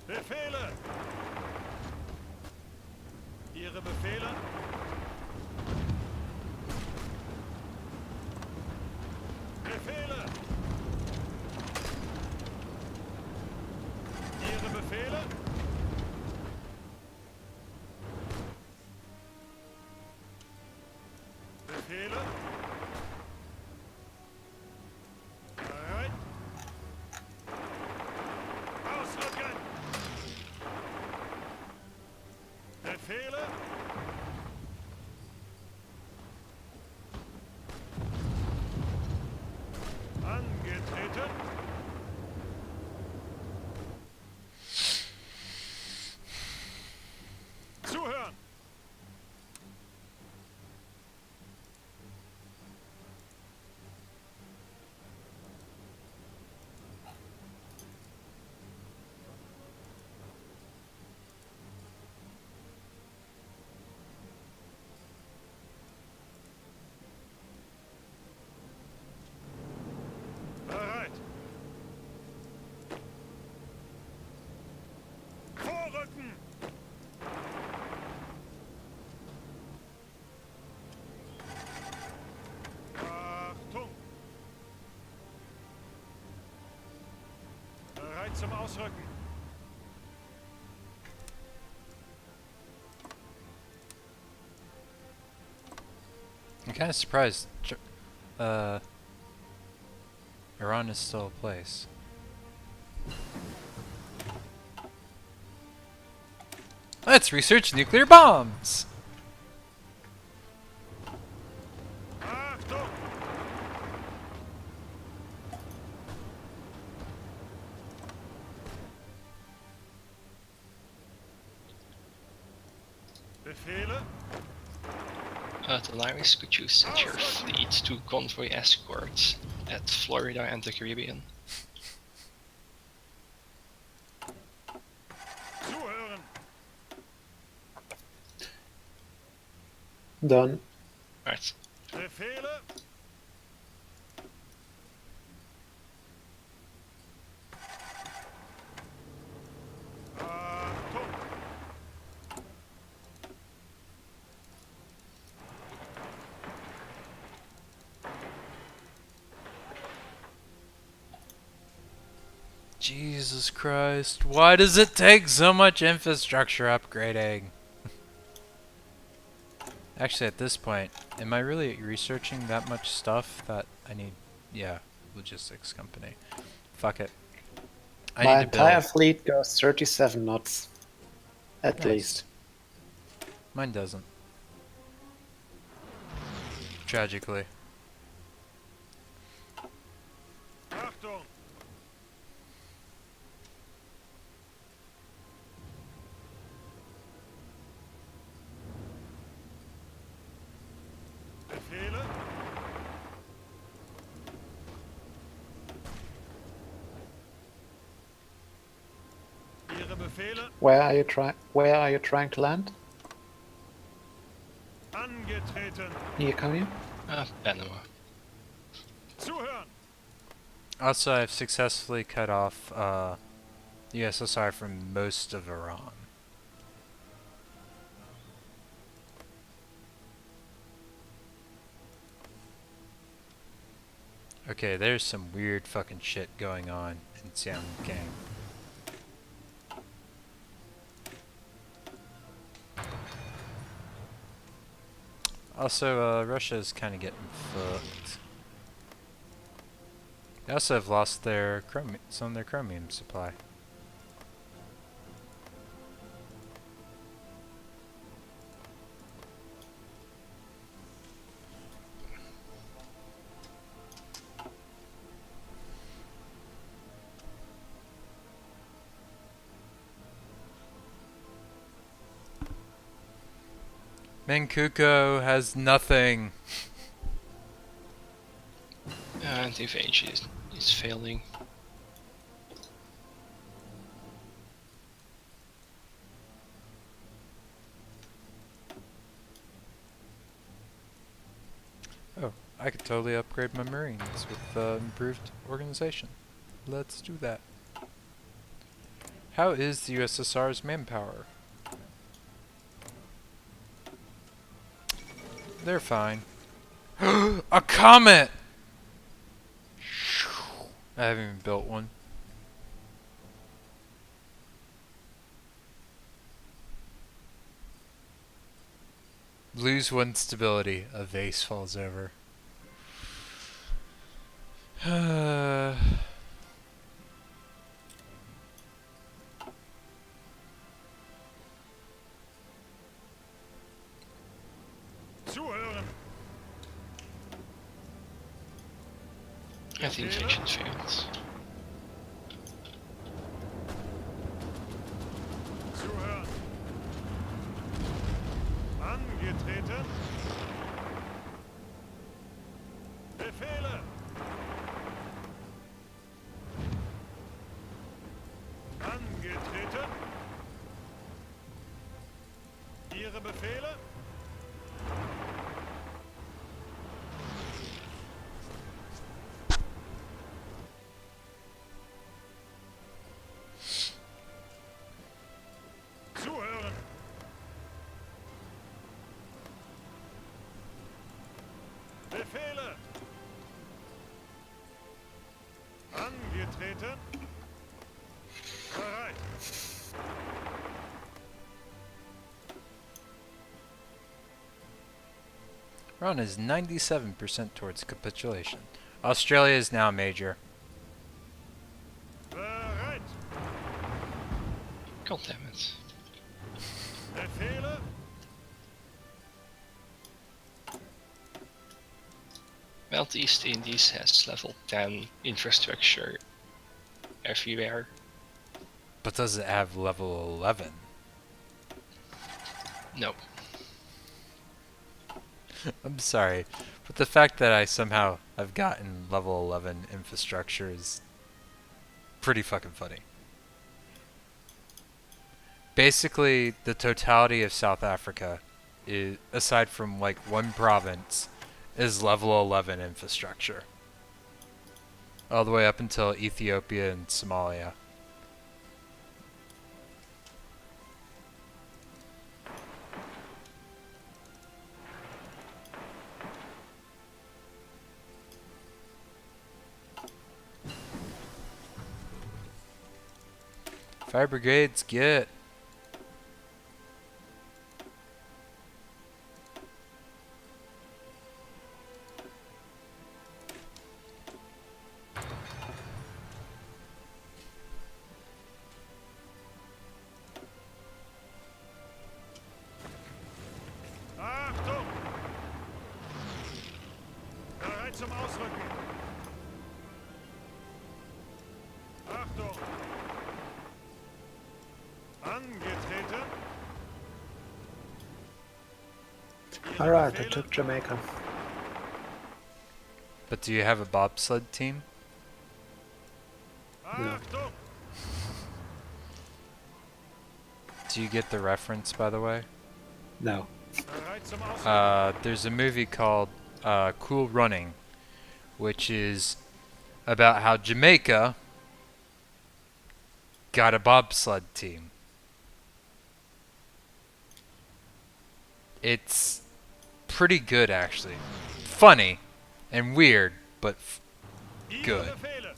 Befehle! Ihre Befehle? Befehle! Ihre Befehle? Befehle? Bereit? Ausrücken! Befehle? Angetreten? Zuhören! Bereit! Vorrücken! Achtung! Bereit zum Ausrücken! I'm kind of surprised. Iran is still a place. Let's research nuclear bombs! Achtung! Befehle? Delaris, could you send your fleet to convoy escort at Florida and the Caribbean? Zuhören! Done. Right. Befehle? Jesus Christ. Why does it take so much infrastructure upgrading? Actually, at this point, am I really researching that much stuff that I need? Yeah, logistics company. Fuck it. I My need to entire build. fleet goes 37 knots. At Nice. least. Mine doesn't. Tragically. Achtung! Befehle? Ihre Befehle? Where are you trying to land? Angetreten! Near Konya? Panama. Zuhören! Also, I've successfully cut off the USSR from most of Iran. Okay, there's some weird fucking shit going on in Siamgang. Also, Russia's kind of getting fucked. They also have lost their some of their chromium supply. Manchukuo has nothing. And invasion is failing. Oh, I could totally upgrade my Marines with improved organization. Let's do that. How is the USSR's manpower? They're fine. A comet! I haven't even built one. Lose one stability. A vase falls over. Zuhören! And the invasion failed. Zuhören! Angetreten! Befehle! Angetreten! Ihre Befehle? Zuhören! Befehle! Angetreten! Bereit! Iran is 97% towards capitulation. Australia is now major. Bereit! God damn it. Befehle? Well, the East Indies has level 10 infrastructure everywhere. But does it have level 11? No. I'm sorry, but the fact that I somehow have gotten level 11 infrastructure is pretty fucking funny. Basically, the totality of South Africa, is, aside from like one province, is level 11 infrastructure. All the way up until Ethiopia and Somalia. Fire brigades, get. Achtung! Bereit zum Ausrücken. Achtung! Angetreten. Ihre Alright, I Befehle? took Jamaica. But do you have a bobsled team? Achtung! Do you get the reference, by the way? No. Bereit zum Ausrücken. There's a movie called Cool Running, which is about how Jamaica got a bobsled team. It's pretty good, actually. Funny and weird, but Ihre good. Befehle.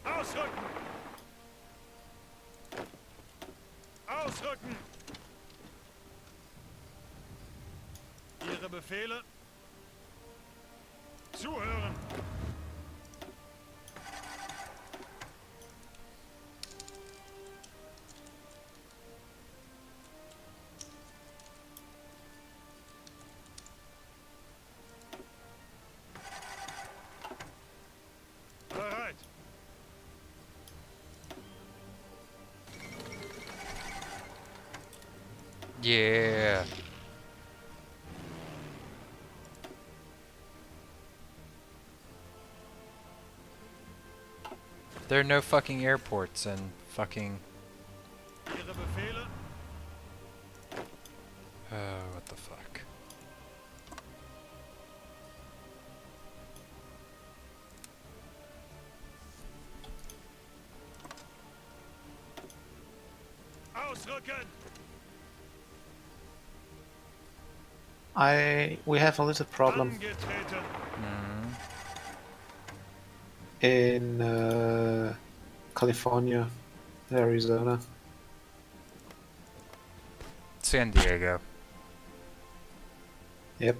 Ausrücken. Ausrücken. Ihre Befehle. Zuhören. Bereit. Yeah. There are no fucking airports and fucking... Ihre Befehle. what the fuck? Ausrücken. We have a little problem Angetreten. Mm. in California, Arizona. San Diego. Yep.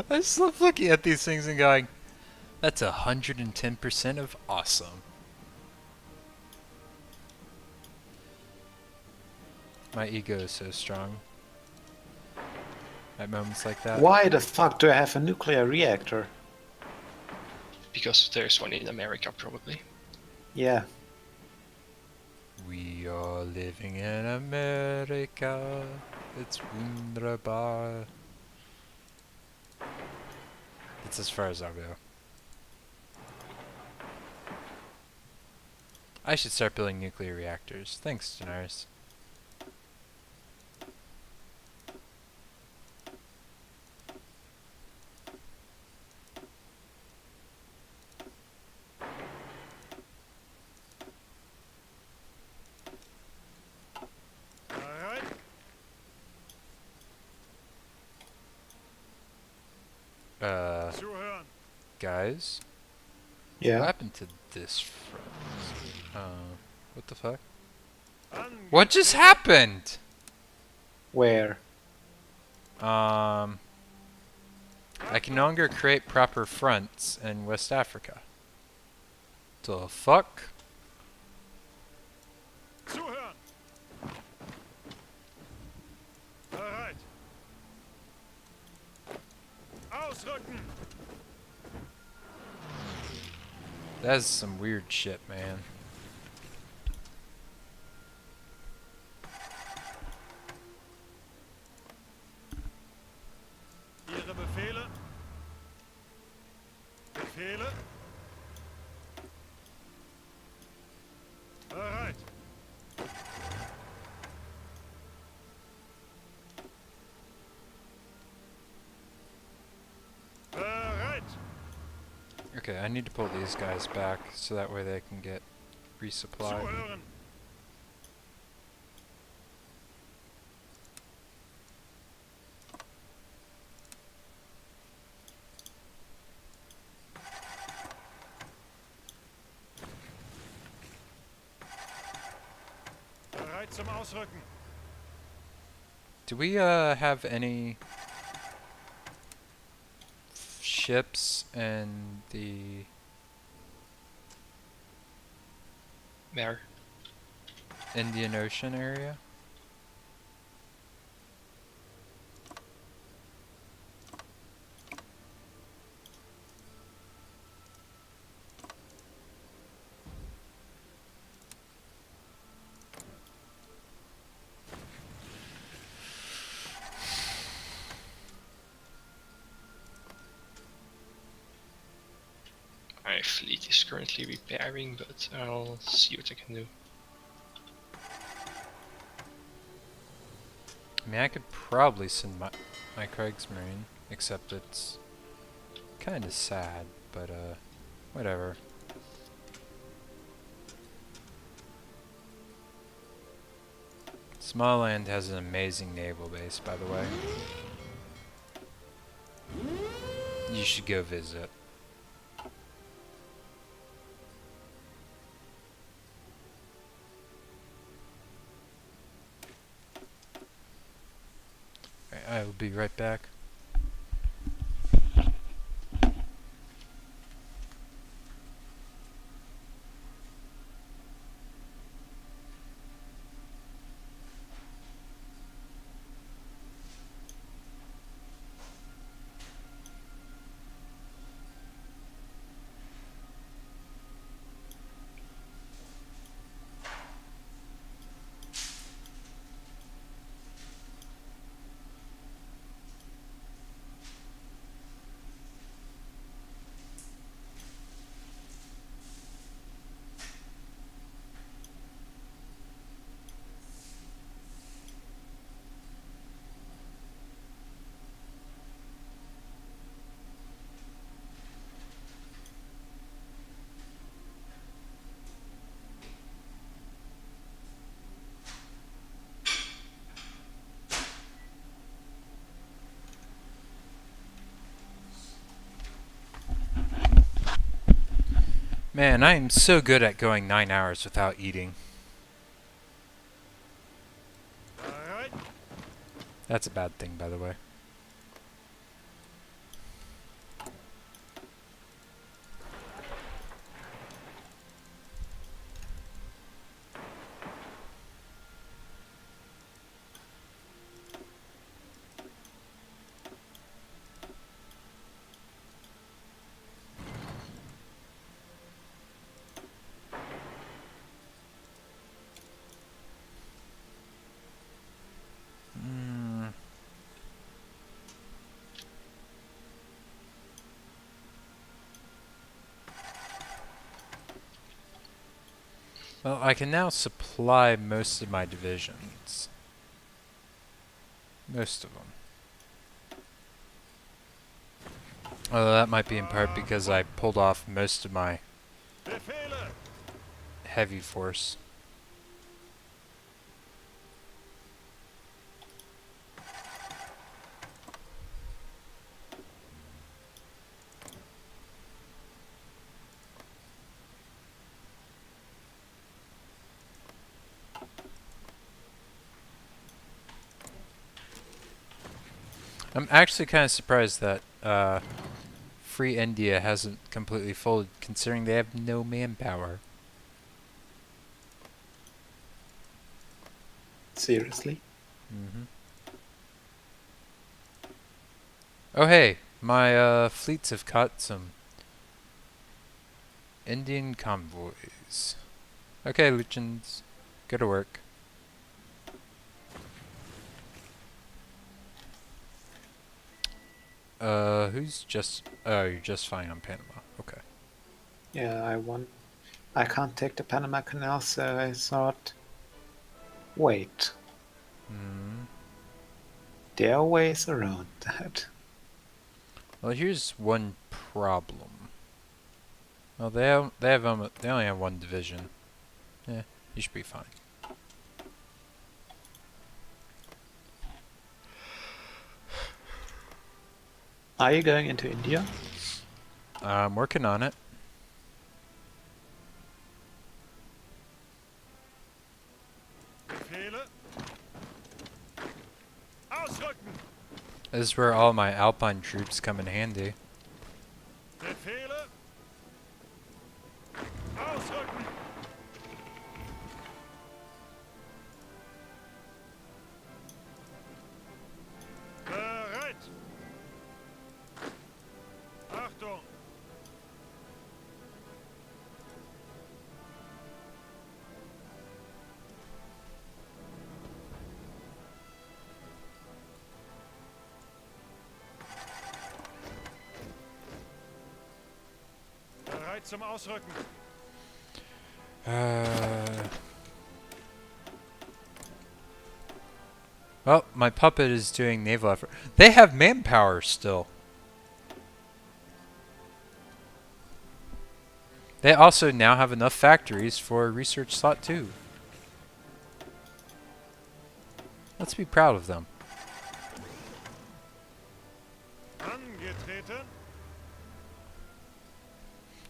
I just love looking at these things and going, that's 110% of awesome. My ego is so strong at moments like that. Why the fuck do I have a nuclear reactor? Because there's one in America, probably. Yeah. We are living in America. It's wunderbar. That's as far as I'll go. I should start building nuclear reactors. Thanks, Janaris. Bereit. Zuhören. Guys? Yeah. What happened to this front? What the fuck? Angetreten. What just happened? Where? I can no longer create proper fronts in West Africa. The fuck? Zuhören. Bereit. Ausrücken. That's some weird shit, man. Ihre Befehle. Befehle. Bereit. Bereit. Okay, I need to pull these guys back so that way they can get resupply. Zuhören! Bereit zum Ausrücken! Do we have any ships in the Where? Indian Ocean area? My fleet is currently repairing, but I'll see what I can do. I mean, I could probably send my Kriegsmarine, except it's kind of sad, but whatever. Smaland has an amazing naval base, by the way. You should go visit. I will be right back. Man, I am so good at going 9 hours without eating. Bereit! That's a bad thing, by the way. Well, I can now supply most of my divisions. Most of them. Although that might be in part because I pulled off most of my Befehle! heavy force. I'm actually kind of surprised that Free India hasn't completely folded, considering they have no manpower. Seriously? Mm-hmm. Oh hey, my fleets have caught some Indian convoys. Okay, Luchins, go to work. Who's just... Oh, you're just fine on Panama. Okay. Yeah, I won. I can't take the Panama Canal, so I thought, wait, Hmm. there are ways around that. Well, here's one problem. Well, they only have one division. Yeah, you should be fine. Are you going into India? I'm working on it. Befehle. Ausrücken. This is where all my Alpine troops come in handy. Befehle. Ausrücken. Bereit. Achtung. Bereit zum Ausrücken. Well, my puppet is doing naval effort. They have manpower still. They also now have enough factories for research slot 2. Let's be proud of them. Angetreten.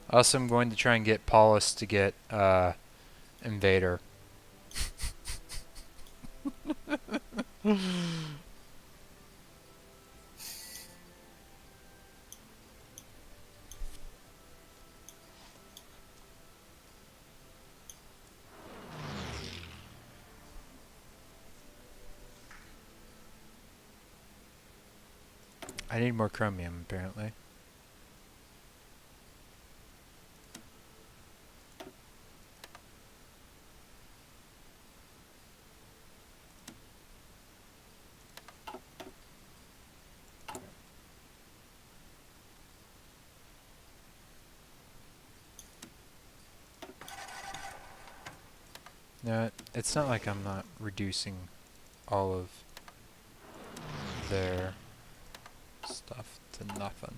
Also, I'm going to try and get Paulus to get Invader. I need more chromium, apparently. No, it's not like I'm not reducing all of their stuff to nothing.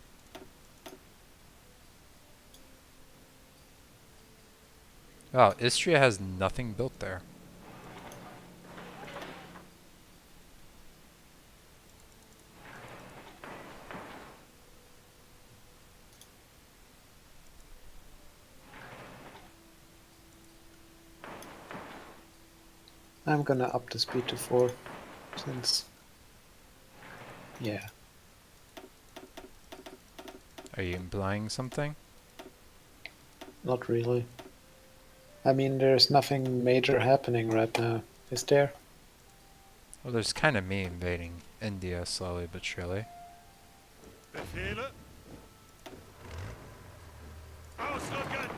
Wow, Istria has nothing built there. I'm gonna up the speed to 4, since... Yeah. Are you implying something? Not really. I mean, there's nothing major happening right now, is there? Well, there's kind of me invading India slowly but surely. Befehle. Ausrücken.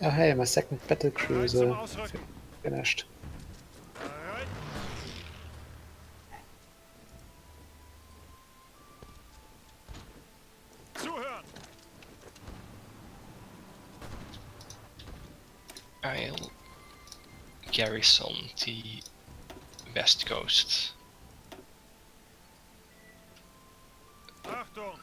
Oh hey, my second battle Bereit zum cruiser Ausrücken. finished. Bereit. Zuhören. I'll garrison the west coast. Achtung.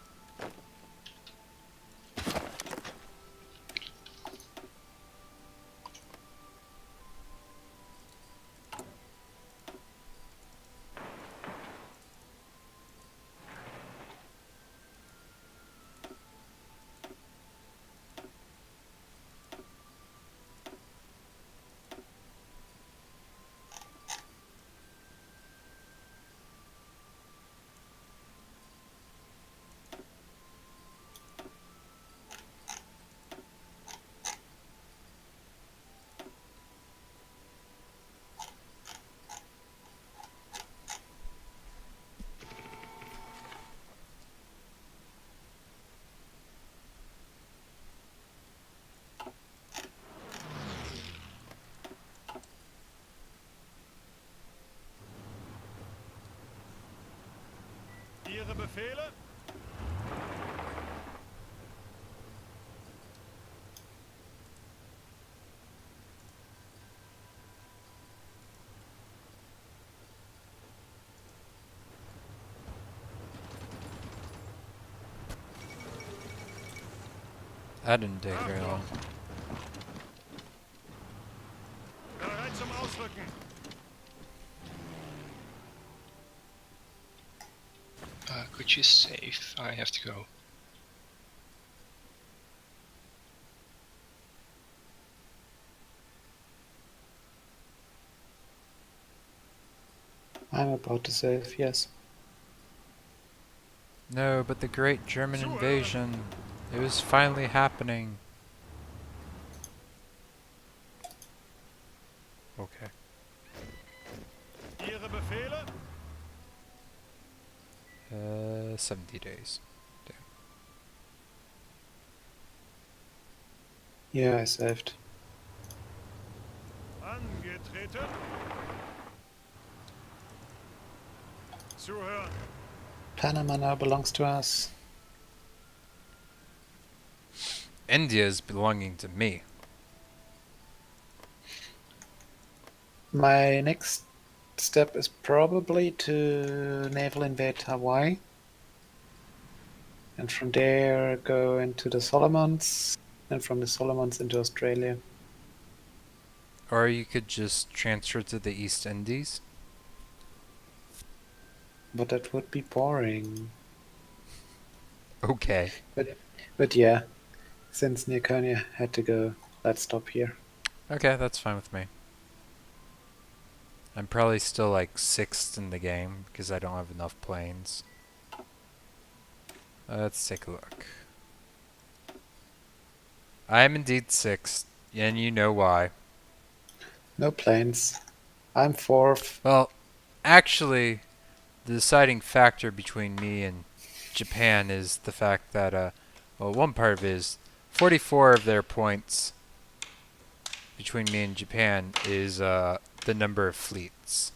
Ihre Befehle? That didn't take very long. zum Ausrücken. Could you save? I have to go. I'm about to save, yes. No, but the great German invasion. It was finally happening. Okay. Ihre Befehle? 70 days. Yeah, I saved. Angetreten. Zuhören. Panama now belongs to us. India is belonging to me. My next step is probably to naval invade Hawaii. And from there go into the Solomons. And from the Solomons into Australia. Or you could just transfer to the East Indies. But that would be boring. Okay. But yeah, since Neoconia had to go, let's stop here. Okay, that's fine with me. I'm probably still like 6th in the game because I don't have enough planes. Let's take a look. I am indeed 6th, and you know why. No planes. I'm 4th. Well, actually, the deciding factor between me and Japan is the fact that, well, one part of it is 44 of their points between me and Japan is the number of fleets.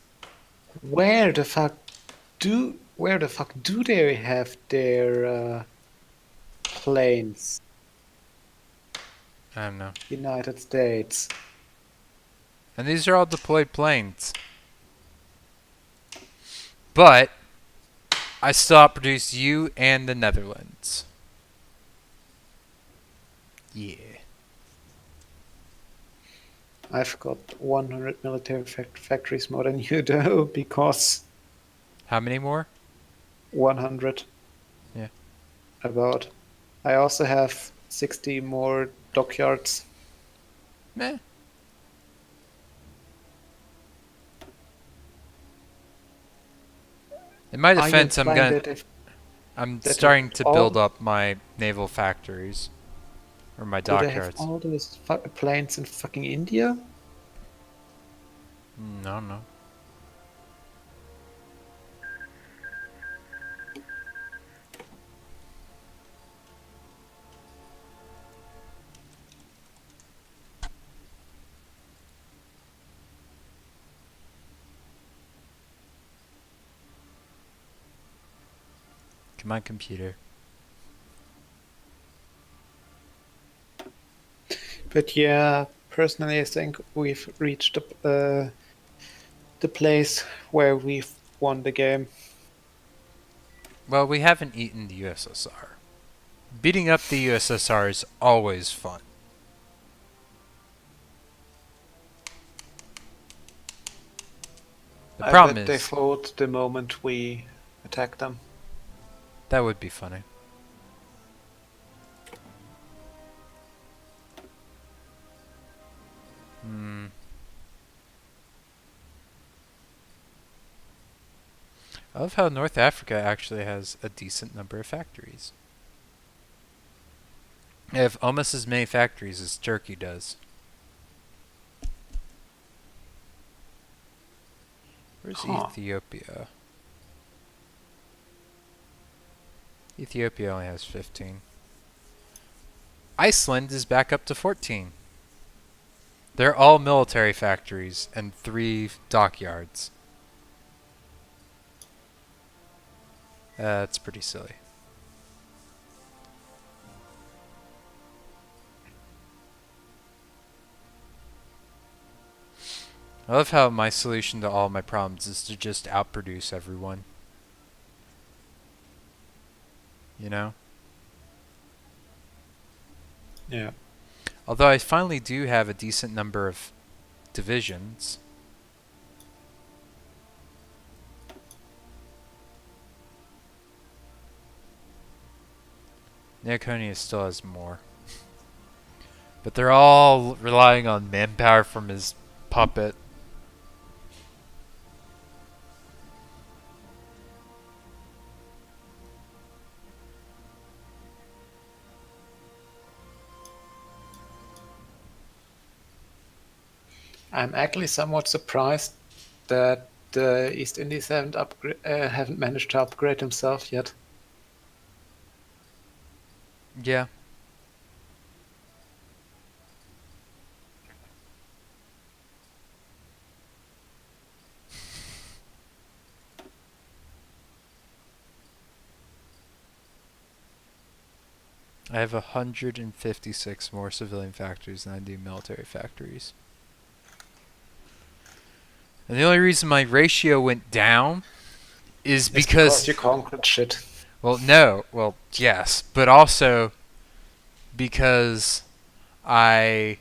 Where the fuck do they have their planes? I don't know. United States. And these are all deployed planes. But I still outproduce you and the Netherlands. Yeah. I've got 100 military factories more than you do, because How many more? 100. Yeah. About. I also have 60 more dockyards. Meh. In my Are you defense, implying that if I'm that starting to all- build up my naval factories. Or my do they have dockyards. all those planes in fucking India? No, no. Come on, computer. But yeah, personally, I think we've reached the place where we've won the game. Well, we haven't eaten the USSR. Beating up the USSR is always fun. The I problem bet they is, fold the moment we attack them. that would be funny. Hmm. I love how North Africa actually has a decent number of factories. They have almost as many factories as Turkey does. Where's Huh. Ethiopia? Ethiopia only has 15. Iceland is back up to 14. They're all military factories and 3 dockyards. That's pretty silly. I love how my solution to all my problems is to just outproduce everyone. You know? Yeah. Although I finally do have a decent number of divisions. Neoconia still has more. But they're all relying on manpower from his puppet. I'm actually somewhat surprised that the East Indies haven't managed to upgrade himself yet. Yeah. I have 156 more civilian factories than I do military factories. And the only reason my ratio went down is It's because you conquered shit. well, no. Well, yes. But also because I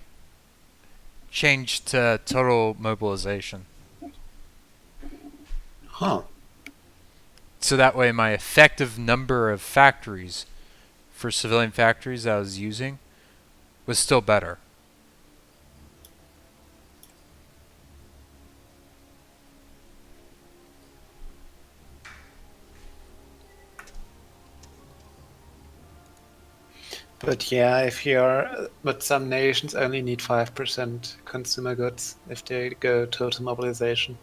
changed to total mobilization. Huh. So that way my effective number of factories for civilian factories I was using was still better. But yeah, but some nations only need 5% consumer goods if they go total mobilization.